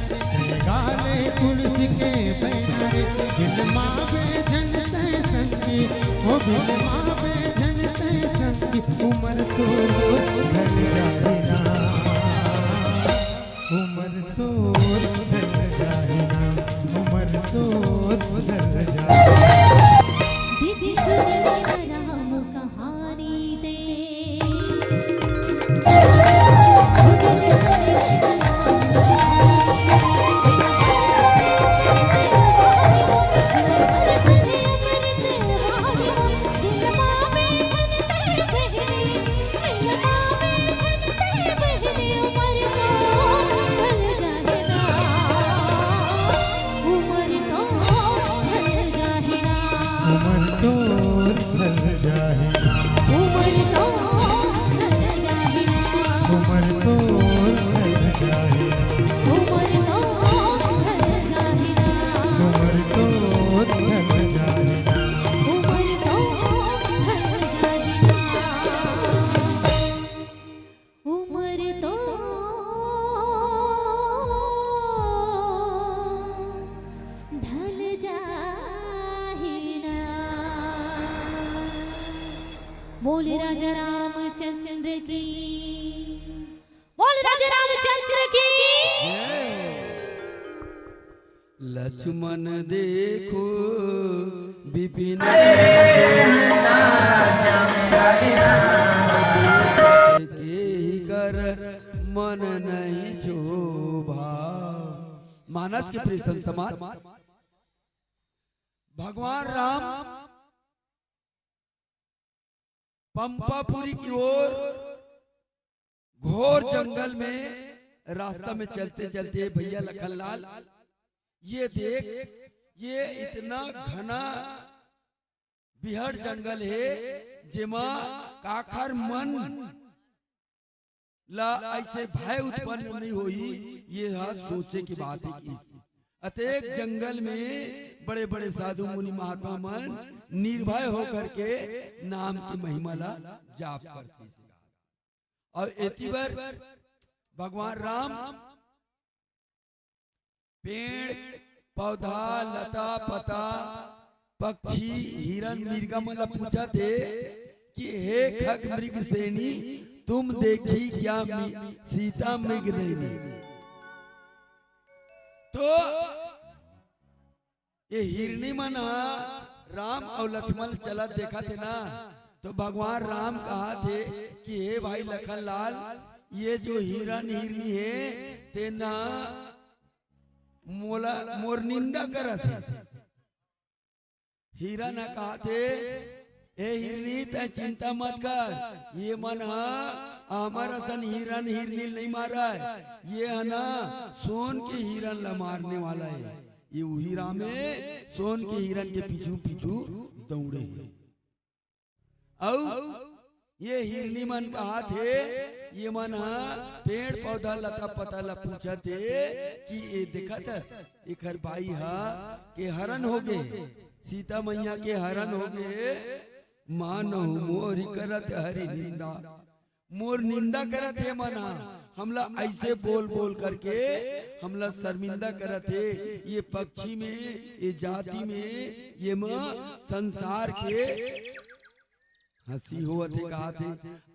गाले तुलसी के बैनरे दिल माँ बेजन से संगी ओ दिल माँ बेजन से संगी उमर तो ढल जाए ना उमर तो ढल जाए ना उमर तो ढल जाए। दीदी सुन लेना राम कहानी ते दिल बाबे तेरे बहनी दिल बाबे बोले राजा रामचंद्र की, बोले राजा रामचंद्र की। लक्ष्मण देखो विपिन कर मन नहीं शोभा। मानस के प्रिय समाज भगवान राम पंपापुरी की ओर घोर जंगल में रास्ता में चलते चलते भैया लखनलाल ये देख, ये इतना घना बिहड़ जंगल है जेमा काखर मन ला ऐसे भय उत्पन्न नहीं हुई। ये सोचे की बात है कि अतेक जंगल में बड़े बड़े साधु मुनि महात्मा मन निर्भय होकर के नाम की महिमा ला जाप करते। और इतनी बार भगवान राम पेड़ पौधा लता पता पक्षी हिरन मृगा मला पूछा थे कि हे खग मृग सेनी तुम देखी क्या सीता मृग नैनी। तो ये हिरनी मना राम और लक्ष्मण चला देखा थे ना, तो भगवान राम कहा थे कि हे भाई लखनलाल ये जो हिरन हिरनी है तेना मोला मोर निंदा करा थे। हीरा ने कहा थे ए हिरनी ते चिंता मत कर, ये मन हमारा सन हिरन हिरनी नहीं मारा है, ये है ना सोन के हिरन ला मारने वाला है। ये वही राम है सोन के हिरन के पीछू पीछू दौड़े। और ये हिरनी मन कहा थे ये मन पेड़ पौधा लता पता ला पूछा थे कि ये देखा था एक हर भाई के हरण हो गए, सीता मैया के हरण हो गए। मानो मोरी करत हरी निंदा, मोर निंदा करत है मना हमला ऐसे बोल बोल करके हमला शर्मिंदा करत है। ये पक्षी में ये जाति में ये मां संसार के हंसी हुआ थे कहा थे।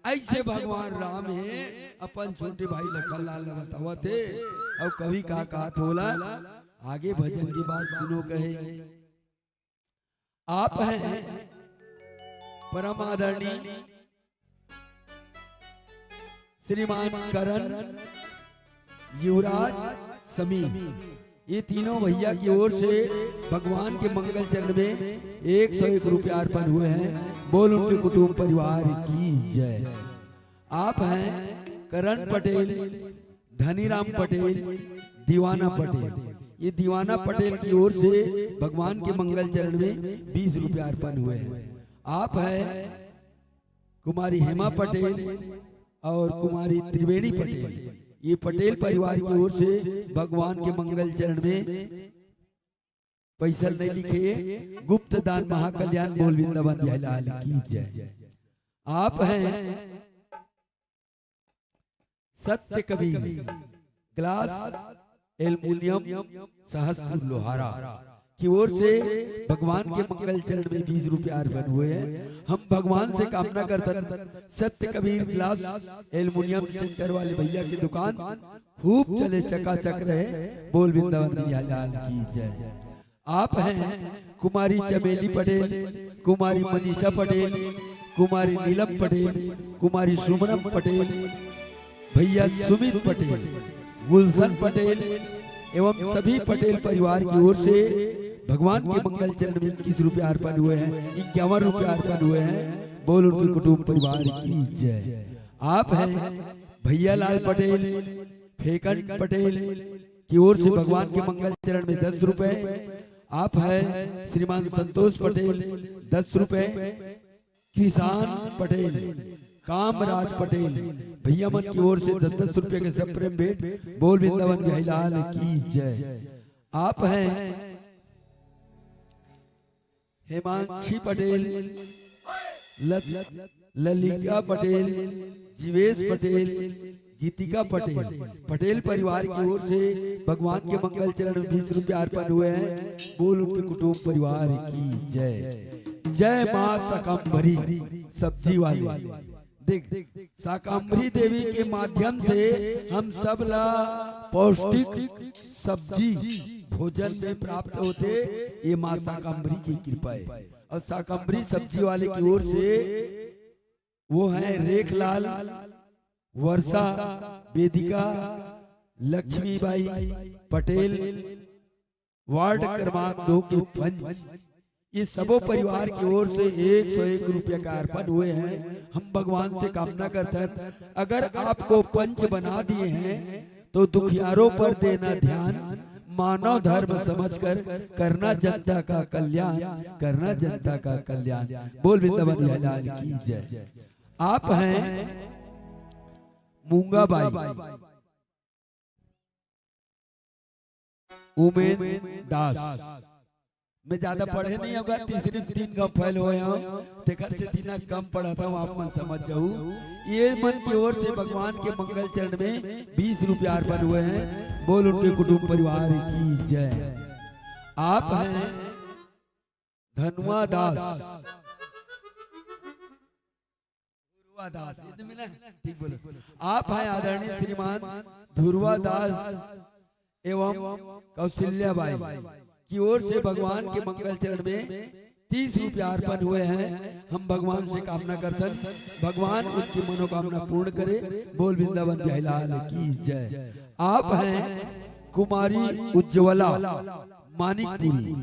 ऐसे भगवान राम है अपन छोटे भाई लखनलाल ने बतावा थे। और कभी कहा थोला आगे भजन की बात सुनो कहे। आप हैं परम आदरणीय श्रीमान करण युवराज समीर, ये तीनों भैया की ओर से भगवान के मंगल चरण में 101 रुपया अर्पण हुए हैं। बोल उनके कुटुंब परिवार की जय। आप हैं करण पटेल, धनीराम पटेल, दीवाना पटेल, ये दीवाना पटेल की ओर से भगवान के मंगल चरण में 20 रुपया अर्पण हुए हैं। आप हैं कुमारी हेमा पटेल और कुमारी त्रिवेणी पटेल, ये पटेल परिवार की ओर से भगवान के मंगल चरण में पैसा नहीं लिखे, गुप्त दान महाकल्याण बोल वृंदावन बिहारीलाल की जय। आप हैं सत्य कबीर ग्लास एल्युमिनियम सहस्त्र लोहारा की ओर से भगवान के मंगल चरण में 20 रुपया अर्पण हुए हैं। हम भगवान से कामना करते हैं सत्य कबीर ग्लास एल्युमिनियम सेंटर वाले भैया की दुकान खूब चले चकाचक रहे। बोल वृंदावन बिहारीलाल की जय। आप हैं कुमारी चमेली पटेल, कुमारी मनीषा पटेल, कुमारी नीलम पटेल, कुमारी सुमनम पटेल, भैया सुमित पटेल, गुलशन पटेल एवं सभी पटेल परिवार की ओर से भगवान के मंगल चरण में 21 रुपया अर्पण हुए हैं, 51 रुपया अर्पण हुए हैं। बोल उनके कुटुंब परिवार की जय। आप हैं भैया लाल पटेल, फेकन पटेल की ओर से भगवान के मंगल चरण में 10 रुपए। आप हैं श्रीमान संतोष पटेल 10 रुपए, किसान पटेल, कामराज पटेल भैया मन की ओर से 10-10 रुपए के सब प्रेम भेंट। बोल वृंदावन बिहारीलाल की जय। आप हैं हेमांशी पटेल, ललिका पटेल, जीवेश पटेल, गीतिका पटेल, पटेल परिवार की ओर से भगवान के मंगल चरण में 20 रुपया अर्पण हुए हैं। बोल उनके कुटुंब परिवार की जय। जय मां सकंबरी। सब्जी वाले। देख, शाकंभरी देवी के माध्यम से हम सब ला पौष्टिक सब्जी भोजन में प्राप्त होते, ये माँ शाकंभरी की कृपा है। और शाकंभरी सब्जी वाले की ओर से वो है रेखलाल, वर्षा, वेदिका, लक्ष्मीबाई पटेल, वार्ड क्रमांक 2 के पंच, ये सबों परिवार की ओर से 101 रुपया का अर्पण हुए हैं। हम भगवान से कामना करते हैं अगर आपको पंच बना दिए हैं तो दुखियारों पर देना ध्यान, मानव धर्म समझकर करना जनता का कल्याण, करना जनता का कल्याण। बोल वृंदावन लाल की जय। आप हैं मूंगा बाई, उमेन दास। मैं ज्यादा पढ़े नहीं होगा, तीसरी 3 का फैल हुए हो, तेकर से 3 कम पढ़ा था, आप मन समझ जाऊ। ये मन की ओर से भगवान के मंगल चरण में 20 रुपया अर्पण हुए हैं। बोल उनके कुटुंब परिवार की जय। आप हैं धनुआ दास, ठीक बोलो। आप हैं आदरणीय श्रीमान ध्रुवा दास एवं कौशल्याबाई की ओर से भगवान के मंगल चरण में 30 रुपया अर्पण हुए हैं। हम भगवान से कामना करते हैं भगवान उनकी मनोकामना पूर्ण करे। बोल वृंदावन लाल की जय। आप हैं कुमारी उज्ज्वला मानिकपुरी,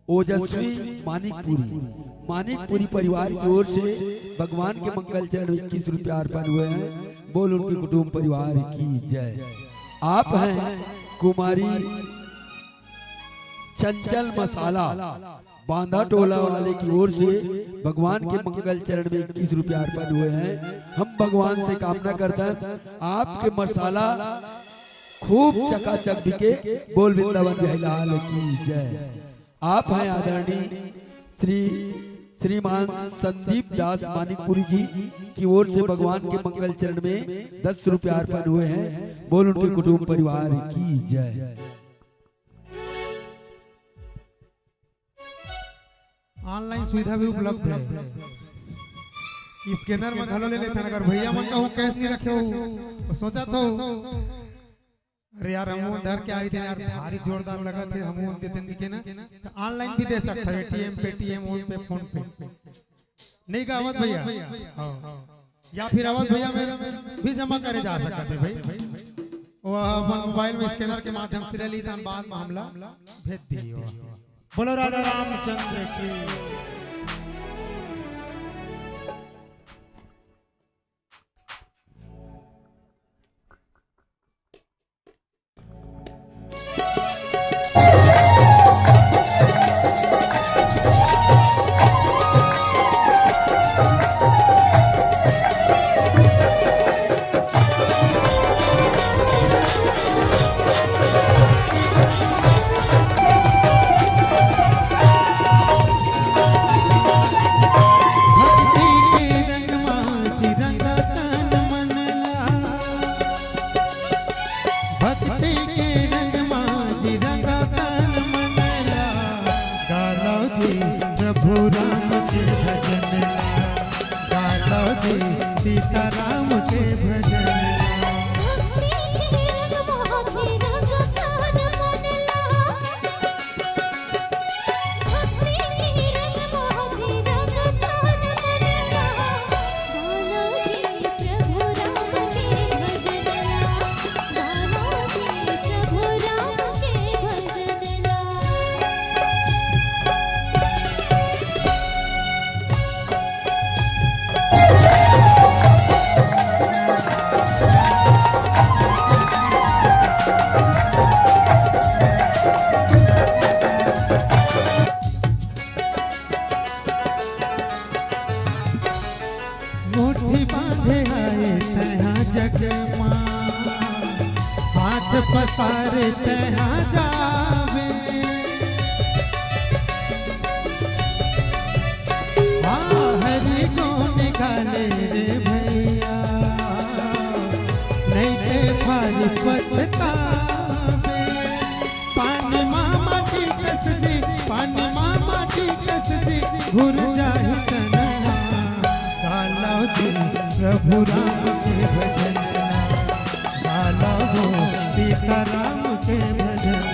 ओजस्वी मानिकपुरी, मानिकपुरी परिवार की ओर से भगवान के मंगल चरण में 21 रुपया अर्पण हुए हैं। बोल उनके कुटुंब परिवार की जय। आप हैं कुमारी चंचल मसाला, बांधा टोला वाले की ओर से भगवान के मंगल चरण में 21 रुपया अर्पण हुए हैं। हम भगवान से कामना करते हैं आपके मसाला खूब चकाचक बिके। बोल वृंदावन लाल की जय। आप हैं आदरणीय श्रीमान संदीप दास मानिकपुरी जी की ओर से भगवान के मंगल चरण में 10 रुपया अर्पण हुए हैं। बोल उनके कुटुंब परिवार की जय। ऑनलाइन सुविधा भी उपलब्ध है, स्कैनर में घलो ले लेते हैं। अगर भैया मन कहूँ कैश नहीं रखे हो, सोचा तो अरे यार हम धर के आई थे यार, भारी जोरदार लगा थे, हम देते दिखे ना, तो ऑनलाइन भी दे सकता है, एटीएम पेटीएम पे फोन पे नहीं का अवध भैया, या फिर अवध भैया में भी जमा करे जा सकता है भाई। वह मोबाइल में स्कैनर के माध्यम से ले ली था, बाद में हमला भेज दिए। बोलो राजा रामचंद्र की। पसारे तहा जावे हरी को निकाले रे भैया नहीं ते फल पछतावे। पानी मामा की कस जी, पानी मामा की कस जी घुर जाहि कन्हा जी प्रभु राम के भजन गालो हो सीता राम के भजन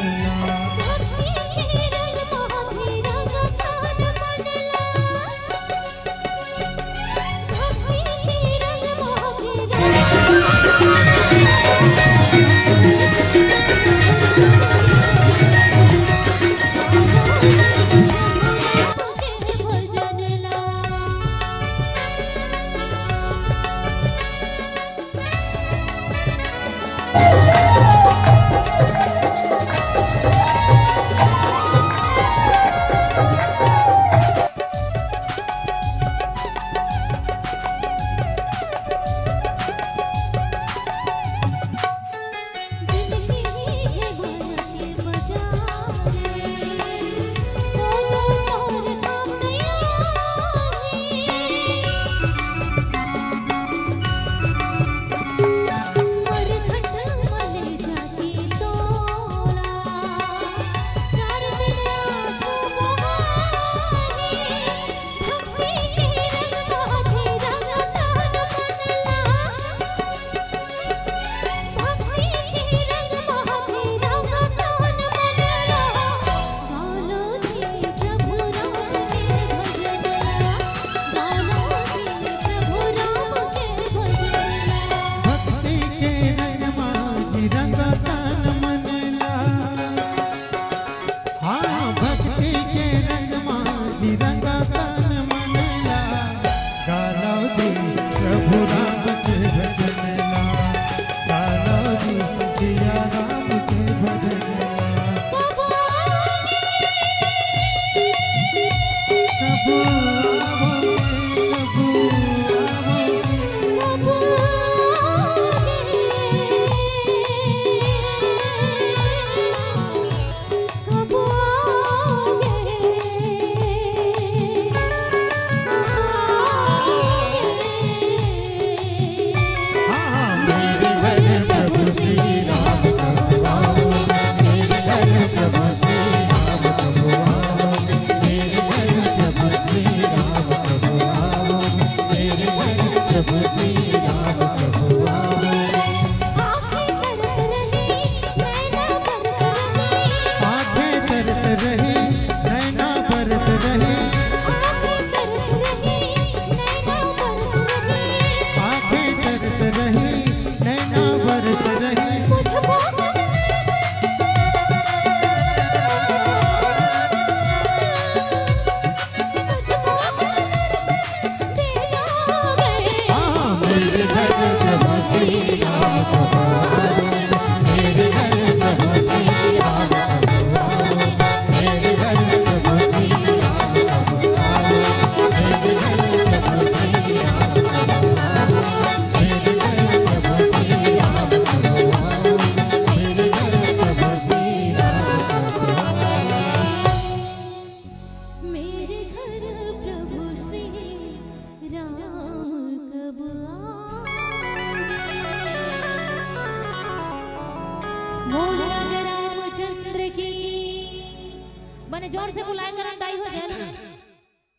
बने जोर से बुलाए कर दाई हो जाए ना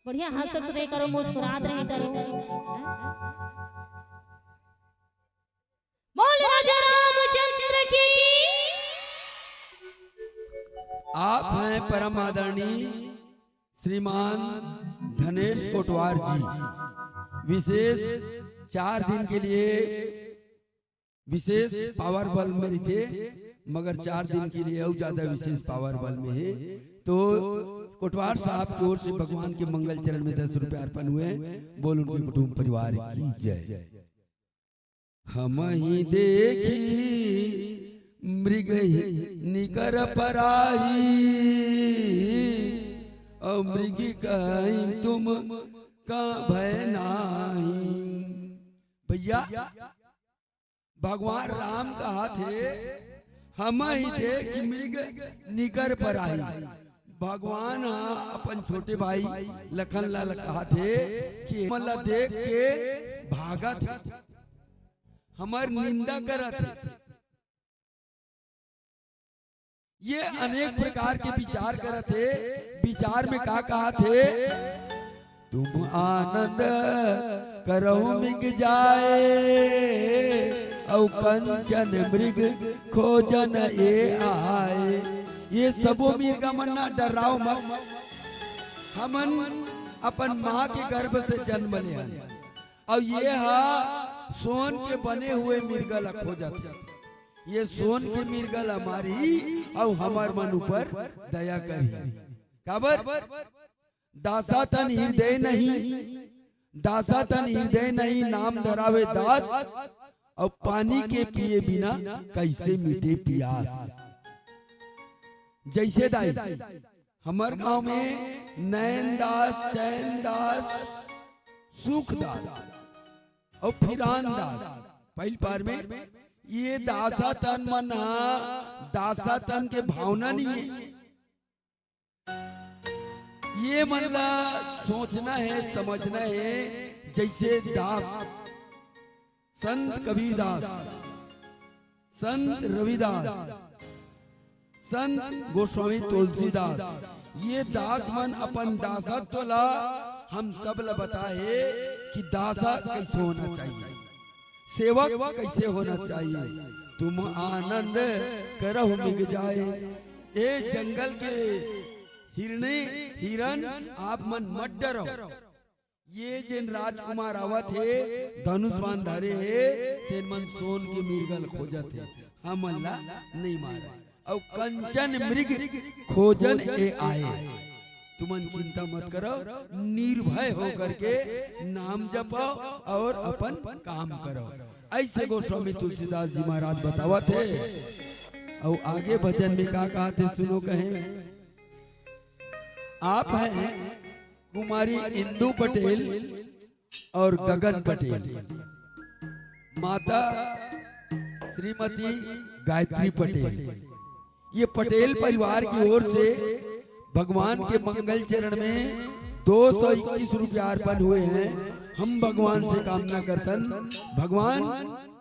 बढ़िया हंसत रहे करो मुस्कुरात रहे करो बोल राजा रामचंद्र की आप हैं परम आदरणीय श्रीमान धनेश कोटवार जी विशेष 4 दिन के लिए विशेष पावर बल में थे मगर 4 दिन के लिए और ज्यादा विशेष पावर बल में है तो कोटवार साहब की ओर से भगवान के मंगल चरण में 10 रुपए अर्पण हुए बोल उनके कुटुंब परिवार की जय। हम ही देखी मृग निकर पराई और मृग कहीं तुम का भय नाही। भैया भगवान राम कहा थे हम ही देख मृग निकर पराई। भगवान अपन छोटे भाई लखन लाल कहा थे कि मला देख के भागत हमार निंदा करत ये अनेक प्रकार के विचार करत थे। विचार में का कहा थे तुम आनंद करो मिग जाए औ कंचन मृग खोजन ये आए। ये सबो मिर्गा मन्ना डराओ मत, हमन अपन माँ के गर्भ से जन्म ले आए और ये सोन के बने हुए मिर्गल खोजत है। ये सोन के मिर्गल हमारी और हमार मन ऊपर दया करी। काबर दासा तन हृदय नहीं, दासा तन हृदय नहीं, नाम धरावे दास और पानी के पिए बिना कैसे मिटे प्यास। जैसे दाई हमार गांव में नैन दास, चैन दास, सुख दास और फिरान दास पहली पार में ये दासा तन मन दासा तन के भावना नहीं है। ये मन ला सोचना है, समझना है। जैसे दास संत कबीरदास, संत रविदास, संत गोस्वामी तुलसीदास, ये दास मन अपन दासत्व ला हम सब ला बताए कि दासा कैसे होना चाहिए, सेवक कैसे होना चाहिए। तुम आनंद करहु मिग जाए। ए जंगल के हिरणे हिरन आप मन मत डरो। ये जिन राजकुमार आवत है धनुष बांध धरे है तेन मन सोन के मिर्गल खोजत है, हम ला नहीं मारे। और कंचन मृग खोजन ए आए। तुमन चिंता मत करो, निर्भय हो करके नाम जपो और अपन काम करो। ऐसे गोस्वामी तुलसीदास जी महाराज बतावत है। और आगे भजन में क्या कहा थे सुनो, कहे आप हैं कुमारी इंदु पटेल और गगन पटेल, माता श्रीमती गायत्री पटेल। ये पटेल परिवार की ओर से भगवान के मंगल चरण में 221 रुपया अर्पण हुए हैं। हम भगवान से कामना करतन भगवान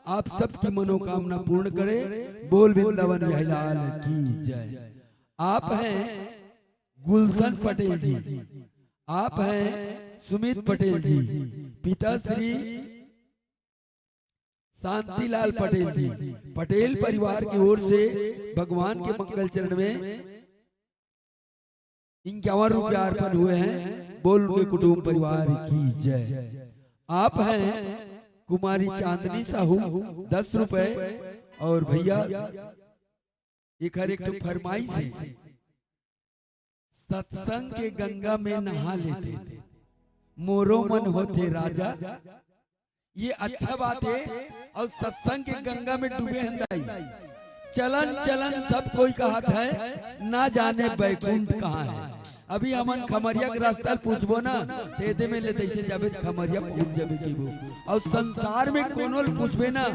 आप सबकी मनोकामना पूर्ण करे। बोल वृंदावन बिहारी लाल की जय। आप हैं गुलशन पटेल जी, आप हैं सुमित पटेल जी, पिता श्री शांतिलाल पटेल जी। पटेल परिवार की ओर से भगवान के मंगल चरण में 51 रुपया अर्पण हुए हैं। बोल के कुटुंब परिवार की जय। आप हैं कुमारी चांदनी साहू 10 रुपए। और भैया एक हर एक फरमाइश है, सत्संग के गंगा में नहा लेते थे मोरो मन होते राजा। ये अच्छा बात है। और सत्संग के गंगा में डूबे हंदाई चलन चलन सब कोई कहत है, ना जाने बैकुंठ कहाँ है। अभी हमन खमरिया के रास्ता पूछबो ना तेदे में ले तैसे जाबे खमरिया पहुंच जाबे केबो। और संसार में कोनो पूछबे ना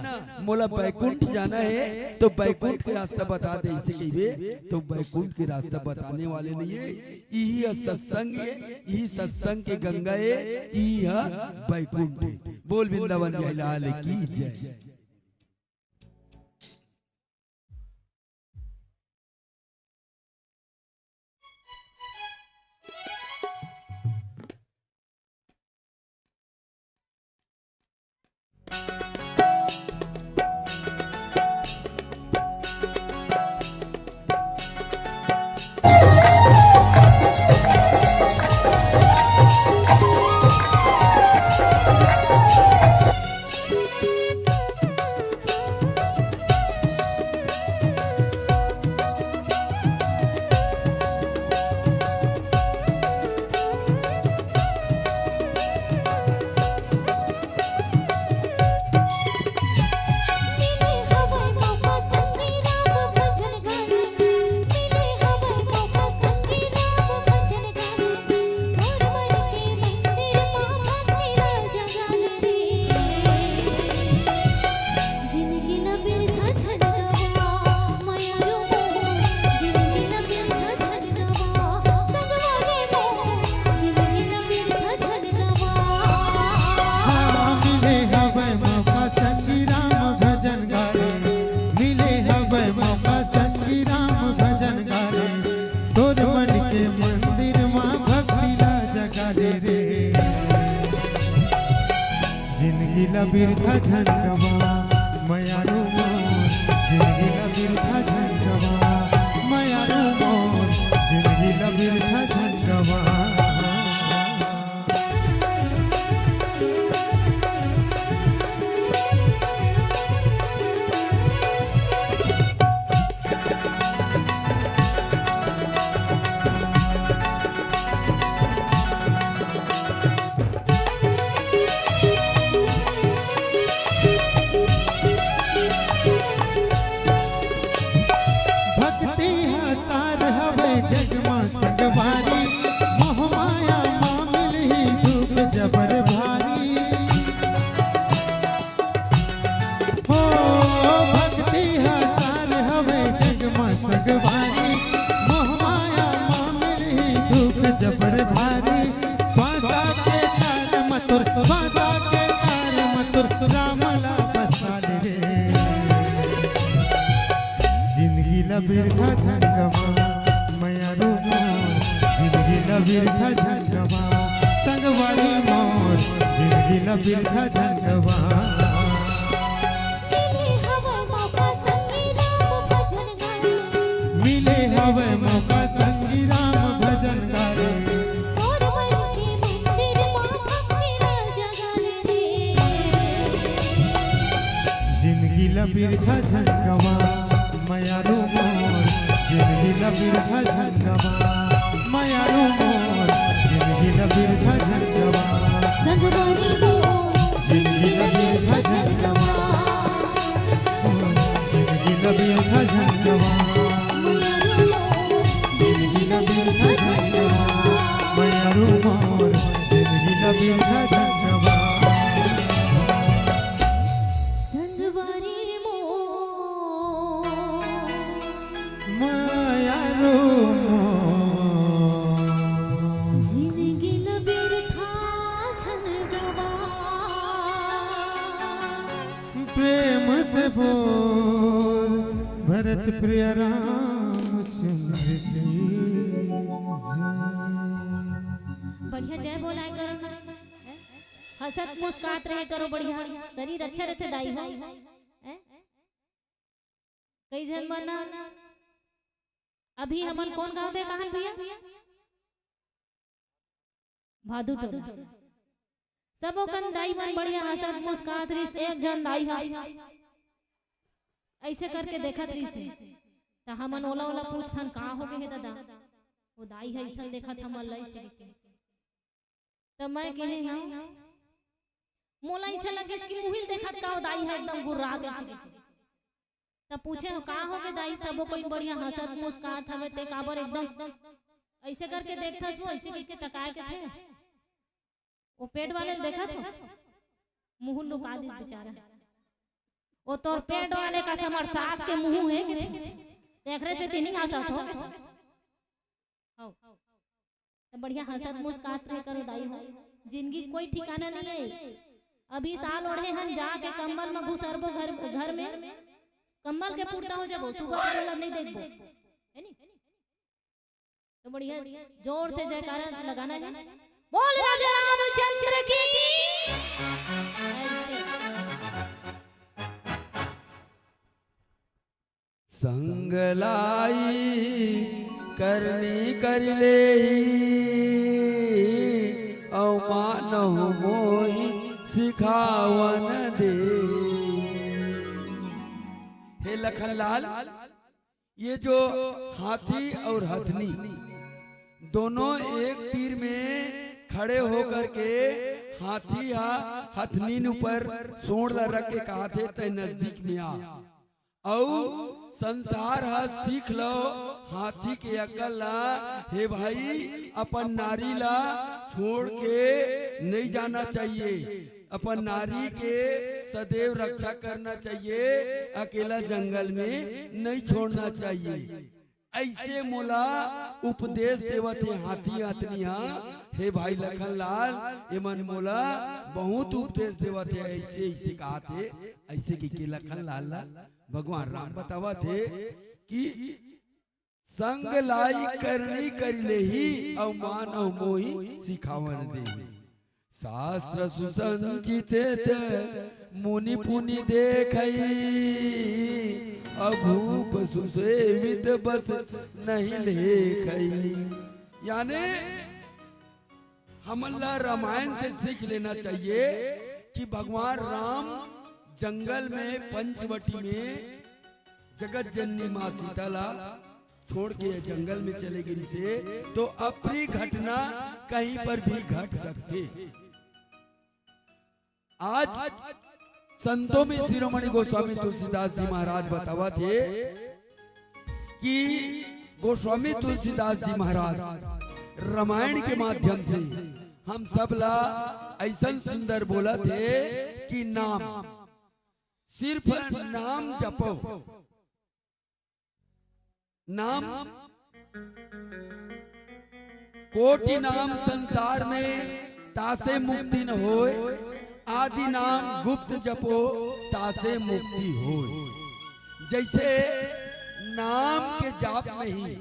मोला बैकुंठ जाना है तो बैकुंठ के रास्ता बता दे इसे कहिबे तो बैकुंठ के रास्ता बताने वाले नहीं है। यही सत्संग है, यही सत्संग के गंगा है, यही बैकुंठ है। बोल वृंदावन बिहारी लाल की जय। जिंदगीला बिरथा झनकवा मयारू मोर जिंदगीला बिरथा झनकवा मयारू मोर जिंदगीला बिरथा झनकवा भक्ति हसार हवे जगमा संगवारी मोह माया मामिल ही दुख जबर भारी हो भक्ति हसार हवे जगमा संगवारी मोह माया मामिल ही दुख जबर भारी श्वासा के तार मथुर रामला बसाल रे जिंदगीला बिरथा झनकवा मयारू मोर जिंदगीला बिरथा झनकवा संगवारी मोर जिंदगीला बिरथा झनकवा मिले हवे मौका संगी राम भजन गावे मिले हवे मौका संगी राम भजन गावे जिंदगीला बिरथा झनकवा मयारू मोर जिंदगीला बिरथा झनकवा मयारू मोर जिंदगीला बिरथा झनकवा संगवारी मोर जिंदगीला बिरथा झनकवा जिंदगीला बिरथा झनकवा जिंदगीला बिरथा झनकवा मयारू मोर जिंदगीला बिरथा झनकवा संगवारी मोर मयारू मोर जिंदगीला बिरथा झनकवा प्रेम से बोल भरत प्रिय रामचंद्र की जय। बढ़िया जय बोलाए करो ना हंसत मुस्कुरात रहे करो बढ़िया शरीर अच्छा रहते दाई हो हैं? कई जन बना अभी हमन कौन गाँव दे कहां भैया भादू टोला सबो कन दाई मन बढ़िया हंसत मुस्कुरात रही एक जन दाई है ऐसे करके देखत रही से त हमन ओला ओला पूछथन का हो गए हे दादा वो दाई है ऐसा देखत हम लई से त मैं कहे हां मोला ऐसे लगे कि मुहिल देखत का वो दाई है एकदम गुर्रा गए से त पूछे का हो गए दाई सबो कोई बढ़िया हंसत मुस्कुरात हवे ते काबर एकदम ऐसे करके देखथस वो ऐसे करके तकाए के थे वो पेट वाले देखत हो मुंह लुका दे बेचारा वो तोर पेट वाले का समर सास के मुंह है कि देख रहे से तीन हंसत हो तो बढ़िया हंसत मुस्कुरात रहे करो दाई हो जिंदगी कोई ठिकाना नहीं है अभी साल ओढ़े हन जाके कंबल में घुसरबो घर में कंबल के पूर्ता हो जाबो सुबह वाला नहीं देखबो है नी तो बढ़िया जोर से जयकारा लगाना है बोल राजा रामचंद्र की संग लाई करनी कर ले मानहु मोहि सिखावन दे। हे लखनलाल, ये जो हाथी और हथनी दोनों एक तीर में खड़े होकर के हाथी हथनी ऊपर सोड़ ला रख के कहा थे तय नजदीक में आ और संसार सीख लो हाथी के अकल ला। हे भाई अपन नारी ला छोड़ के नहीं जाना चाहिए, अपन नारी के सदैव रक्षा करना चाहिए, अकेला जंगल में नहीं छोड़ना चाहिए। ऐसे मोला उपदेश देवत है हाथी हथनिया। हे भाई लखनलाल, एमन मोला बहुत उपदेश देवत है। ऐसे ऐसे कहा थे, ऐसे कि लखनलाल भगवान राम बतावा थे कि संग लाई करनी कर ले ही अवमान अव मोही सिखावन दे। शास्त्र सुसंचित मुनि पुनि देखई, अभूप सुसेवित बस नहीं लेखई। यानी हम अल्लाह रामायण से सीख लेना चाहिए कि भगवान राम जंगल में पंचवटी में जगत जननी माँ सीताला छोड़ के जंगल में चले गिरी से, तो अप्रिय घटना कहीं पर भी घट सकते। आज संतों में शिरोमणि गोस्वामी तुलसीदास जी महाराज बतावा थे कि गोस्वामी तुलसीदास जी महाराज रामायण के माध्यम से हम सब ला ऐसा सुंदर बोला थे कि नाम, सिर्फ नाम जपो, नाम कोटि नाम संसार में तासे मुक्ति न होए, आदि नाम गुप्त जपो तासे मुक्ति होए। जैसे नाम के जाप में ही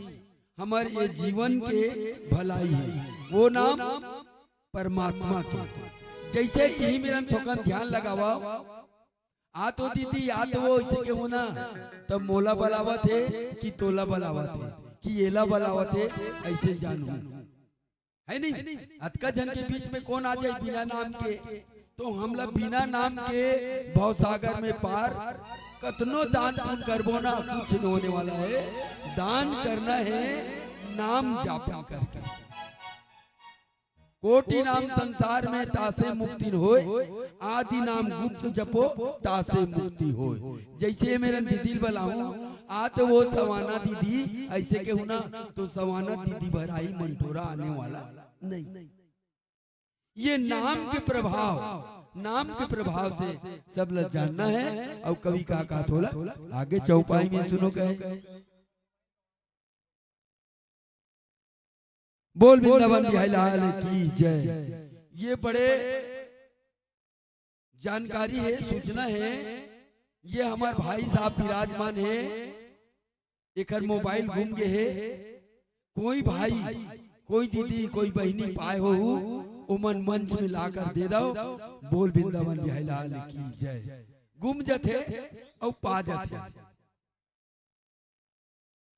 हमारे ये जीवन के भलाई है, वो नाम परमात्मा के। जैसे यही मेरा थोकन ध्यान लगावा, आ तो दीदी आ तो वो इसे क्यों ना, तब मोला बलावा थे कि तोला बलावा थे कि एला बलावा थे, ऐसे जानू है नहीं। अतका जन के बीच में कौन आ जाए बिना नाम के, तो हम लोग बिना नाम के भवसागर में पार कतनो दान पुण्य करबो ना कुछ नहीं होने वाला है। दान करना है नाम जापन करके। कोटि नाम संसार में तासे मुक्ति होए, आदि नाम गुप्त जपो तासे मुक्ति होए। जैसे मेरा दीदी बलाऊं आ तो वो सवाना दीदी ऐसे के होना, तो सवाना दीदी भराई मंटोरा आने वाला नहीं। ये नाम के प्रभाव, नाम के प्रभाव से सब लोग जानना है। और कवि का थोड़ा आगे चौपाई में सुनो कहे, बोल वृंदावन बिहारी लाल की जय। ये बड़े जानकारी है, सूचना है। ये हमारे भाई साहब विराजमान है, एक मोबाइल घूम गए है। कोई भाई, कोई दीदी, कोई बहनी पाए हो उमन मंच में लाकर दे दो, बोल वृंदावन बिहारी लाल की जय। गुम जथे और पा जथे,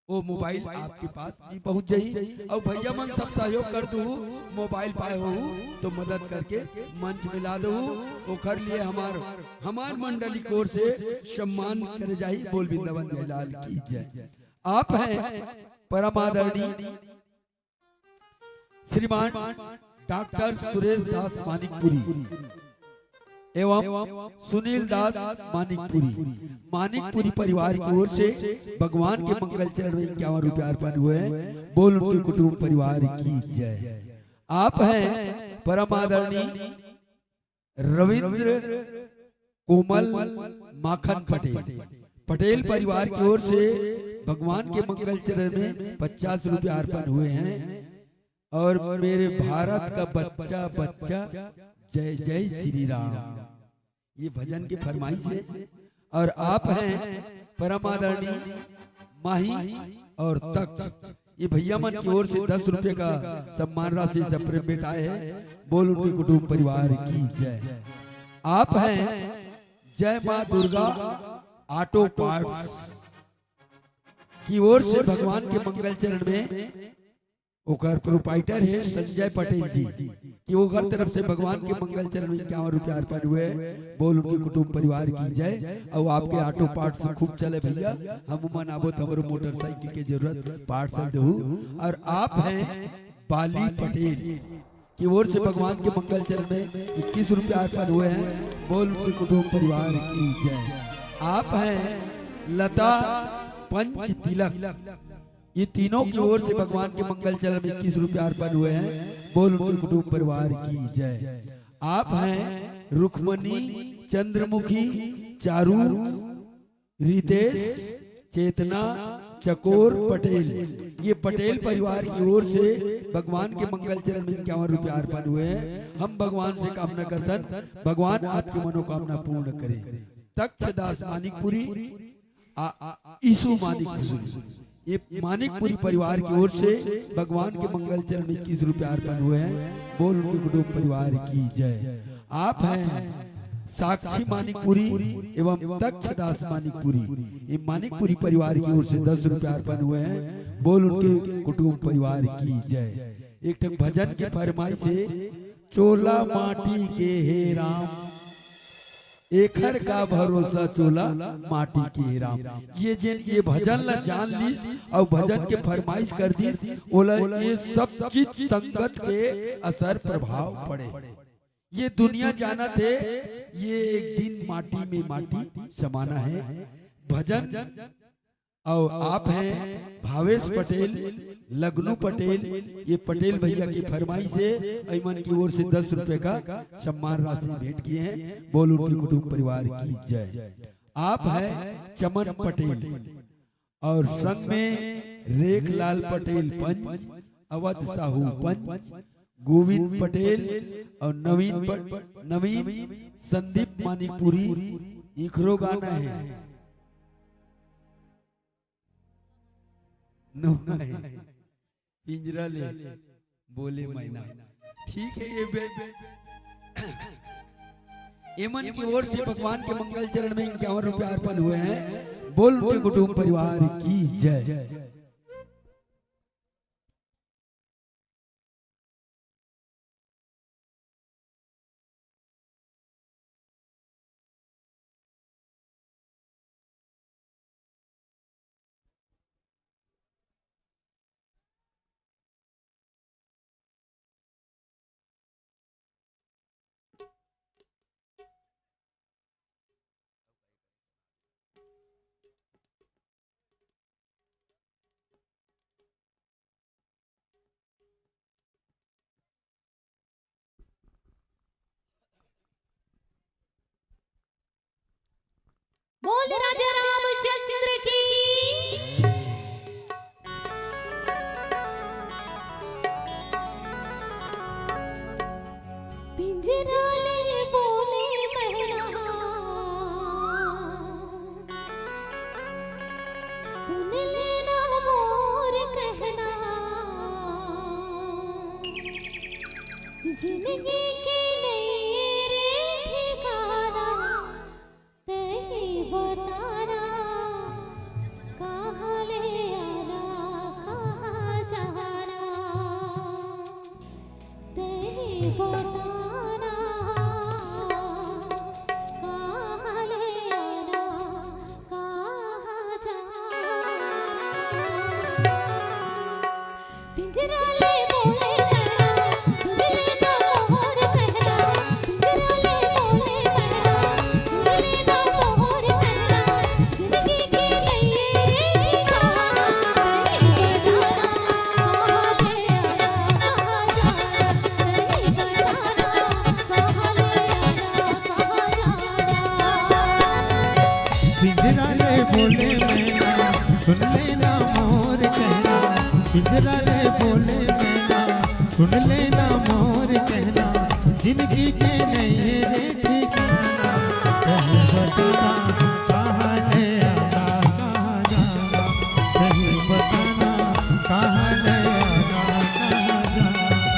वो मोबाइल आपके पास भी पहुंच जाई। और भैया मन सब सहयोग कर दू, मोबाइल पाए हो तो मदद करके मंच में ला दो। ओखर लिए हमार मंडली कोर से सम्मान करे जाई। बोल वृंदावन बिहारी लाल की जय। आप हैं परम आदरणीय श्रीमान डॉक्टर सुरेश दास मानिकपुरी एवं सुनील दास मानिकपुरी परिवार की ओर से भगवान के मंगल चरण में 51 रुपया अर्पण हुए हैं। बोल उनके कुटुंब परिवार की जय। आप हैं परम आदरणीय रविंद्र कोमल माखन पटेल परिवार की ओर से भगवान के मंगल चरण में 50 रुपया अर्पण हुए हैं। और मेरे भारत का बच्चा जय जय श्री राम, ये भजन की फरमाइश है। और आप हैं परम आदरणीय माही और तख्त, ये भैया मन की ओर से 10 रुपए का सम्मान राशि सप्रेम बेटाए है। बोल उनके कुटुंब परिवार की जय। आप हैं जय माँ दुर्गा ऑटो पार्ट्स की ओर से भगवान के मंगल चरण में ओकर प्रोपाइटर है संजय पटेल जी कि वो हर तरफ से भगवान के मंगल चरण में 51 रुपया अर्पण हुए। बोल उनके कुटुंब परिवार की जय। और आपके ऑटो पार्ट्स खूब चले भैया, हम मन आबो तो हमारे मोटरसाइकिल की जरूरत पार्ट्स दो। और आप हैं बाली पटेल की ओर से भगवान के मंगल चरण में 21 रुपया अर्पण हुए हैं। बोल उनके कुटुंब परिवार की जय। आप हैं लता पंच तिलक, ये तीनों की ओर से भगवान के मंगल चरण में 21 रुपया अर्पण हुए हैं। बोल उनके कुटुंब परिवार की जय। आप हैं रुक्मणी चंद्रमुखी चारू रितेश चेतना चकोर पटेल, ये पटेल परिवार की ओर से भगवान के मंगल चरण में 51 रुपया अर्पण हुए हैं। हम भगवान से कामना करते भगवान आपकी मनोकामना पूर्ण करे। तक्षदास मानिकपुरी ईसु मानिकपुरी, ये मानिकपुरी परिवार की ओर से भगवान के मंगल चरण में 21 रुपया अर्पण हुए हैं। बोल उनके कुटुंब परिवार की जय। आप हैं साक्षी मानिकपुरी एवं दक्षदास मानिकपुरी, ये मानिकपुरी परिवार की ओर से 10 रुपया अर्पण हुए हैं। बोल उनके कुटुंब परिवार की जय। एक ठन भजन के फरमाइश से चोला माटी के हे राम, एखर का भरोसा चोला माटी के राम। ये भजन ला जान लीस और भजन के फरमाइश कर दीस, ओला ये सब चित संगत के असर प्रभाव पड़े। ये दुनिया जाना थे ये एक दिन माटी में माटी समाना है। भजन और आप हैं भावेश पटेल, लगनू पटेल, ये पटेल भैया की फरमाइश से अयमन की ओर से 10 रुपए का सम्मान राशि भेंट किए हैं। बोल उनके कुटुंब परिवार की जय। आप हैं चमन पटेल और संग में रेखलाल पटेल पंच, अवध साहू पंच, गोविंद पटेल और नवीन संदीप मानिकपुरी। इखरो गाना है पिंजरा ले बोले मैना। ठीक है, ये एमन की ओर से भगवान के मंगल चरण में 51 रुपया अर्पण हुए हैं। बोल के कुटुंब परिवार की जय। बोल राजा रामचंद्र की। पिंजरा ले बोले मैना, सुन लेना मोर कहना, जिंदगी के नए रे ठिकाना तही बताना, कहाँ ले आना कहाँ जाना, तही बताना, कहाँ ले आना कहाँ जाना। पिंजरा ले बोले मैना, सुन लेना मोर कहना, पिंजरा ले बोले मैना, सुन लेना मोर कहना, जिंदगी के नए ठिकाना तही बताना, कहाँ ले आना कहाँ जाना, तही बताना, कहाँ ले आना कहाँ जाना। पिंजरा ले बोले मैना, सुन लेना मोर कहना, जिंदगी के नए रे ठिकाना तही बताना, कहाँ ले आना कहाँ जाना, तही बताना, कहाँ ले आना कहाँ जाना। पिंजरा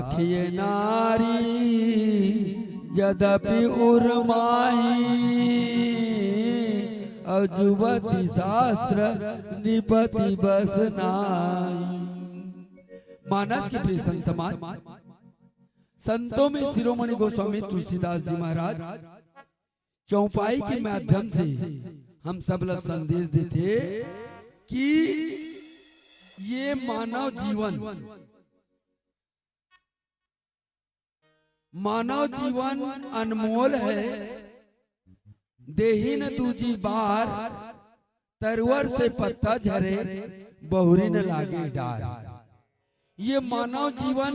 राखिए नारी यद्यपि उर्माही और जुबती शास्त्र निपति बस नाई। मानस के प्रिय संत समाज, संतों में शिरोमणि गोस्वामी तुलसीदास जी महाराज चौपाई के माध्यम से हम सब लोग संदेश देते कि ये मानव जीवन अनमोल है। देही न दूजी बार तरवर से पत्ता झरे बहुरी न लागे डार। ये मानव जीवन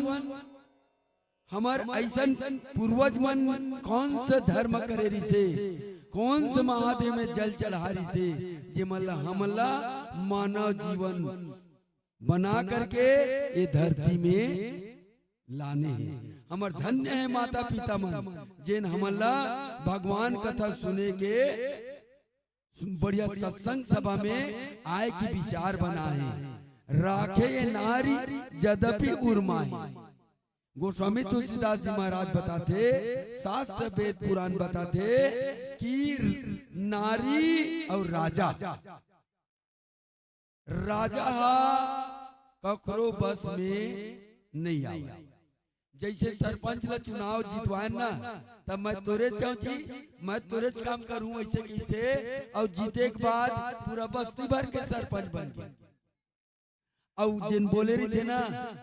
हमार ऐसन पूर्वज मन कौन सा धर्म करे रिसे, कौन से महादेव में जल चढ़ारी से जे मल्ला हमला मानव जीवन बना करके ये धरती में लाने हैं। हमार धन्य है माता पिता मन जिन हमला भगवान कथा सुने के बढ़िया सत्संग सभा में आए की विचार बनाए। राखे ये नारी यद्यपि उर्माही। गोस्वामी तुलसीदास जी महाराज बताते, शास्त्र वेद पुराण बताते कि नारी और राजा ककरो बस में नहीं आया। जैसे सरपंच ला चुनाव जितवाए ना, तब मैं तोरे चौची मैं तोरे काम करूं ऐसे कैसे, और जीते के बाद पूरा बस्ती भर के सरपंच बन गया। और जिन बोले रही थे ना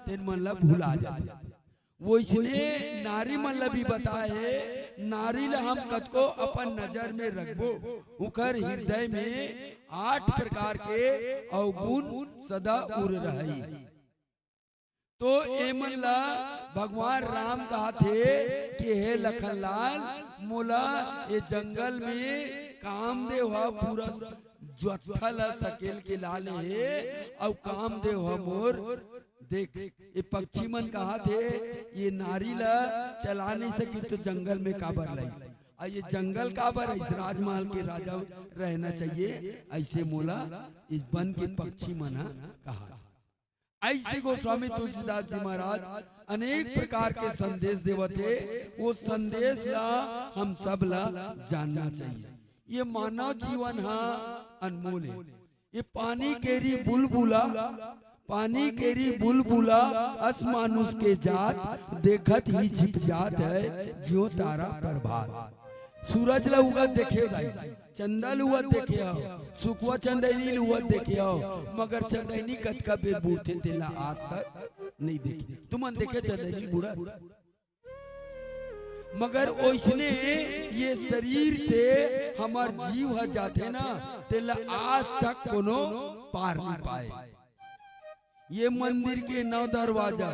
तेन मन ला भूला जाते। वो इसने नारी मन ला भी बताए, नारी ला हम कतको अपन नजर में रखबो, उकर हृदय में 8 प्रकार के अवगुण सदा उड़ रही। तो एमन ला भगवान राम कहा थे कि हे लखनलाल मोला ये जंगल में कामदेव पूरा जत्थल सकेल के लाले है, और कामदेव मोर देख ये पक्षी मन कहा थे ये नारी ला चला नहीं सकी तो जंगल में काबर लाई, और ये जंगल काबर इस राजमहल के राजा रहना चाहिए, ऐसे मोला इस वन के पक्षी मना कहा। ऐसे गोस्वामी तुलसीदास जी महाराज अनेक प्रकार के संदेश देवते, वो संदेश ला हम सब ला जानना चाहिए। ये मानव जीवन हा अनमोल है। ये पानी केरी बुलबुला असमानुष के जात देखत ही छिप जात है जो तारा प्रभात। सूरज ला उगत देखे दाई, चंदा लुवत देखे हो, सुखवा चंदैनी लुवत देखे हो, मगर चंदैनी कतका बेर बूढ़े तेला आज तक नहीं देखे। तुमन देखे चंदैनी बूढ़ा, मगर ओइसने ये शरीर से हमार जीव ह जाते ना तेला आज तक कोनो पार नहीं पाए। ये मंदिर के 9 दरवाजा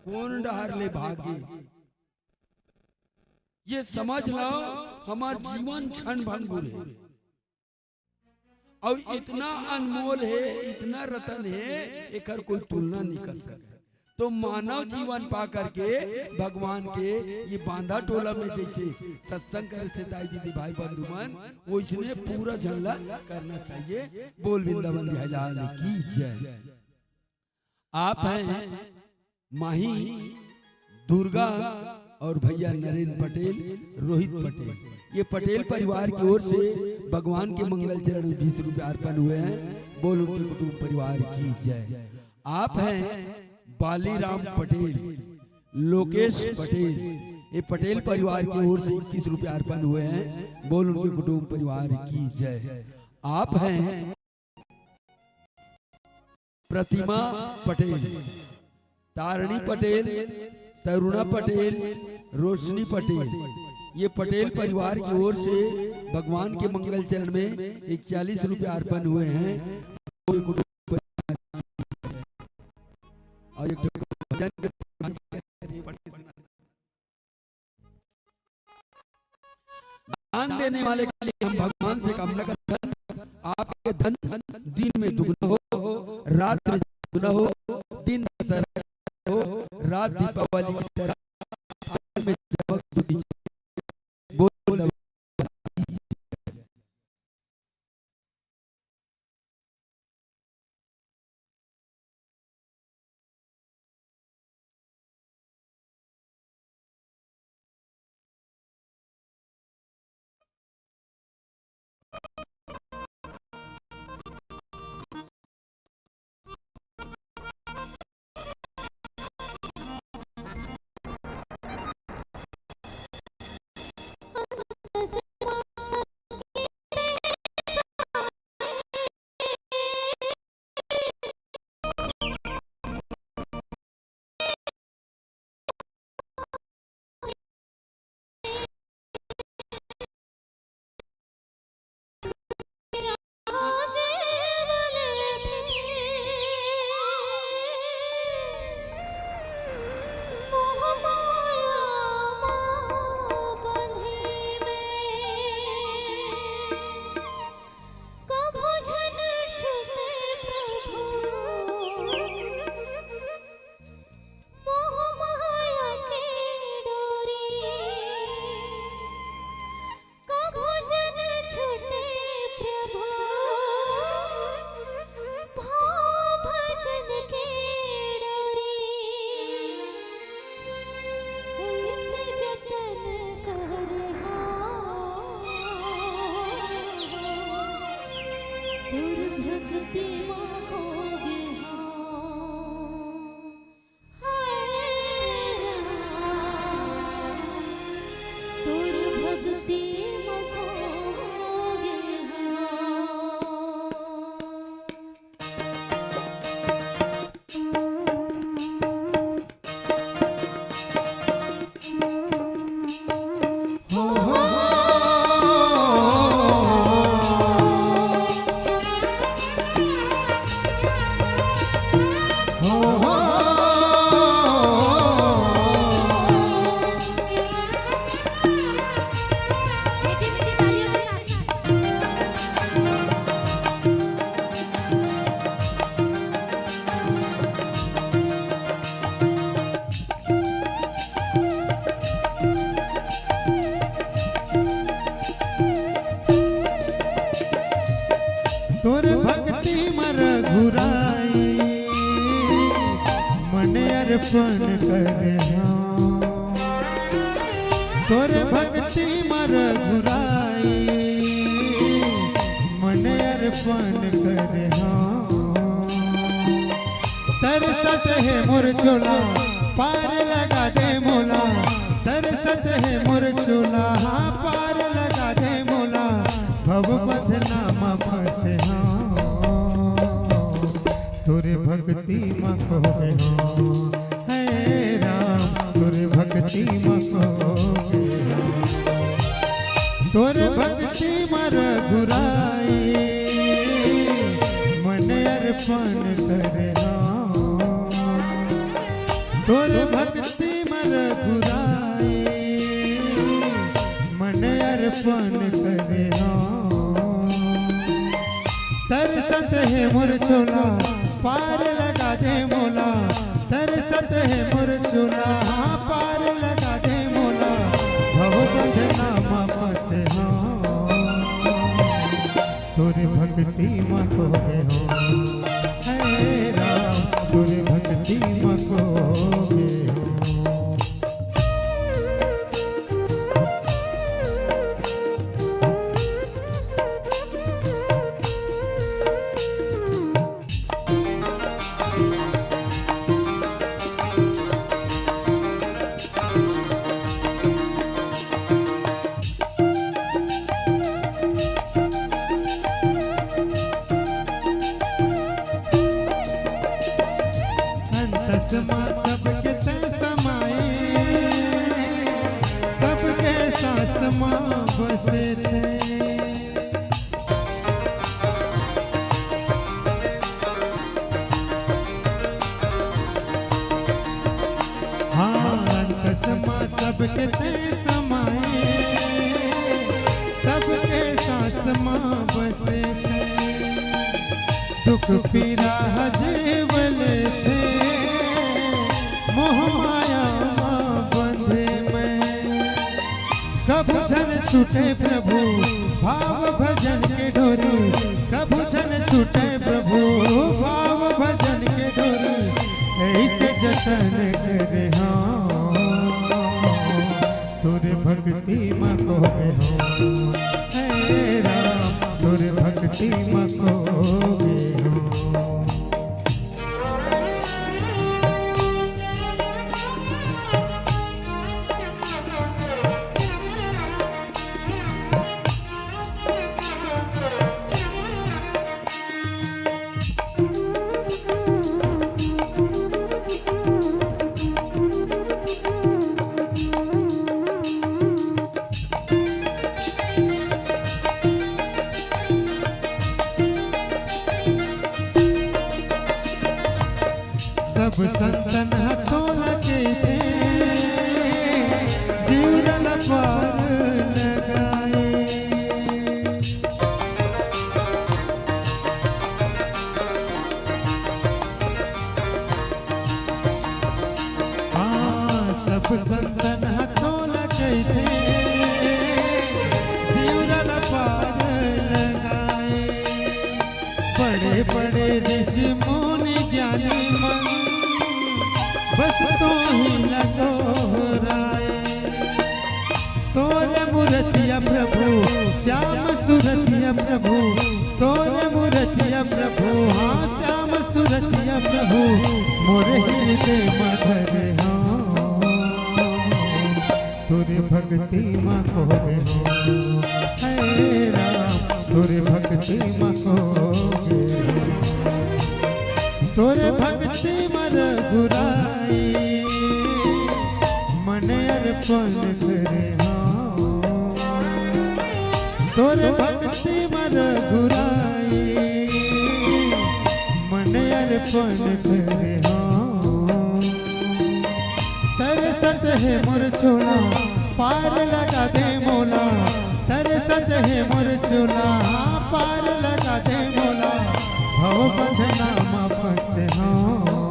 कौन डहर ले भागे, ये समझ लो हमार जीवन क्षण भंगुर है, और इतना अनमोल है, इतना रतन है, एकर कोई तुलना नहीं कर सके। तो मानव जीवन पा करके भगवान के ये बांधा टोला में जैसे सत्संग करे थे दाई दीदी भाई बंधुमन, वो इसने पूरा झल्ला करना चाहिए। बोल वृंदावन बिहारी लाल की जय। आप हैं माही दुर्गा और भैया नरेंद्र पटेल, रोहित पटेल। ये पटेल परिवार की ओर से भगवान के मंगल चरण में 20 रुपए अर्पण हुए हैं। बोल उनके कुटुंब परिवार की जय। आप हैं बालीराम पटेल, लोकेश पटेल, ये पटेल परिवार की ओर से 21 रुपए अर्पण हुए हैं। बोल उनके कुटुंब परिवार की जय। आप हैं प्रतिमा पटेल, तारणी पटेल, तरुणा पटेल, रोशनी पटेल। ये पटेल परिवार की ओर से भगवान के मंगल चरण में 41 रुपए अर्पण हुए हैं। और एक दान देने वाले के लिए हम भगवान से कामना करते हैं, आपके धन दिन में दुगना हो, रात में दुगना हो, दिन हो, रात दीपावली की तरह में चमक चोला पार लगा दे मोला तरसत है मोर चोला हाँ पार लगा दे मोला भव बदनामा फंसे हाँ तुरे भक्ति में खो गए हाँ हे राम तुरे भक्ति में खो गए तुरे भक्ति में रघुराई मन अर्पण करे तोर भक्ति में रघुराई मन अर्पण करे तरसत है मोर चोला पार लगा दे मोला तरसत है मोर चोला हाँ पार लगा दे मोला भव बदनामा फंसे हाँ तोरे भक्ति में खो गए हो हे राम तोरे भक्ति में खो गए हो तस्मा सबके तन समाए सबके सास माँ बसे थे हाँ तस्मा सबके तन समाए सबके सास माँ बसे थे दुख पीरा जीवले थे मोह माया बंधे में कब जन छूटे प्रभु भाव भजन के डोरी कब जन छूटे प्रभु भाव भजन के डोरी ऐसे जतन करे हाँ तोरे भक्ति में खो गए हो हे राम तोरे भक्ति में खो गए हो सब संतन हाथों लगे थे जीवन पार लगाए हाँ सब संतन हाथों लगे थे जीवन पार लगाए बड़े बड़े ऋषि मुनि ज्ञानी मन बस तो ही लगो राय तोरे मूर्तिया प्रभु श्याम सुरतिया प्रभु तोरे मूर्तिया प्रभु हाँ श्याम सुरतिया प्रभु मोरे हृदय मधुर हाँ तोरे भक्ति में खो गए हो हे राम तोरे भक्ति में खो गए हो तोरे भक्ति में रघुराई मन अर्पण करे हाँ तोरे भक्ति में रघुराई मन अर्पण करे हाँ तरसत है मोर चोला पार लगा दे मोला तरसत है मोर चोला हाँ पार लगा दे मोला भव बदनामा फंसे हाँ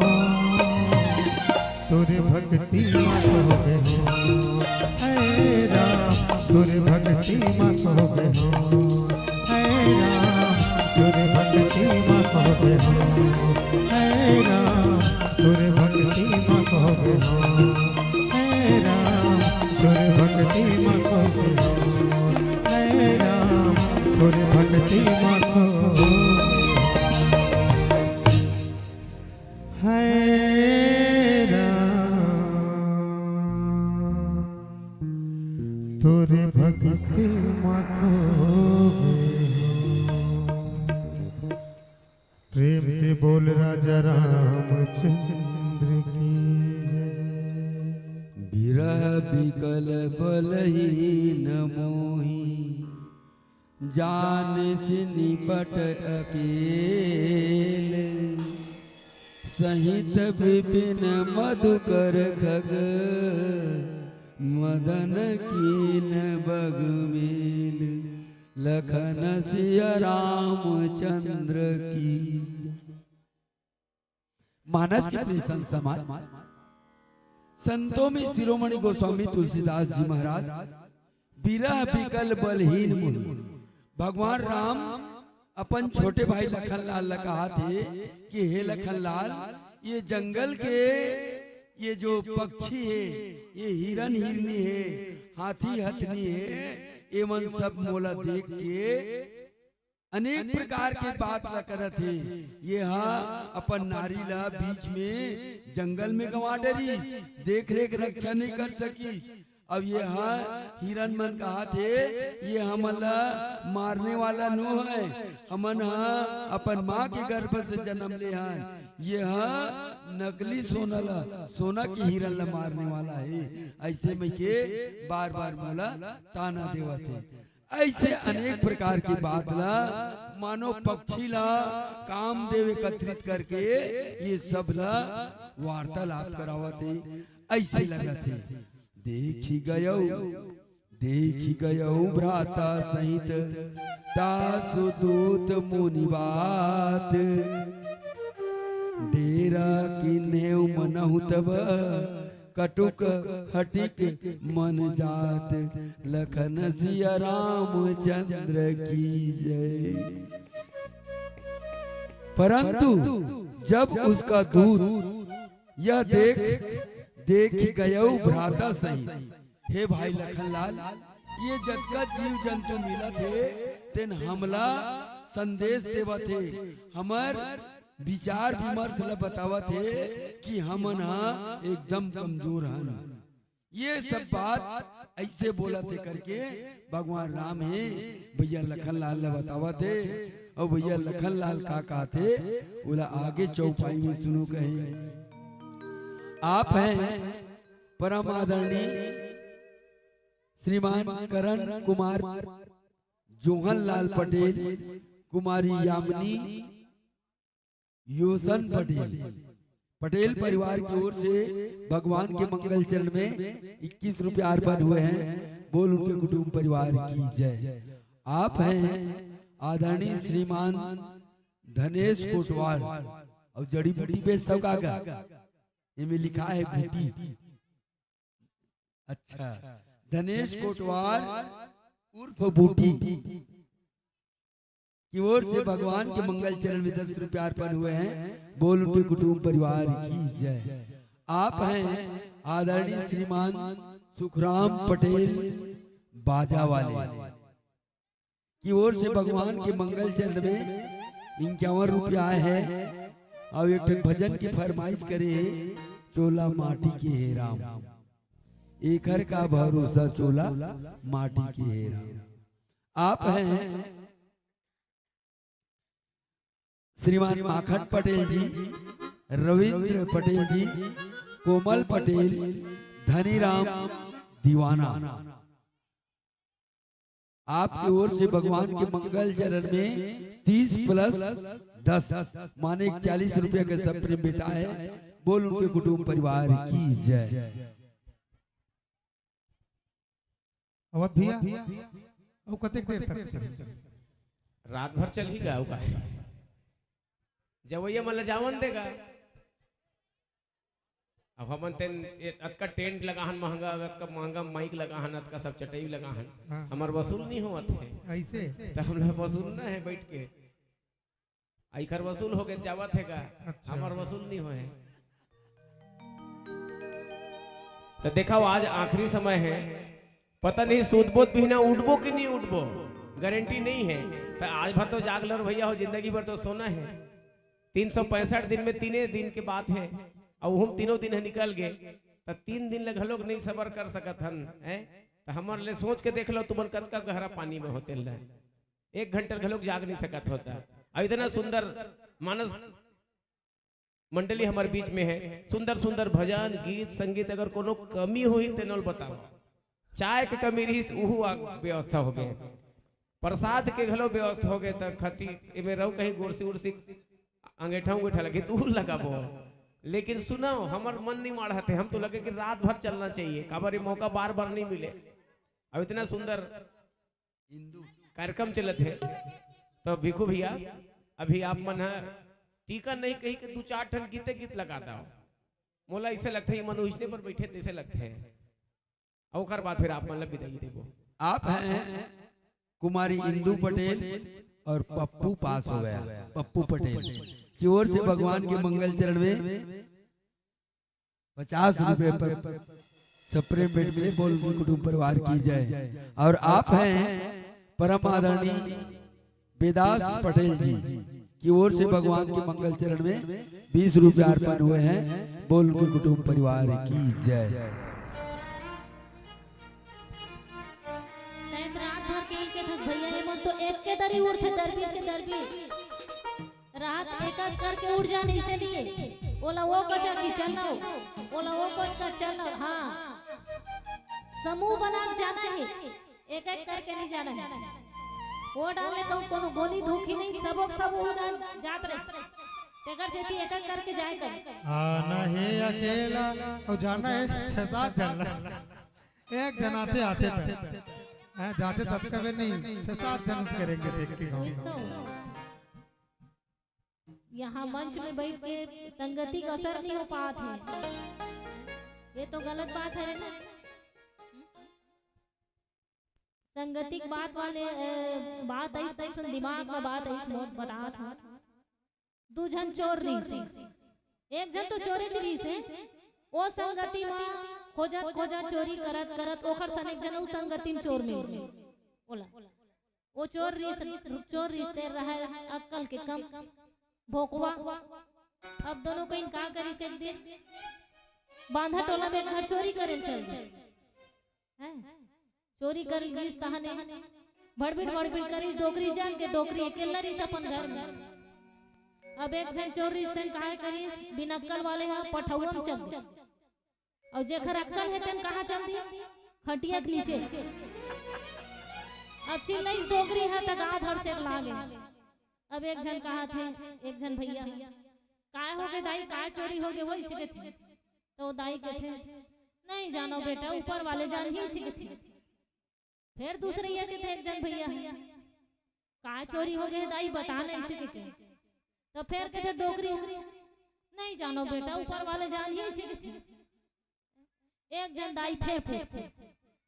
तोरे भक्ति में खो गए हो हे राम तोरे भक्ति में खो गए हो हे राम तोरे भक्ति में खो गए हो हे राम तोरे भक्ति में खो गए हो हे राम तोरे भक्ति में खो गए हो हे राम तोरे भक्ति में खो है तोरे भक्ति माखो प्रेम से बोल राजा रामचंद्र की जय। विरह विकल बलहीन मोही जान से निपट अकेले सहित विपिन मधुकर खग मदन कीन बग मेल लखन सिया रामचंद्र की। मानस के प्रिय संत समाज संतों में शिरोमणि गोस्वामी तुलसीदास जी महाराज विरह विकल बलहीन मुनि भगवान राम अपन छोटे भाई लखनलाल ने कहा थे कि हे लखनलाल ये जंगल के ये जो पक्षी है ये हिरन हिरनी है हाथी हथनी है एवं सब मोला देख के अनेक प्रकार के बात ला करत है ये अपन नारी ला बीच में जंगल में गंवा डरी देख रेख रक्षा नहीं कर सकी। अब ये हिरन मन कहा थे ये हमला मारने वाला नो है हमन अपन माँ के गर्भ से जन्म ले हैं ये नकली सोना की हिरन ला मारने वाला है ऐसे में के बार बार मोला ताना देवा थे। ऐसे अनेक प्रकार की बात ला मानो पक्षी ला काम देव एकत्रित करके ये सब ला वार्तालाप करावते ऐसे लगा थे। देखी गयो भ्राता सहित तासु दूत मुनि बात डेरा किन्हेउ मनहु तब कटुक हटिक मन जात लखन सिया रामचंद्र की जय। परंतु जब उसका दूत यह देख गयो भ्राता सही हे भाई लखनलाल ये जतका जीव जंतु मिला थे तेन हमला संदेश देवा थे हमार विचार विमर्श ला बतावा थे कि हमन एकदम कमजोर हैं ये सब बात ऐसे बोला थे करके भगवान राम है भैया लखनलाल ला बतावा थे और भैया लखनलाल का कहते बोला आगे चौपाई में सुनो कहे आप हैं परम आदरणीय श्रीमान करण कुमार जोहनलाल पटेल कुमारी यामिनी योसन पटेल परिवार की ओर से भगवान के मंगल चरण में 21 रुपया अर्पण हुए हैं बोल उनके कुटुंब परिवार की जय। आप हैं आदरणीय श्रीमान धनेश कोटवाल और जड़ी बूटी बेचता काका इनमें लिखा है बूटी अच्छा धनेश कोटवाल उर्फ बूटी की ओर से भगवान के मंगल चरण में 10 रुपया अर्पण हुए हैं बोल उनके कुटुंब परिवार की जय। आप हैं आदरणीय श्रीमान सुखराम पटेल बाजा वाले की ओर से भगवान के मंगल चरण में 51 रुपया है और एक भजन की फरमाइश करे चोला माटी के हे राम एक हर का भरोसा चोला माटी के हे राम। आप हैं श्रीमान माखन पटेल जी रविंद्र पटेल जी कोमल पटेल धनीराम दीवाना आपकी ओर से भगवान के मंगल चरण में 30 प्लस 10 माने 40 रुपया का सप्रेम बेटा है बोल उनके कुटुंब परिवार की जय। अवध भैया वो कतेक देर तक चले रात भर चल ही गया जब ये मतलब जावन देगा अब हम अतका टेंट लगाहन महंगा अतका महंगा माइक लगाहन अतका सब चटाई लगाहन हमार वसूल नहीं होत है ऐसे तो हम लोग वसूल ना है बैठ के आइखर वसूल हो गए जावत है का हमार वसूल नहीं हो है तो देखा आज आखिरी समय है पता नहीं सूदबोध भी ना उठबो कि नहीं उठबो गारंटी नहीं है तो आज भर तो जाग लो भैया हो जिंदगी भर तो सोना है 365 दिन में 3 दिन के बात है और हम तीनों दिन निकल गए तो 3 दिन लग लोग नहीं सबर कर सकत हन है तो हमारे लिए सोच के देख लो तुमन कत का गहरा पानी में होते ल 1 घंटे के लोग जाग नहीं सकत होता। और इतना सुंदर मानस मंडली हमारे बीच में है, सुंदर सुंदर भजन गीत संगीत, अगर कोनो कमी हुई तेनोल बताओ। चाय के कमी रही उहू व्यवस्था हो गए, प्रसाद के घलो व्यवस्था हो गए, तो खटी में रहू कहीं गुरसी उर्सी अंगेठा उंगेठा लगे तो लगाबो। लेकिन सुनो हमार मन नहीं मार थे, हम तो लगे कि रात भर चलना चाहिए, काबर ये मौका बार बार नहीं मिले। अब इतना सुंदर कार्यक्रम चलत है। तो भिखू भैया अभी आप मन है टीका नहीं कही कि 2-4 ठन गीते गीत लगा दो, मोला ऐसे लगता है मनु इसने पर बैठे तैसे लगते हैं। और बात फिर आप मतलब विदाई देबो। आप हैं कुमारी इंदू पटेल और पप्पू पास हो गया, पप्पू पटेल की ओर से भगवान के मंगल चरण में 50 रुपए पर सप्रेम भेंट मिले, बोल कुटुंब परिवार की जाए। और आप हैं परम आदरणीय वेदास पटेल जी की ओर से भगवान के मंगल चरण में 20 रुपए अर्पण हुए हैं, बोल कुटुंब परिवार की जय। रात भर के एक थस भैया ये मन तो एक के दरी उड़ थे दरबी के दरबी रात एक एक करके उड़ जाने इसलिए ओला वो कचा की चलना, ओला वो कच का चलना। हाँ समूह बना के जाना है, एक एक करके नहीं जाना है। वो डाले तो कोनो गोली धोखी नहीं, सबक सब उड़ान जात रहे तेकर जेती एक एक करके जाए कर। आना है अकेला और जाना है 6-7 जन, एक जनाते आते हैं जाते तब कभी नहीं 6-7 जन करेंगे देख के गाँव। यहाँ मंच में बैठ के संगति का असर नहीं हो पात है, ये तो गलत बात है ना। संगतिक बात वाले बात इस टाइप से दिमाग में बात इस मोट बता था। 2 जन चोर रही से, एक जन तो चोरी चली से ओ संगति में खोजत चोरी करत करत ओखर सन एक जन उ संगति में चोर मिल बोला वो चोर रिश्ते रहा अक्कल के कम भोकवा। अब दोनों को इनकार करी से दे बांधा टोला में घर चोरी करे चल हैं, चोरी कर लीस तहने भड़बिड़ करी डोकरी जान के डोकरी अकेला रही अपन घर में। अब एक जन चोर रिश्ते काहे करी बिना अक्कल वाले है पठौआ में चल, और जेखर अक्कल है तन कहां चल दिया खटिया के नीचे। अब चिल्लाई डोकरी है त गांव भर से लागे। अब एक जन कहा थे, एक जन भैया काय हो गए दाई, काय चोरी हो गए वो इसी के थे। तो दाई के थे नहीं जानो बेटा ऊपर वाले जान ही इसी के थे। फिर दूसरे ये के थे एक जन भैया काय चोरी हो गए दाई बताना इसी के थे। तो फिर के थे डोकरी नहीं जानो बेटा ऊपर वाले जान ही इसी के थे। एक जन दाई फिर पूछते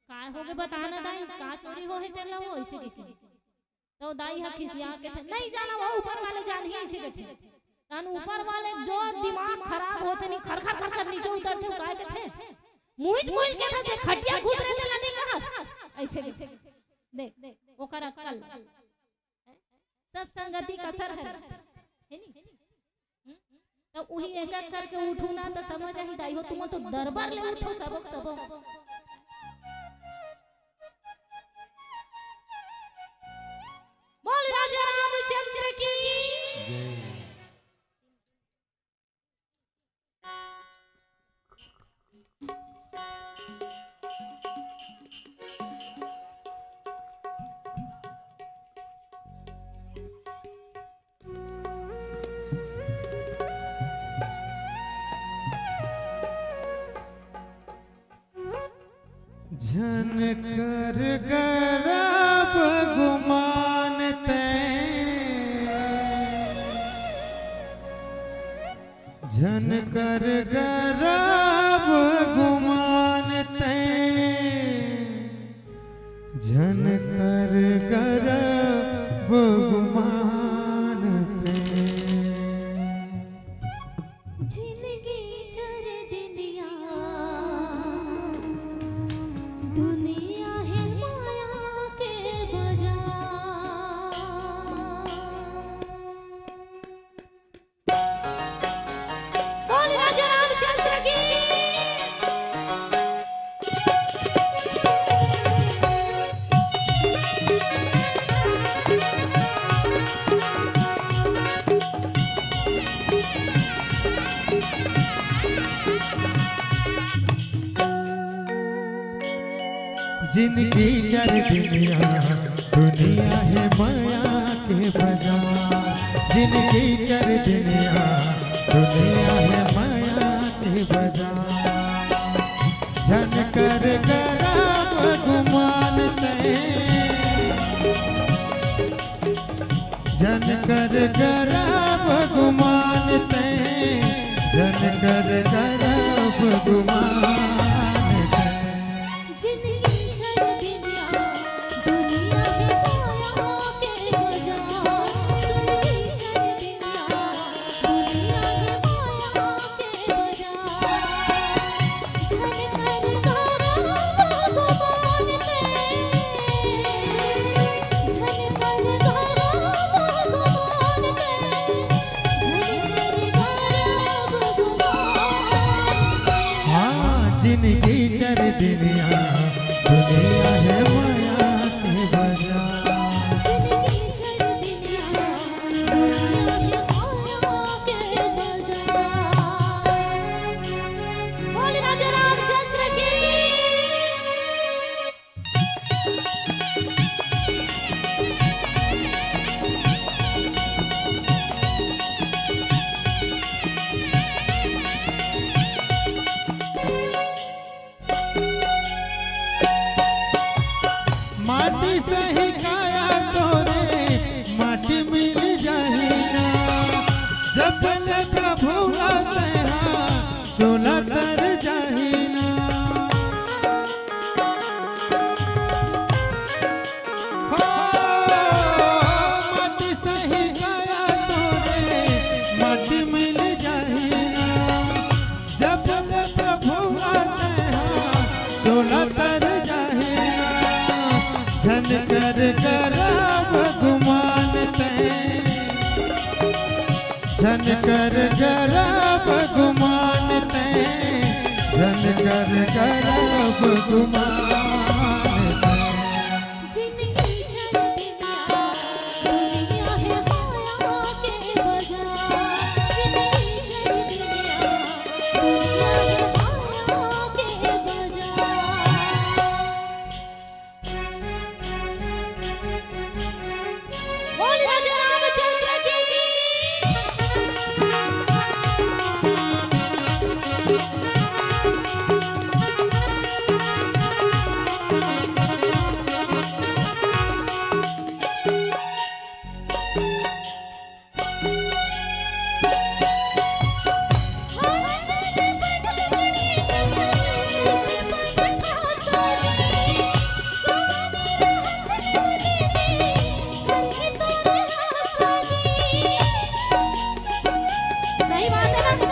काय हो गए बताना दाई का चोरी हो है तेला वो इसी के थे। तो दाई खिसिया के थे नहीं जाना वो ऊपर वाले जान ही इसी के थे। तन ऊपर वाले जो दिमाग खराब होते नहीं खर खर खर नीचे उतरते काय के थे मुहिज मुहिज के थे से खटिया घुस रहे थे नहीं कहा ऐसे देख ओकर अक्कल सब संगति का असर है नहीं। तो वही एक एक करके उठू ना तो समझ आई दाई हो तुम तो दरबार ले उठो सबक सबक। बोल राजा रामचंद्र की जय। झन कर गरब गुमानते झन कर गरब गुमानते झन कर गरब गुमानते जिंदगी चर दिनिया दुनिया है माया के बाजार। बोल राजा रामचंद्र जिंदगी चर दुनिया है माया के बाजार। जिंदगी चर दुनिया है माया के बाजार। झन कर गरब गुमान ते, झन कर गरब गुमान ते, झन कर गरब गुमान। जिंदगी चर दुनिया है माया के बाजार। बोले राजा रामचंद्र की। माटी सही काया तोरे माटी मिल जाहिना। जब प्रभु तेहा चोला तर जाहिना। हो माटी सही काया तोरे माटी मिल जाहिना। जब प्रभु तेहा चोला तर जाहिना। झन कर गरब गुमान ते, झन कर गरब गुमान ते, झन कर गरब गुमान ते। जिंदगी चर दुनिया है माया के बाजार। जिंदगी चर दुनिया है माया के बाजार। बोले राजा रामचंद्र की। सही बात है ना?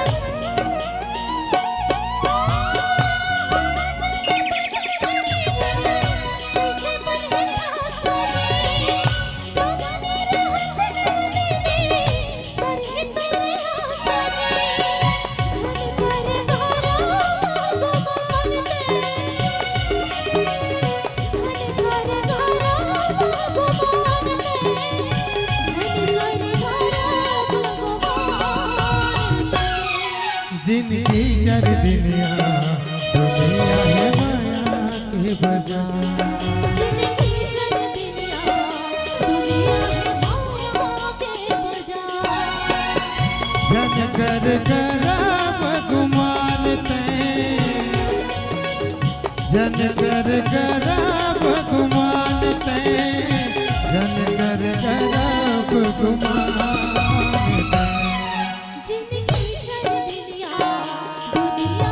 जिंदगी चर दुनिया है माया के बाजार। जिंदगी चर दुनिया है माया के बाजार। झन कर गरब गुमान ते, झन कर गरब गुमान ते, झन कर गरब गुमान ते। जिंदगी चर दुनिया है माया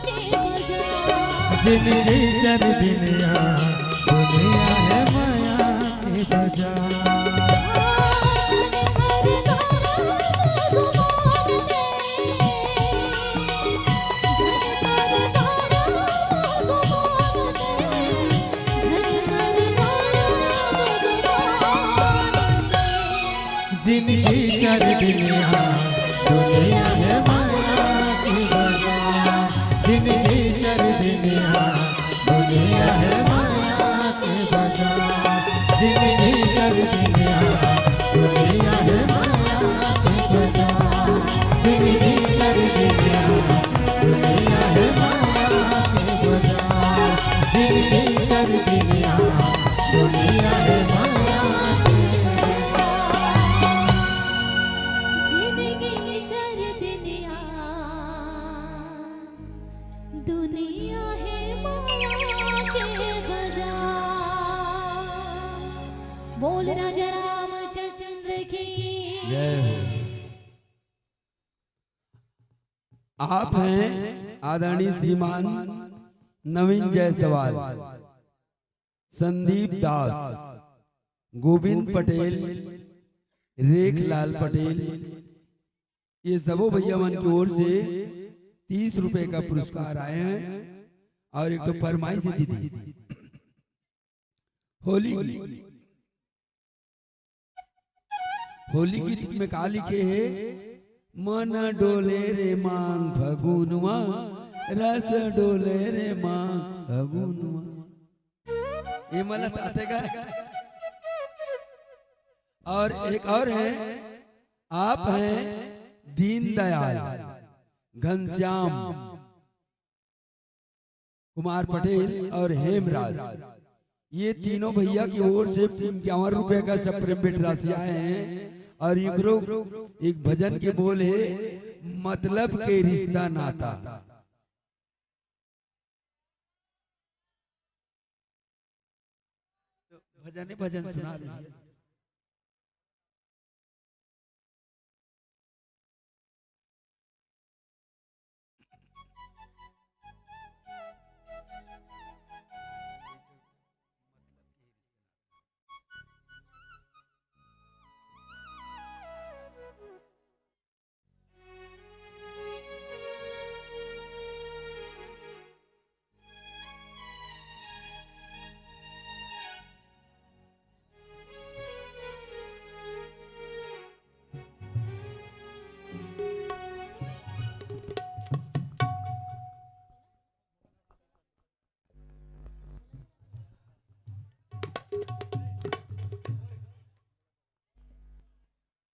के बाजार। जिंदगी चर दुनिया है माया के बाजार। जिंदगी चर दुनिया है माया के बाजार। जिंदगी चर दुनिया है माया के बाजार। जिंदगी चर दुनिया है माया के बाजार। जिंदगी चर दुनिया है माया के बाजार। दुनिया है माया के बाजार। बोल राजा रामचंद्र की जय हो। आप हैं आदरणीय श्रीमान नवीन जायसवाल, संदीप दास, गोविंद पटेल, रेखलाल पटेल, ये सबों भैया मन की ओर से 30 रुपए का पुरस्कार आए हैं और एक तो फरमाइश दी थी होली गीत में का लिखे है, मन डोले रे मांग फगुनवा, रस डोले रे मांग फगुनवा। ये मलत आते का। और एक और है, आप हैं दीनदयाल, घनश्याम कुमार पटेल और हेमराज, ये तीनों भैया की ओर से 51 रुपए का सप्रेम भेंट राशि आए हैं। और एक भजन के बोल है, मतलब के रिश्ता नाता। भजन सुना दीजिए।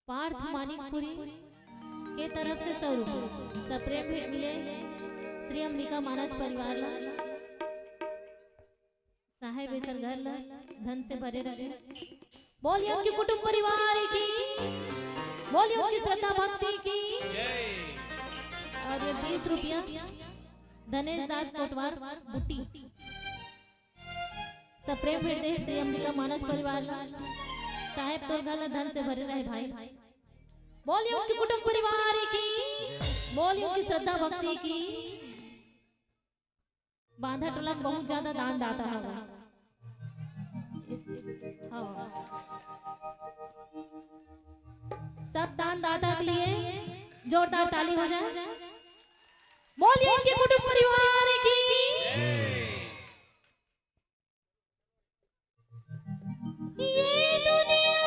पार्थ मानिकपुरी के तरफ से 100 रुपये सप्रेम भेंट मिले श्री अंबिका मानस परिवार ला। साहेब एकर घर ला धन से भरे रहे। बोलिए उनके कुटुंब परिवार की, बोलिए उनकी श्रद्धा भक्ति की। और ये 20 रुपया धनेश दास कोटवार बुट्टी सप्रेम भेंट दे श्री अंबिका मानस परिवार ला। साहेब तो घर धन से भरे रहे भाई। बोलिए उनके कुटुंब परिवार की, बोलिए उनकी श्रद्धा भक्ति की। बांधा टोला बहुत ज्यादा दान दाता है। सब दान दाता के लिए जोरदार ताली हो जाए। बोलिए उनके कुटुंब परिवार की। ये दुनिया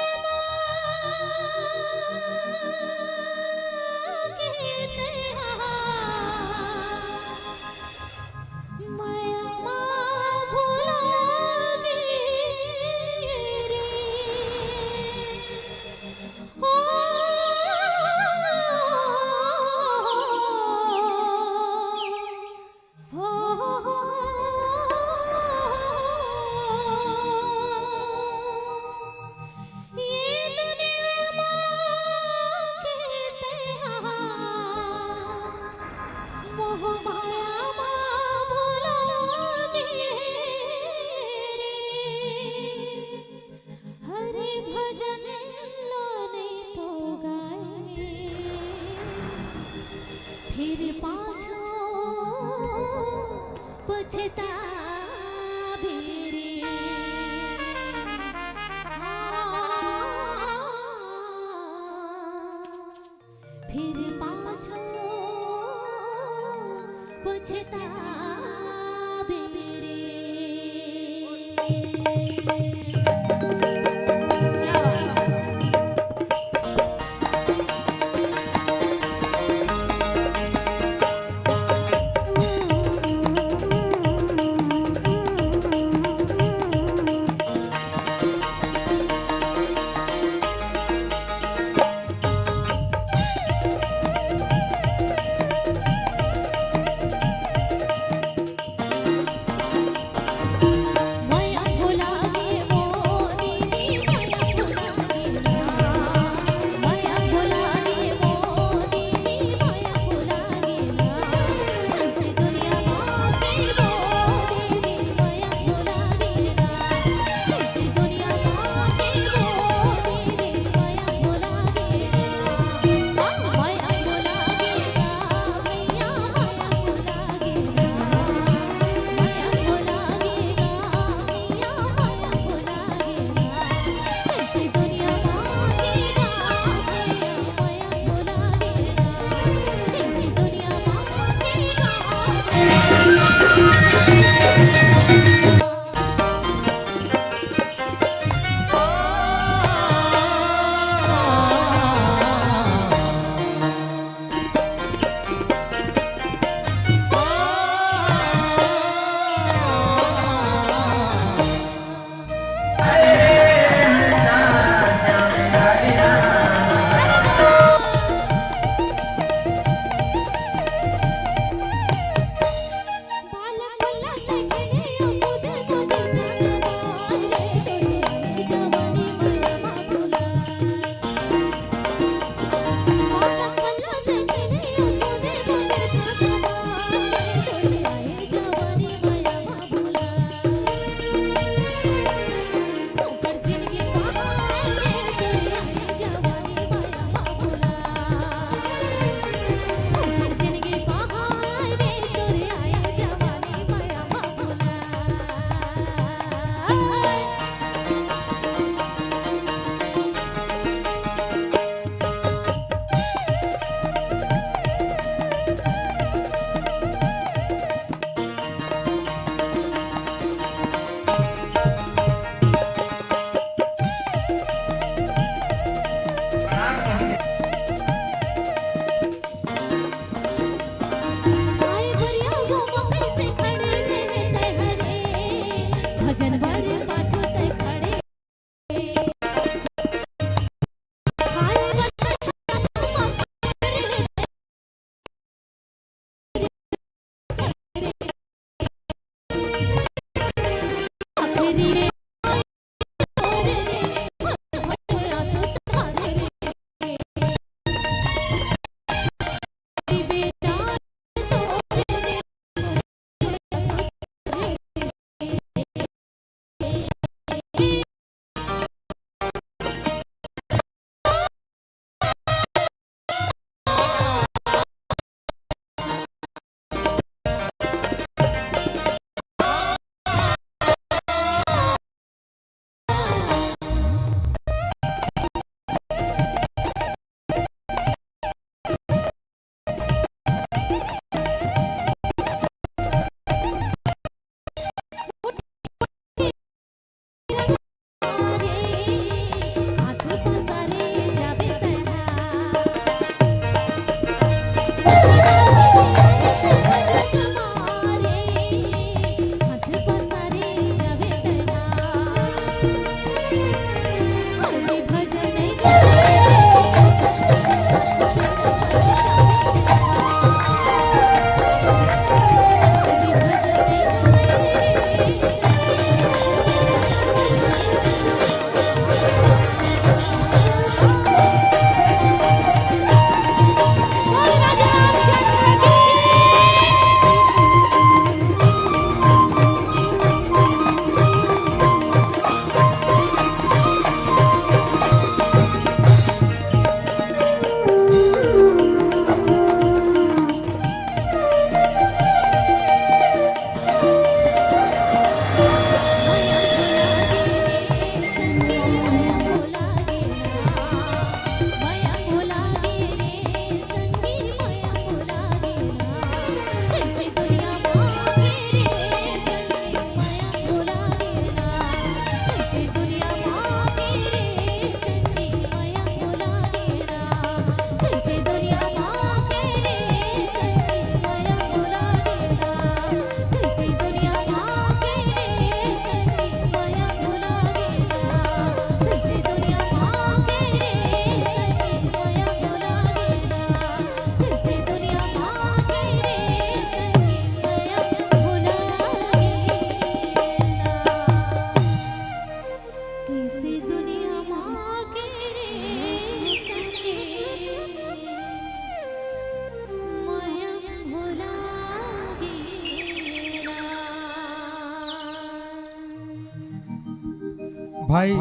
भाई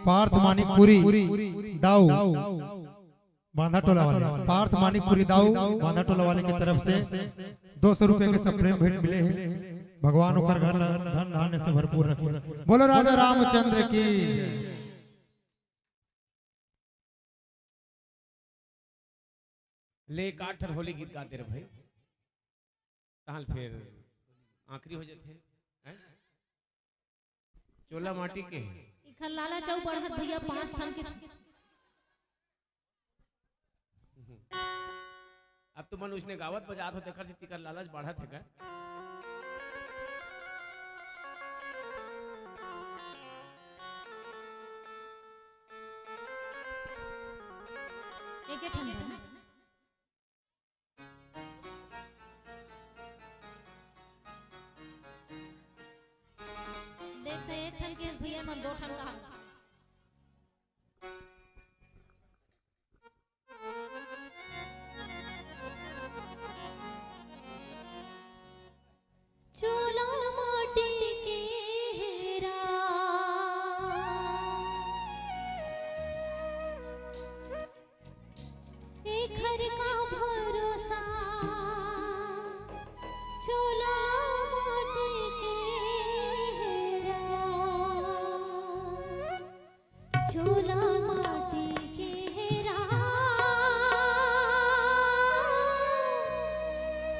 पार्थ मानिकपुरी दाऊ बांधा टोला वाले, पार्थ मानिकपुरी दाऊ बांधा टोला वाले की तरफ से 200 रुपए के सब प्रेम भेंट मिले हैं। भगवान ऊपर घर धन धान्य से भरपूर रखे। बोलो राजा रामचंद्र की। ले काठर होली गीत गाते रहे भाई, ताल फिर आखिरी हो जाते हैं। चोला माटी के इखर लाला चौ बढ़त भैया 5 टन के। अब तो मन उसने गावत बजात हो देखर से तिकर लालच बढ़त है का। एक ठन है ना देखते एक ठन के भैया मन 2 ठन का। चोला माटी के हेरा एक घर का भरोसा। चोला माटी के हेरा, चोला माटी के हेरा,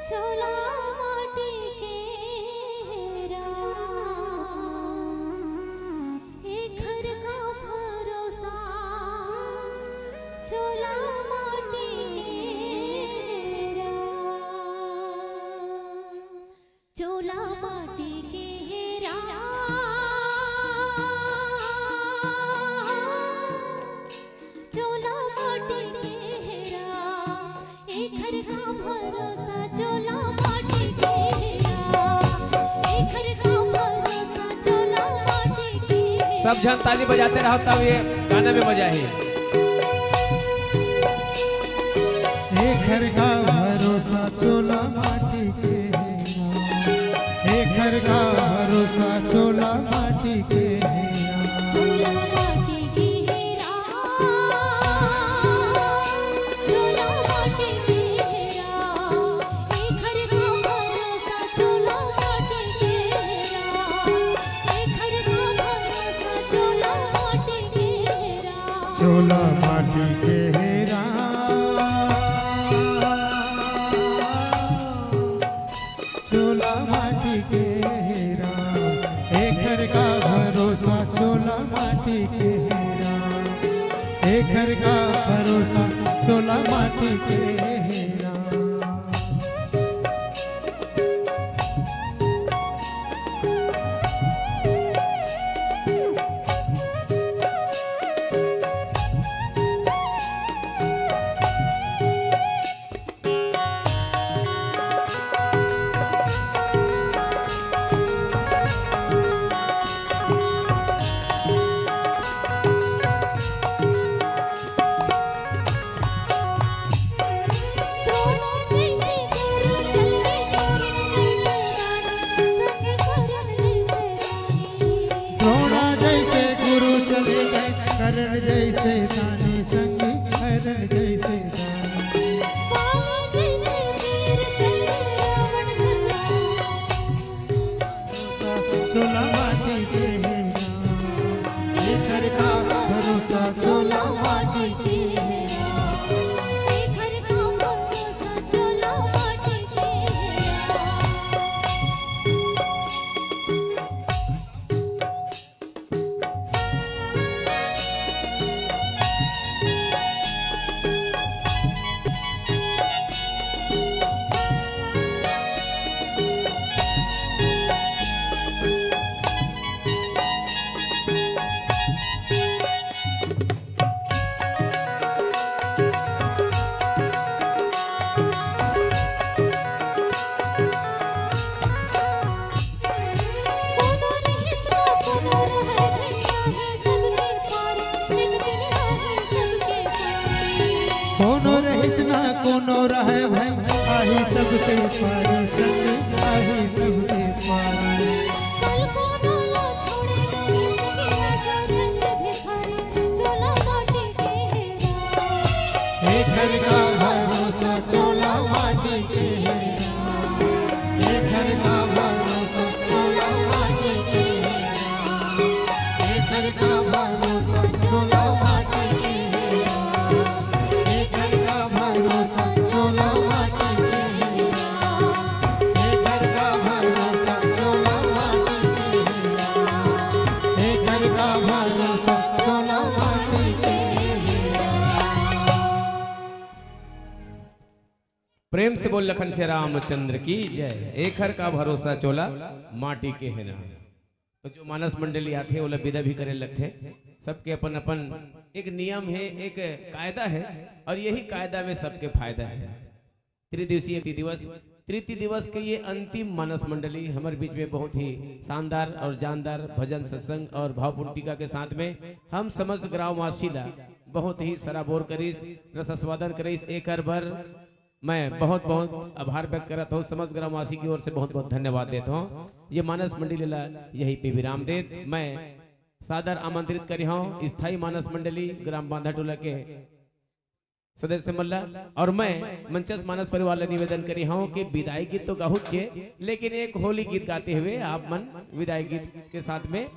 चोला माटी के हेरा, एक घर का भरोसा। चोला माटी के हेरा, चोला माटी के हेरा, चोला माटी के हेरा, एक घर का भरोसा। चोला माटी के हेरा, एक घर का भरोसा। चोला सब जन ताली बजाते रहो तब ये गाना में मजा है। एक घर का भरोसा चोला माटी के है, एक घर का भरोसा चोला माटी के है। चोला माटी के हेरा, चोला माटी के हेरा, एक घर का भरोसा चोला माटी के हेरा, एक घर का भरोसा चोला माटी के हेरा। चोला माटी के हेरा, चोला माटी के हेरा, एक घर का भरोसा चोला माटी के हेरा, एक घर का भरोसा चोला माटी के हेरा। द्रोणा जैसे गुरु चले गए, कर्ण जैसे दानी संग हरण जैसे दानी। बाण जैसे तीर चले रावण घसा। चोला माटी के हेरा, एक घर का भरोसा चोला माटी के हेरा। एक घर का भरोसा चोला माटी के हेरा। कोनो रहिसना कोनो रहे भैया है सबके पार, एक दिन आहे सबके पार। कोनो रहिसना कोनो रहे भाई, आही सबके पारी संग आही सबके पारी। कल कोनो ला छोड़े नहीं सके राजा रंग भिखारी, चोला माटी के हेरा। एक घर का भरोसा चोला माटी के हेरा, एक घर का भरोसा चोला माटी के हेरा, एक घर का भरोसा चोला माटी के हेरा, एक घर का भरोसा चोला माटी के हेरा, एक घर का भरोसा चोला माटी के हेरा, एक घर का भरोसा चोला माटी के हेरा। प्रेम से बोल लखन से रामचंद्र की जय। एक हर का भरोसा चोला माटी के है ना। तो जो मानस मंडली आते वो लोग विदा भी करे लगते, सबके अपन अपन एक नियम है, एक कायदा है, और यही कायदा में सबके फायदा है। त्रिदिवसीय तृतीय दिवस के ये अंतिम मानस मंडली हमारे बीच में बहुत ही शानदार और जानदार भजन सत्संग और भावपूर्ण टीका के साथ में हम समस्त ग्रामवासी ला बहुत ही सराबोर करीस रसास्वादन करीस। एक बार मैं बहुत बहुत आभार व्यक्त करता हूँ, समस्त ग्रामवासी की ओर से बहुत बहुत धन्यवाद देता हूँ। ये मानस मंडली ला यही पे विराम देत मैं सादर आमंत्रित करी हूँ स्थायी मानस मंडली ग्राम बांधा टोला के सदस्य मल्ला, और मैं मंचस मानस परिवार ला निवेदन करी हूँ कि विदाई गीत तो गाहुत छे, लेकिन एक होली गीत गाते हुए आप मन विदाई गीत के साथ में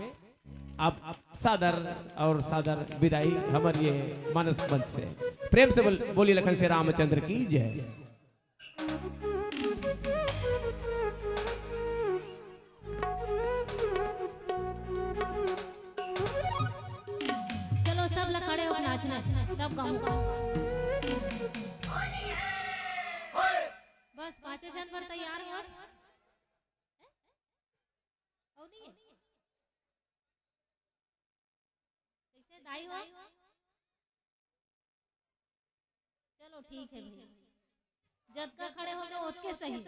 आप सादर और सादर विदाई हमारे ये मानस मंच से प्रेम से बोली लखन से रामचंद्र की जय। चलो सब लोग खड़े हो नाचना, तब गाऊंगा। बस 5 जन पर तैयार हो। और नहीं है? कैसे दाई हो? चलो ठीक है भैया, जब का खड़े हो गए उठ के सही।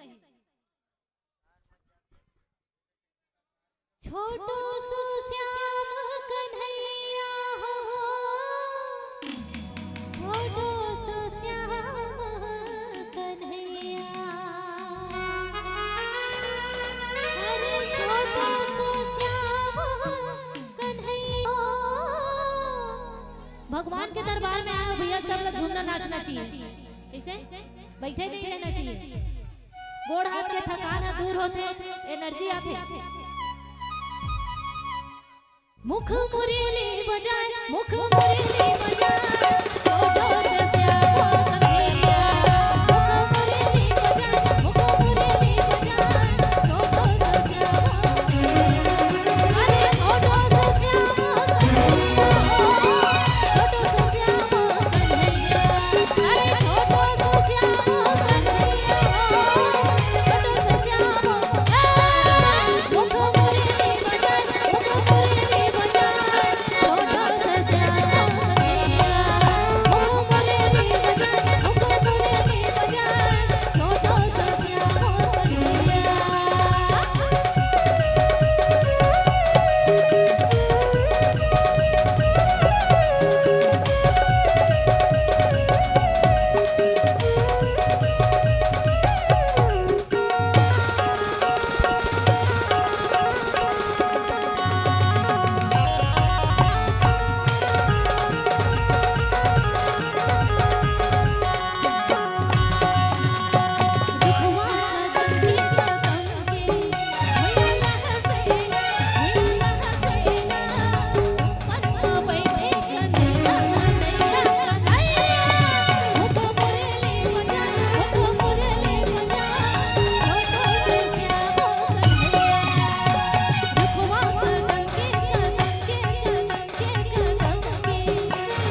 छोटो सो श्याम कन्हैया नाचना चाहिए। कैसे? बैठे नहीं रहना चाहिए। गोड़ हाथ के थकान दूर होते, एनर्जी आते। मुख मुरली बजाए, मुख मुरली बजाए, होठों से श्यामो कन्हैया। मुख मुरली बजाए, मुख मुरली बजाए, होठों से श्यामो कन्हैया। अरे होठों से श्यामो कन्हैया, होठों से श्यामो कन्हैया। अरे होठों से श्यामो कन्हैया, होठों से श्यामो। मुख मुरली बजाए, मुख मुरली बजाए, होठों से श्यामो कन्हैया। मुख मुरली बजाए, मुख मुरली बजाए, होठों से श्यामो कन्हैया।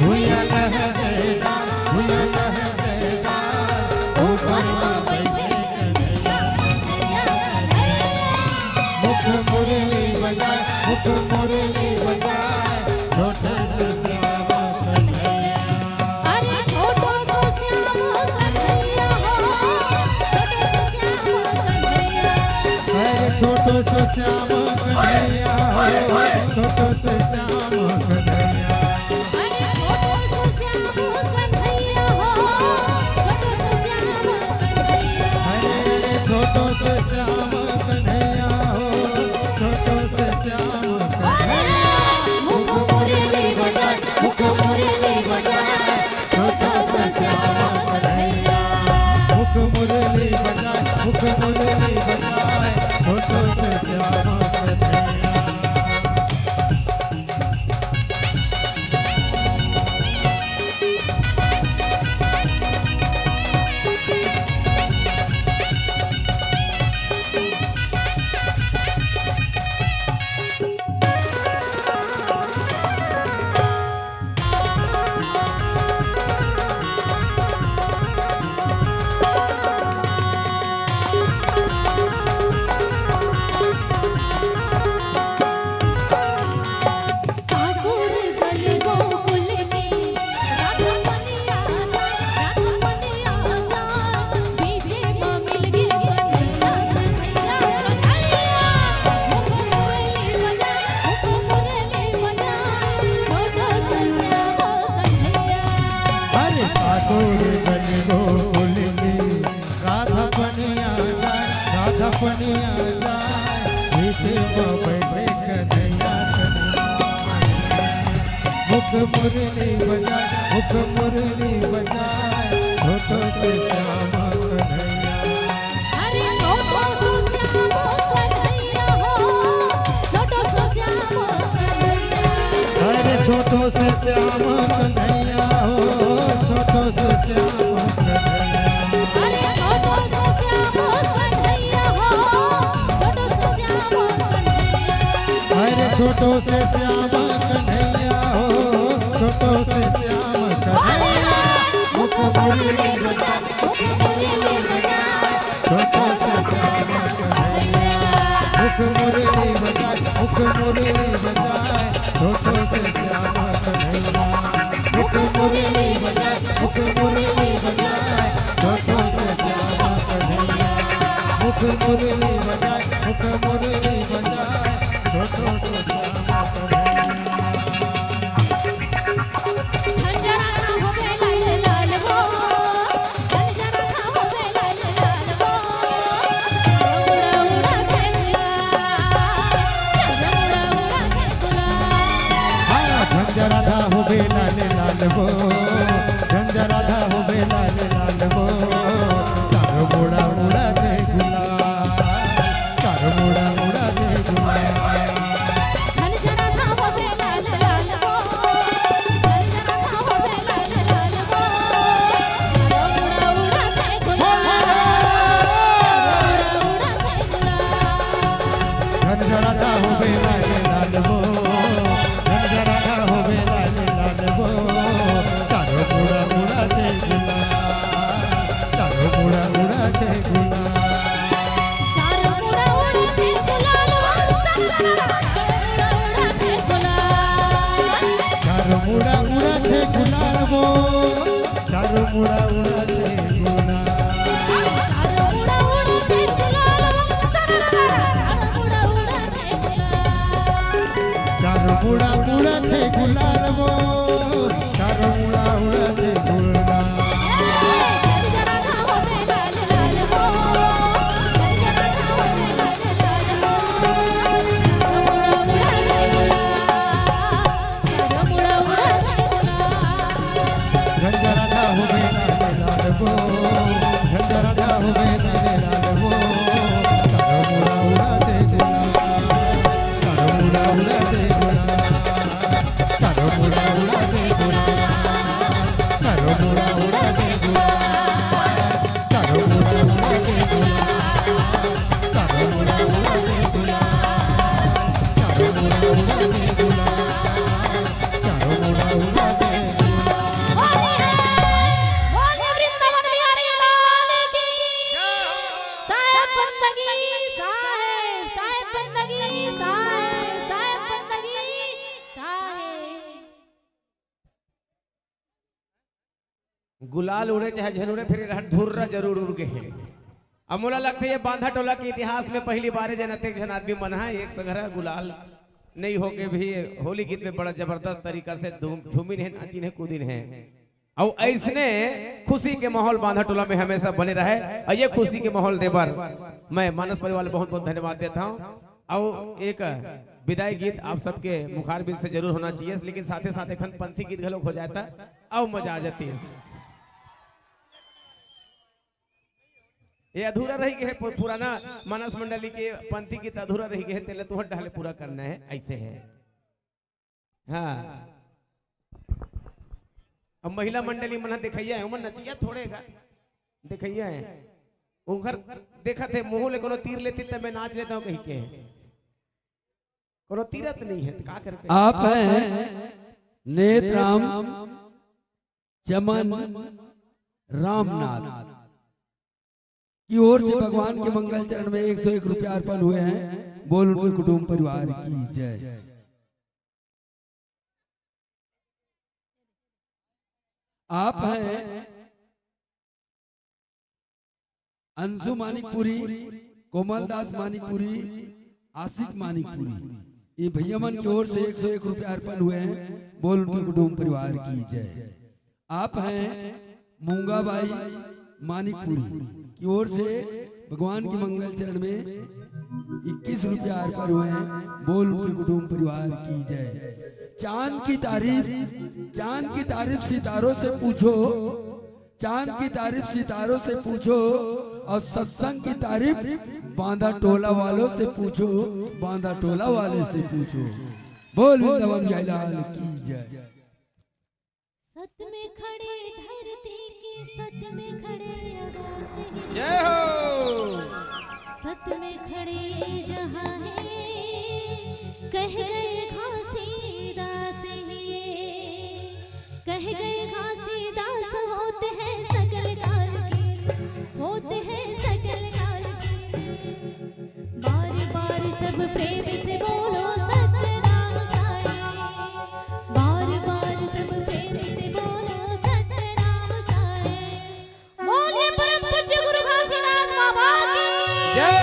हुआ लहज़ेदार, हुआ लहज़ेदार, ऊपर बैठे मुख मुरली बजाए, मुख मुरली बजाए, छोटे से श्यामो कन्हैया। अरे छोटो सो श्यामो कन्हैया हो, छोटो सो श्यामो कन्हैया। अरे छोटो से श्यामो कन्हैया हो, छोटो से श्यामो कन्हैया। अरे छोटो सो श्यामो कन्हैया हो, छोटो सो श्यामो कन्हैया। अरे छोटो से श्यामो कन्हैया हो, छोटो से श्यामो कन्हैया। मुख मुरली बजाए, मुख मुरली बजाए, छोटो सो श्यामो कन्हैया। मुख मुरली बजाए, मुख मुरली बजाए, छोटो से श्यामो कन्हैया। साकुर गल गोकुल में राधा बनिया जाए, राधा बनिया जाए, बीचे में मिल गए कन्हैया, कन्हैया, कन्हैया। मुख मुरली बजाए, मुख मुरली बजाए, छोटो से श्यामो कन्हैया। अरे साकुर गल गोकुल में राधा बनिया जाए, राधा बनिया जाए, बीचे में बैठे कन्हैया, कन्हैया। मुख मुरली बजाए, मुख मुरली बजाए, छोटो से श्यामो कन्हैया। अरे छोटो सो श्यामो कन्हैया हो, छोटो सो श्यामो कन्हैया। अरे छोटो से श्यामो कन्हैया हो, छोटो से श्यामो कन्हैया। अरे छोटो सो श्यामो कन्हैया हो, छोटो सो श्यामो कन्हैया। अरे छोटो से श्यामो कन्हैया हो, छोटो से श्यामो कन्हैया। मुख मुरली बजाए, मुख मुरली बजाए, छोटो से श्यामो कन्हैया। मुख मुरली बजाए, मुख मुरली बजाए, छोटो से श्यामो कन्हैया। मुख मुरली बजाए, मुख मुरली बजाए, छोटो से श्यामो कन्हैया। मुख मुरली बजाए, मुख मुरली बजाए, छोटो से श्यामो कन्हैया। झंझरा होवे लाल लाल हो, झंझरा होवे लाल लाल हो, उड़ा उड़ा के तुला, उड़ा उड़ा के तुला। झंझराधा हो बे लाल लाल हो, झंझराधा लालबो चारों मुड़ा मुड़ा दे गुलाल चारों मुड़ा मुड़ा दे गुलाल झनझना था वो बे लाल लाल वो झनझना था वो बे लाल लाल वो उड़ा उड़ा थे गुलाल उड़ा थे गुलाल झनझना था हो बे लाल लालबो झनझना था हो बे लाल लालबो चारों मुड़ा मुड़ा दे गुलाल चारों मुड़ा मुड़ा दे गुलाल चारों मुड़ा उड़ा थे गुलाल चारों मुड़ा उड़ा थे गुलाल वो चारों मुड़ा उड़ा थे गुलाल चारों मुड़ा उड़ा थे गुलाल चारों मुड़ा उड़ा थे गुलाल वो चारों मुड़ा उड़ा थे गुलाल झनझना था वो बे लाल लाल वो झनझना था वो बे लाल लाल वो चारों मुड़ा उड़ा थे गुलाल झंझरा था हो बे लाल लाल वो झंझरा था हो बे लाल लाल वो चारों मुड़ा उड़ा थे गुलाल चारों मुड़ा उड़ा थे गुलाल चारों मुड़ा उड़ा थे गुलाल चारों मुड़ा उड़ा थे गुलाल चारों मुड़ा उड़ा थे गुलाल चारों मुड़ा उड़ा थे गुलाल चारों मुड़ा उड़ा थे गुलाल चारों मुड़ा उड़ा थे बोले वृंदावन बिहारी लाल की साहेब बंदगी साहेब साहेब बंदगी साहेब साहेब बंदगी साहेब गुलाल उड़े चाहे झनुड़े फिर रह धुर्रा जरूर उड़ गए हैं। अब मोला लगता है ये बांधा टोला के इतिहास में पहली बार जनते जन आदमी मना है एक संग्रह गुलाल नहीं होके भी होली गीत में बड़ा जबरदस्त तरीका से झूमिन है नाचिन है कूदिन है और ऐसने खुशी के माहौल बांधा टोला में हमेशा बने रहे और ये खुशी के माहौल देवर मैं मानस परिवार बहुत बहुत धन्यवाद देता हूँ। और एक विदाई गीत आप सबके मुखारबिन से जरूर होना चाहिए लेकिन साथ ही साथ एक पंथी गीत घलोक हो जाता और मजा आ जाती है। ये अधूरा रही गए पुराना मानस मंडली के पंथी गीत अधूरा रही गए तेले तुहर डाले पूरा करना है ऐसे है। हाँ अब महिला मंडली मना दिखैया है उमन नचिया थोड़े का दिखैया है उघर देखा थे मुंह ले कोनो तीर लेती तब मैं नाच लेता हूँ कहीं के कोनो तीरत नहीं है तो का करके आप हैं नेत्राम चमन रामनाथ की ओर से भगवान के मंगल चरण में 101 रुपया अर्पण हुए हैं। बोल उनके कुटुंब परिवार की जय। आप हैं अंशु मानिकपुरी, कोमल दास मानिकपुरी, आशिक मानिकपुरी, ये भैया मन की ओर से 101 रुपया अर्पण हुए हैं। बोल उनके कुटुंब परिवार की जय। आप हैं मूंगाबाई मानिकपुरी की ओर से भगवान के मंगल चरण में 21 रुपया अर्पण हुए हैं। बोल उनके कुटुंब परिवार की जय। चांद की तारीफ सितारों से पूछो, चांद की तारीफ सितारों से पूछो और सत्संग की तारीफ बांधा टोला वालों से पूछो, बांधा टोला वाले से पूछो। बोल वृंदावन जयलाल की जय। सत में खड़े धरती की सत में खड़े आकाश की जय हो सत में खड़े जहां है कह गए घासीदास कह गए घासीदास होते हैं सकल काल के होते हैं सकल काल के बार बार सब प्रेम से बोलो सतनाम साईं बार बार सब प्रेम से बोलो सतनाम साईं बोलिए परम पूज्य गुरु घासीदास बाबा की जय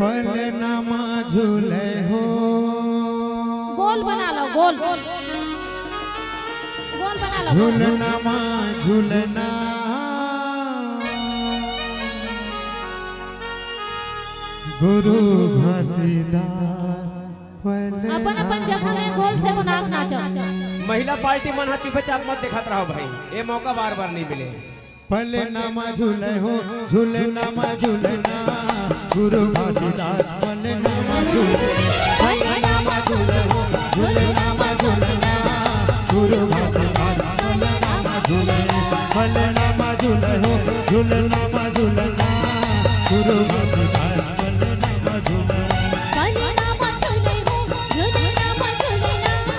पलनामा झूले हो गोल बना लो गोल गोल बना लो झूलनामा झूलना गुरु घासीदास अपन अपन जगह में गोल से बना नाचो महिला पार्टी मन चुपे चाप मत देखत रहो भाई, ये मौका बार बार नहीं मिले। पले नामा झूले हो झूले नामा झूले ना गुरु घासीदास पले नामा झूले पले नामा झूले हो झूले नामा झूले ना गुरु घासीदास पले नामा झूले पले नामा झूले हो झूले नामा झूले ना गुरु घासीदास पले नामा झूले पले नामा झूले हो झूले नामा झूले ना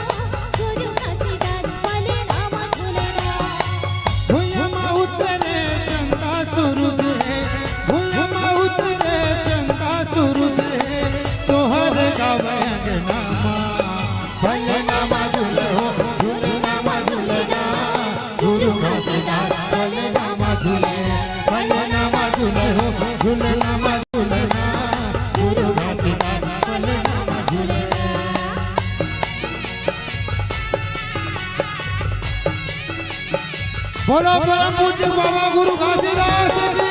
गुरु घासीदास पले नामा झूले ना भुइया मा उतरे चंदा सूरज भुइया मा उतरे चंदा सूरज सोहर गावे अंगनामा पले नामा झूले हो झूले नामा झूले ना गुरु घासीदास पले नामा झूले पले नामा झूले हो झूले नामा झूले ना गुरु घासीदास पले नामा झूले। बोलो परम पूज्य बाबा गुरु घासीदास की।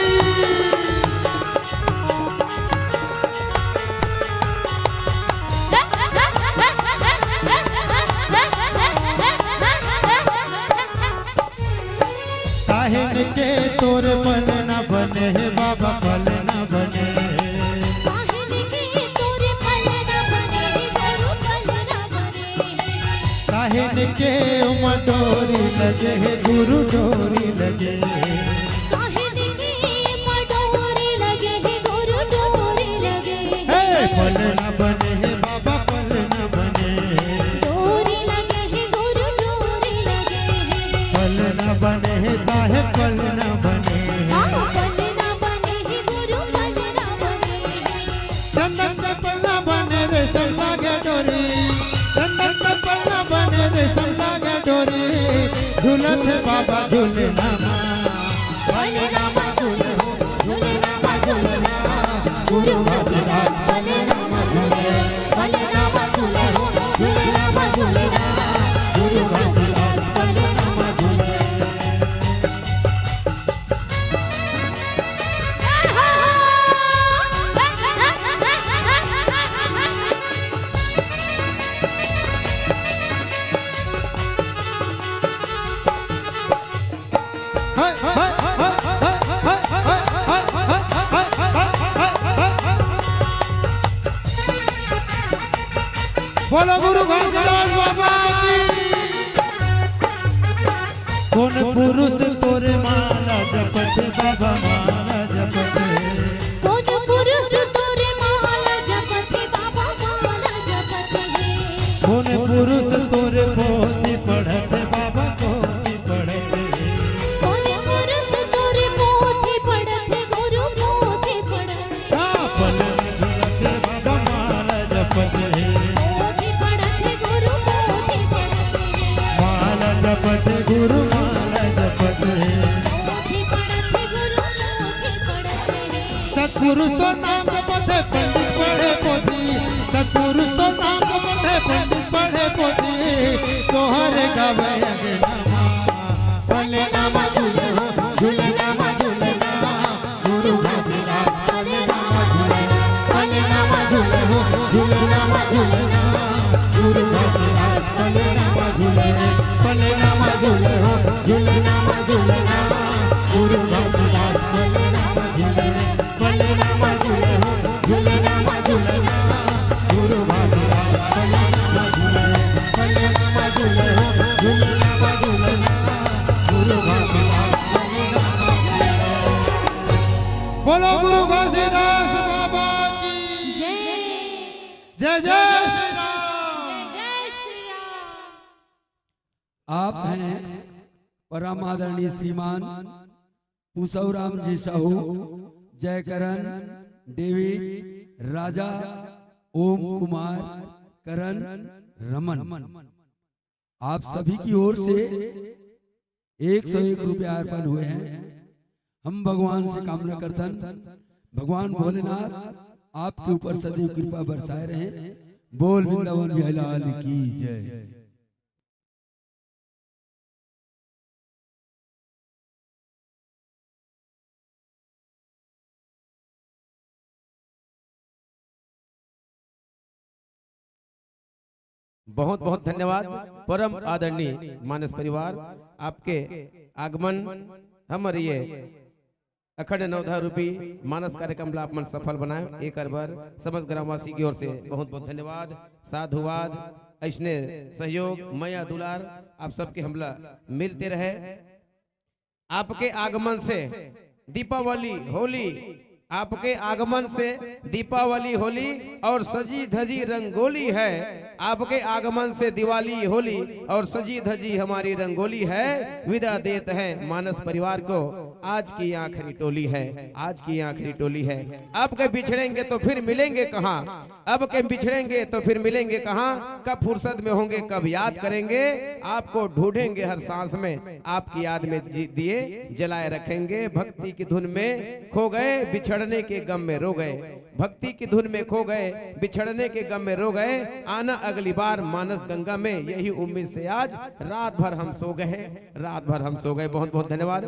काहे के तोर मन न बने हे बाबा फल न बने काहे के तोरे फल न बने गुरु फल न बने काहे के मडोरी लगे हे गुरु डोरी लगे काहे के मडोरी लगे हे गुरु डोरी लगे हे फल न बने हे बाबा फल न बने डोरी लगे हे गुरु डोरी लगे फल न बने हे साहेब फल न बने हाँ फल न बने हे गुरु फल न बने चंदन का फल न बने रेशम लागे डोरी चंदन का फल न बने रेशम लागे डोरी झूलत है बाबा झूले नामा भले नामा झूले हो झूले नामा झूले ना गुरु घासीदास भले नामा झूले भले नामा झूले हो झूले नामा झूले ना गुरु घासीदास भले नामा झूले बोलो गुरु घासीदास बाबा की। कौन पुरुष तोरे माला जपते बाबा माला जपते कौन पुरुष तोरे माला जपते बाबा माला जपते कौन पुरुष तोरे पोथी पढ़ते बाबा पोथी पढ़ते कौन पुरुष तोरे पोथी पढ़ते गुरु पोथी पढ़ते पल झूलते बाबा माला जपते पोथी पढ़ते गुरु पोथी पढ़ते माला जपते गुरु माला जपते पोथी पढ़ते गुरु पोथी पढ़ते सतपुरुष तो नाम जपते पंडित पढ़े पोथी सतपुरुष तो नाम जपते पंडित पढ़े पोथी सोहर गावे अंगनामा भले नामा झूले हो झूले नामा झूले ना गुरु घासीदास भले नामा झूले भले नामा झूले हो झूले नामा झूले ना गुरु घासीदास भले नामा झूले भले नामा झूले हो झूले नामा झूले ना गुरु घासीदास भले नामा झूले भले नामा झूले हो झूले नामा झूले ना गुरु घासीदास भले नामा झूले भले नामा झूले हो झूले नामा झूले ना गुरु घासीदास भले नामा झूले। बोलो गुरु घासीदास बाबा की जय जय जय श्री राम। जय श्री राम। आप हैं परम आदरणीय श्रीमान पुसौराम जी साहू जयकरण डेविड राजा ओम कुमार करण रमन आप सभी की ओर से 101 रुपया अर्पण हुए हैं। हम भगवान से कामना करतन भगवान भोलेनाथ आपके ऊपर सदैव कृपा बरसाए रहे। बोल वृंदावन बिहारी लाल की जय। बहुत बहुत धन्यवाद परम आदरणीय मानस परिवार, आपके आगमन हमारे ये अखंड नवधा रूपी मानस कार्यक्रम ला अपन सफल बनाए। एक बार समस्त ग्रामवासी की ओर से बहुत बहुत धन्यवाद, साधुवाद, ऐसने सहयोग मया दुलार आप सबके हमला मिलते रहे। आपके आगमन से दीपावली होली, आपके आगमन से दीपावली होली और सजी धजी रंगोली है। आपके आगमन से दिवाली होली और सजी धजी हमारी रंगोली है। विदा देते हैं मानस परिवार को, आज की आखिरी टोली है, आज की आखिरी टोली है। अब के बिछड़ेंगे तो फिर मिलेंगे कहाँ, अब के बिछड़ेंगे तो फिर मिलेंगे कहाँ, कब फुर्सत में होंगे कब याद करेंगे, आपको ढूंढेंगे हर सांस में, आपकी याद में दिए जलाए रखेंगे। भक्ति की धुन में खो गए, बिछड़ने के गम में रो गए, भक्ति की धुन में खो गए, बिछड़ने के गम में रो गए। आना अगली बार मानस गंगा में, यही उम्मीद से आज रात भर हम सो गए, रात भर हम सो गए। बहुत बहुत धन्यवाद।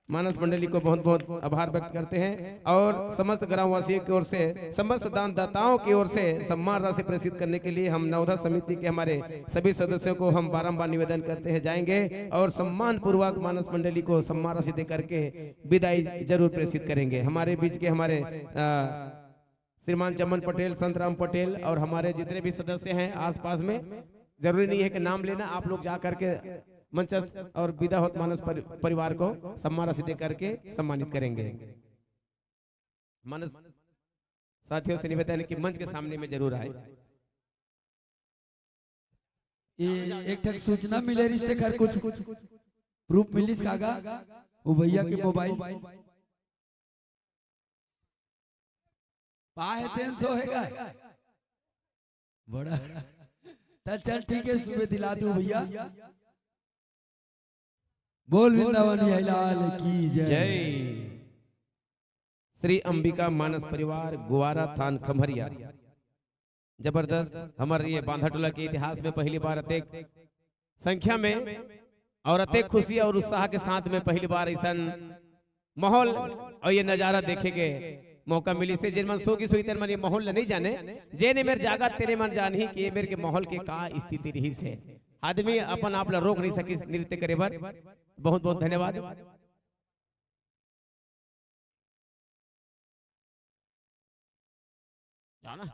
मानस मंडली को बहुत बहुत आभार व्यक्त करते हैं और समस्त ग्रामवासियों की ओर से, समस्त दानदाताओं की ओर से सम्मान राशि प्रेषित करने के लिए हम नवधा समिति के हमारे सभी सदस्यों को हम बारंबार निवेदन करते हैं जाएंगे और सम्मान पूर्वक मानस मंडली को सम्मान राशि दे करके विदाई जरूर प्रेषित करेंगे। हमारे बीच के हमारे श्रीमान चमन पटेल, संत राम पटेल और हमारे जितने भी सदस्य हैं आसपास में, जरूरी नहीं है कि नाम लेना, आप लोग जा करके मंच और विदा होत मानस परिवार को सम्मान राशि दे करके सम्मानित करेंगे। मानस साथियों से निवेदन है कि मंच के सामने में जरूर आए। ये एक ठक सूचना मिले रिश्ते खैर कुछ प्रूफ मिलिस कागा वो भैया के मोबाइल पाए 300 हैगा बड़ा चल ठीक है, सुबह दिला दूं भैया। बोल वृंदावन बिहारी लाल की जय। श्री अंबिका मानस परिवार गुवारा थान खमरिया, जबरदस्त हमारे ये बांधा टोला के इतिहास में पहली बार अत्यधिक संख्या में और अत्यधिक खुशी और उत्साह के साथ में पहली बार ऐसा माहौल और ये नजारा देखेंगे मौका मिली से। जिन मन सोगी सोई तेरे मन ये माहौल नहीं जाने, जेने मेरे जागा तेरे मन जान ही कि ये मेरे के माहौल के का स्थिति रही से आदमी अपन आप ला रोक नहीं सकी नृत्य करे बर। बहुत बहुत धन्यवाद। जाना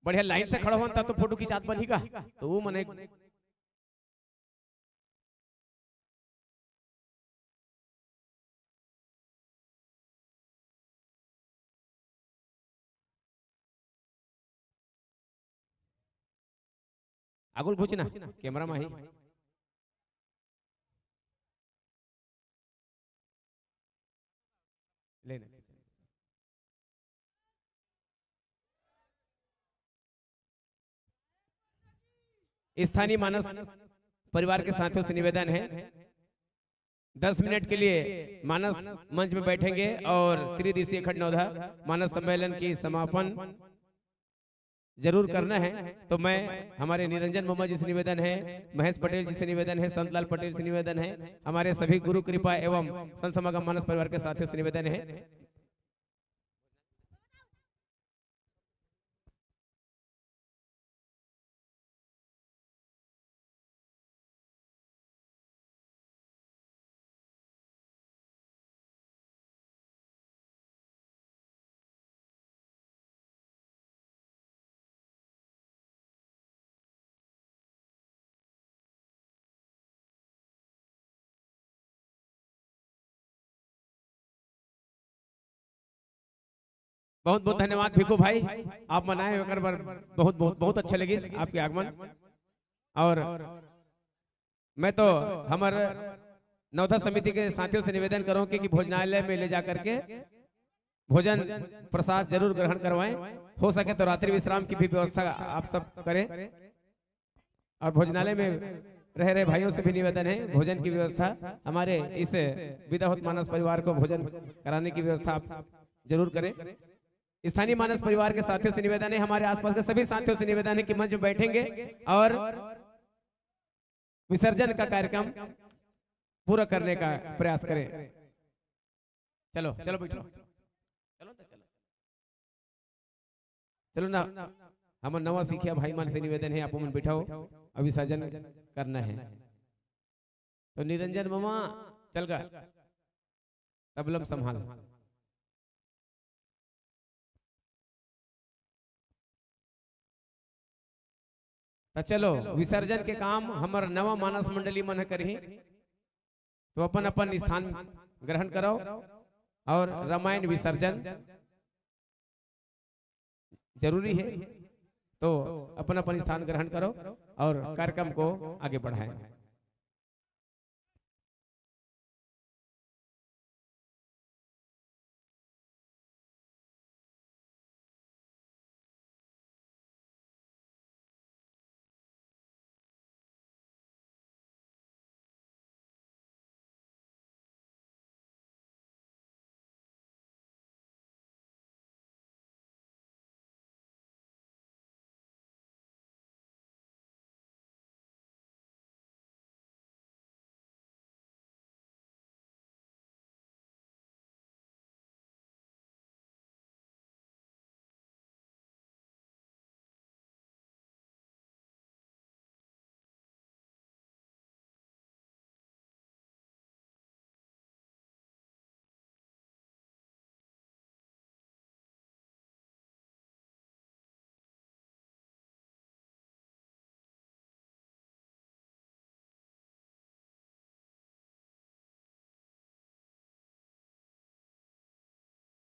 बढ़िया लाइन से खड़ा हुआ तो फोटो खिंचात बनेगा तो वो मने आगुल घुचना कैमरा में ही लेना। स्थानीय मानस परिवार के साथियों से निवेदन है 10 मिनट के लिए मानस मंच में बैठेंगे और त्रिदिवसीय खंड नवधा मानस सम्मेलन की समापन जरूर करना है। तो मैं हमारे निरंजन मोमा जी से निवेदन है, महेश पटेल जी से निवेदन है, संतलाल पटेल से निवेदन है, हमारे सभी गुरु कृपा एवं संत समागम मानस परिवार के साथियों से निवेदन है बहुत बहुत धन्यवाद भिखू भाई, आप मनाए बहुत बहुत बहुत अच्छा लगी आपके आगमन। और मैं तो हमारे नवधा समिति के साथियों से निवेदन करूं कि भोजनालय में ले जाकर के भोजन प्रसाद जरूर ग्रहण करवाएं, हो सके तो रात्रि विश्राम की भी व्यवस्था आप सब करें। और भोजनालय में रह रहे भाइयों से भी निवेदन है भोजन की व्यवस्था हमारे इस विदा होत मानस परिवार को भोजन कराने की व्यवस्था आप जरूर करें। स्थानीय मानस परिवार के साथियों से निवेदन है, हमारे आसपास के सभी साथियों से निवेदन है कि मंच में बैठेंगे और विसर्जन का कार्यक्रम पूरा करने का प्रयास करें। चलो चलो बैठो, चलो चलो चलो ना हम नवा सीखिया भाई मान से निवेदन है, आप मन बैठाओ, अब विसर्जन करना है। तो निरंजन मामा चल गया, तबलम संभाल। तो चलो विसर्जन के काम हमार नवा मानस मंडली मन करही, तो अपन अपन स्थान ग्रहण करो और रामायण विसर्जन जरूरी है, तो अपन अपन स्थान ग्रहण करो और कार्यक्रम को आगे बढ़ाएं।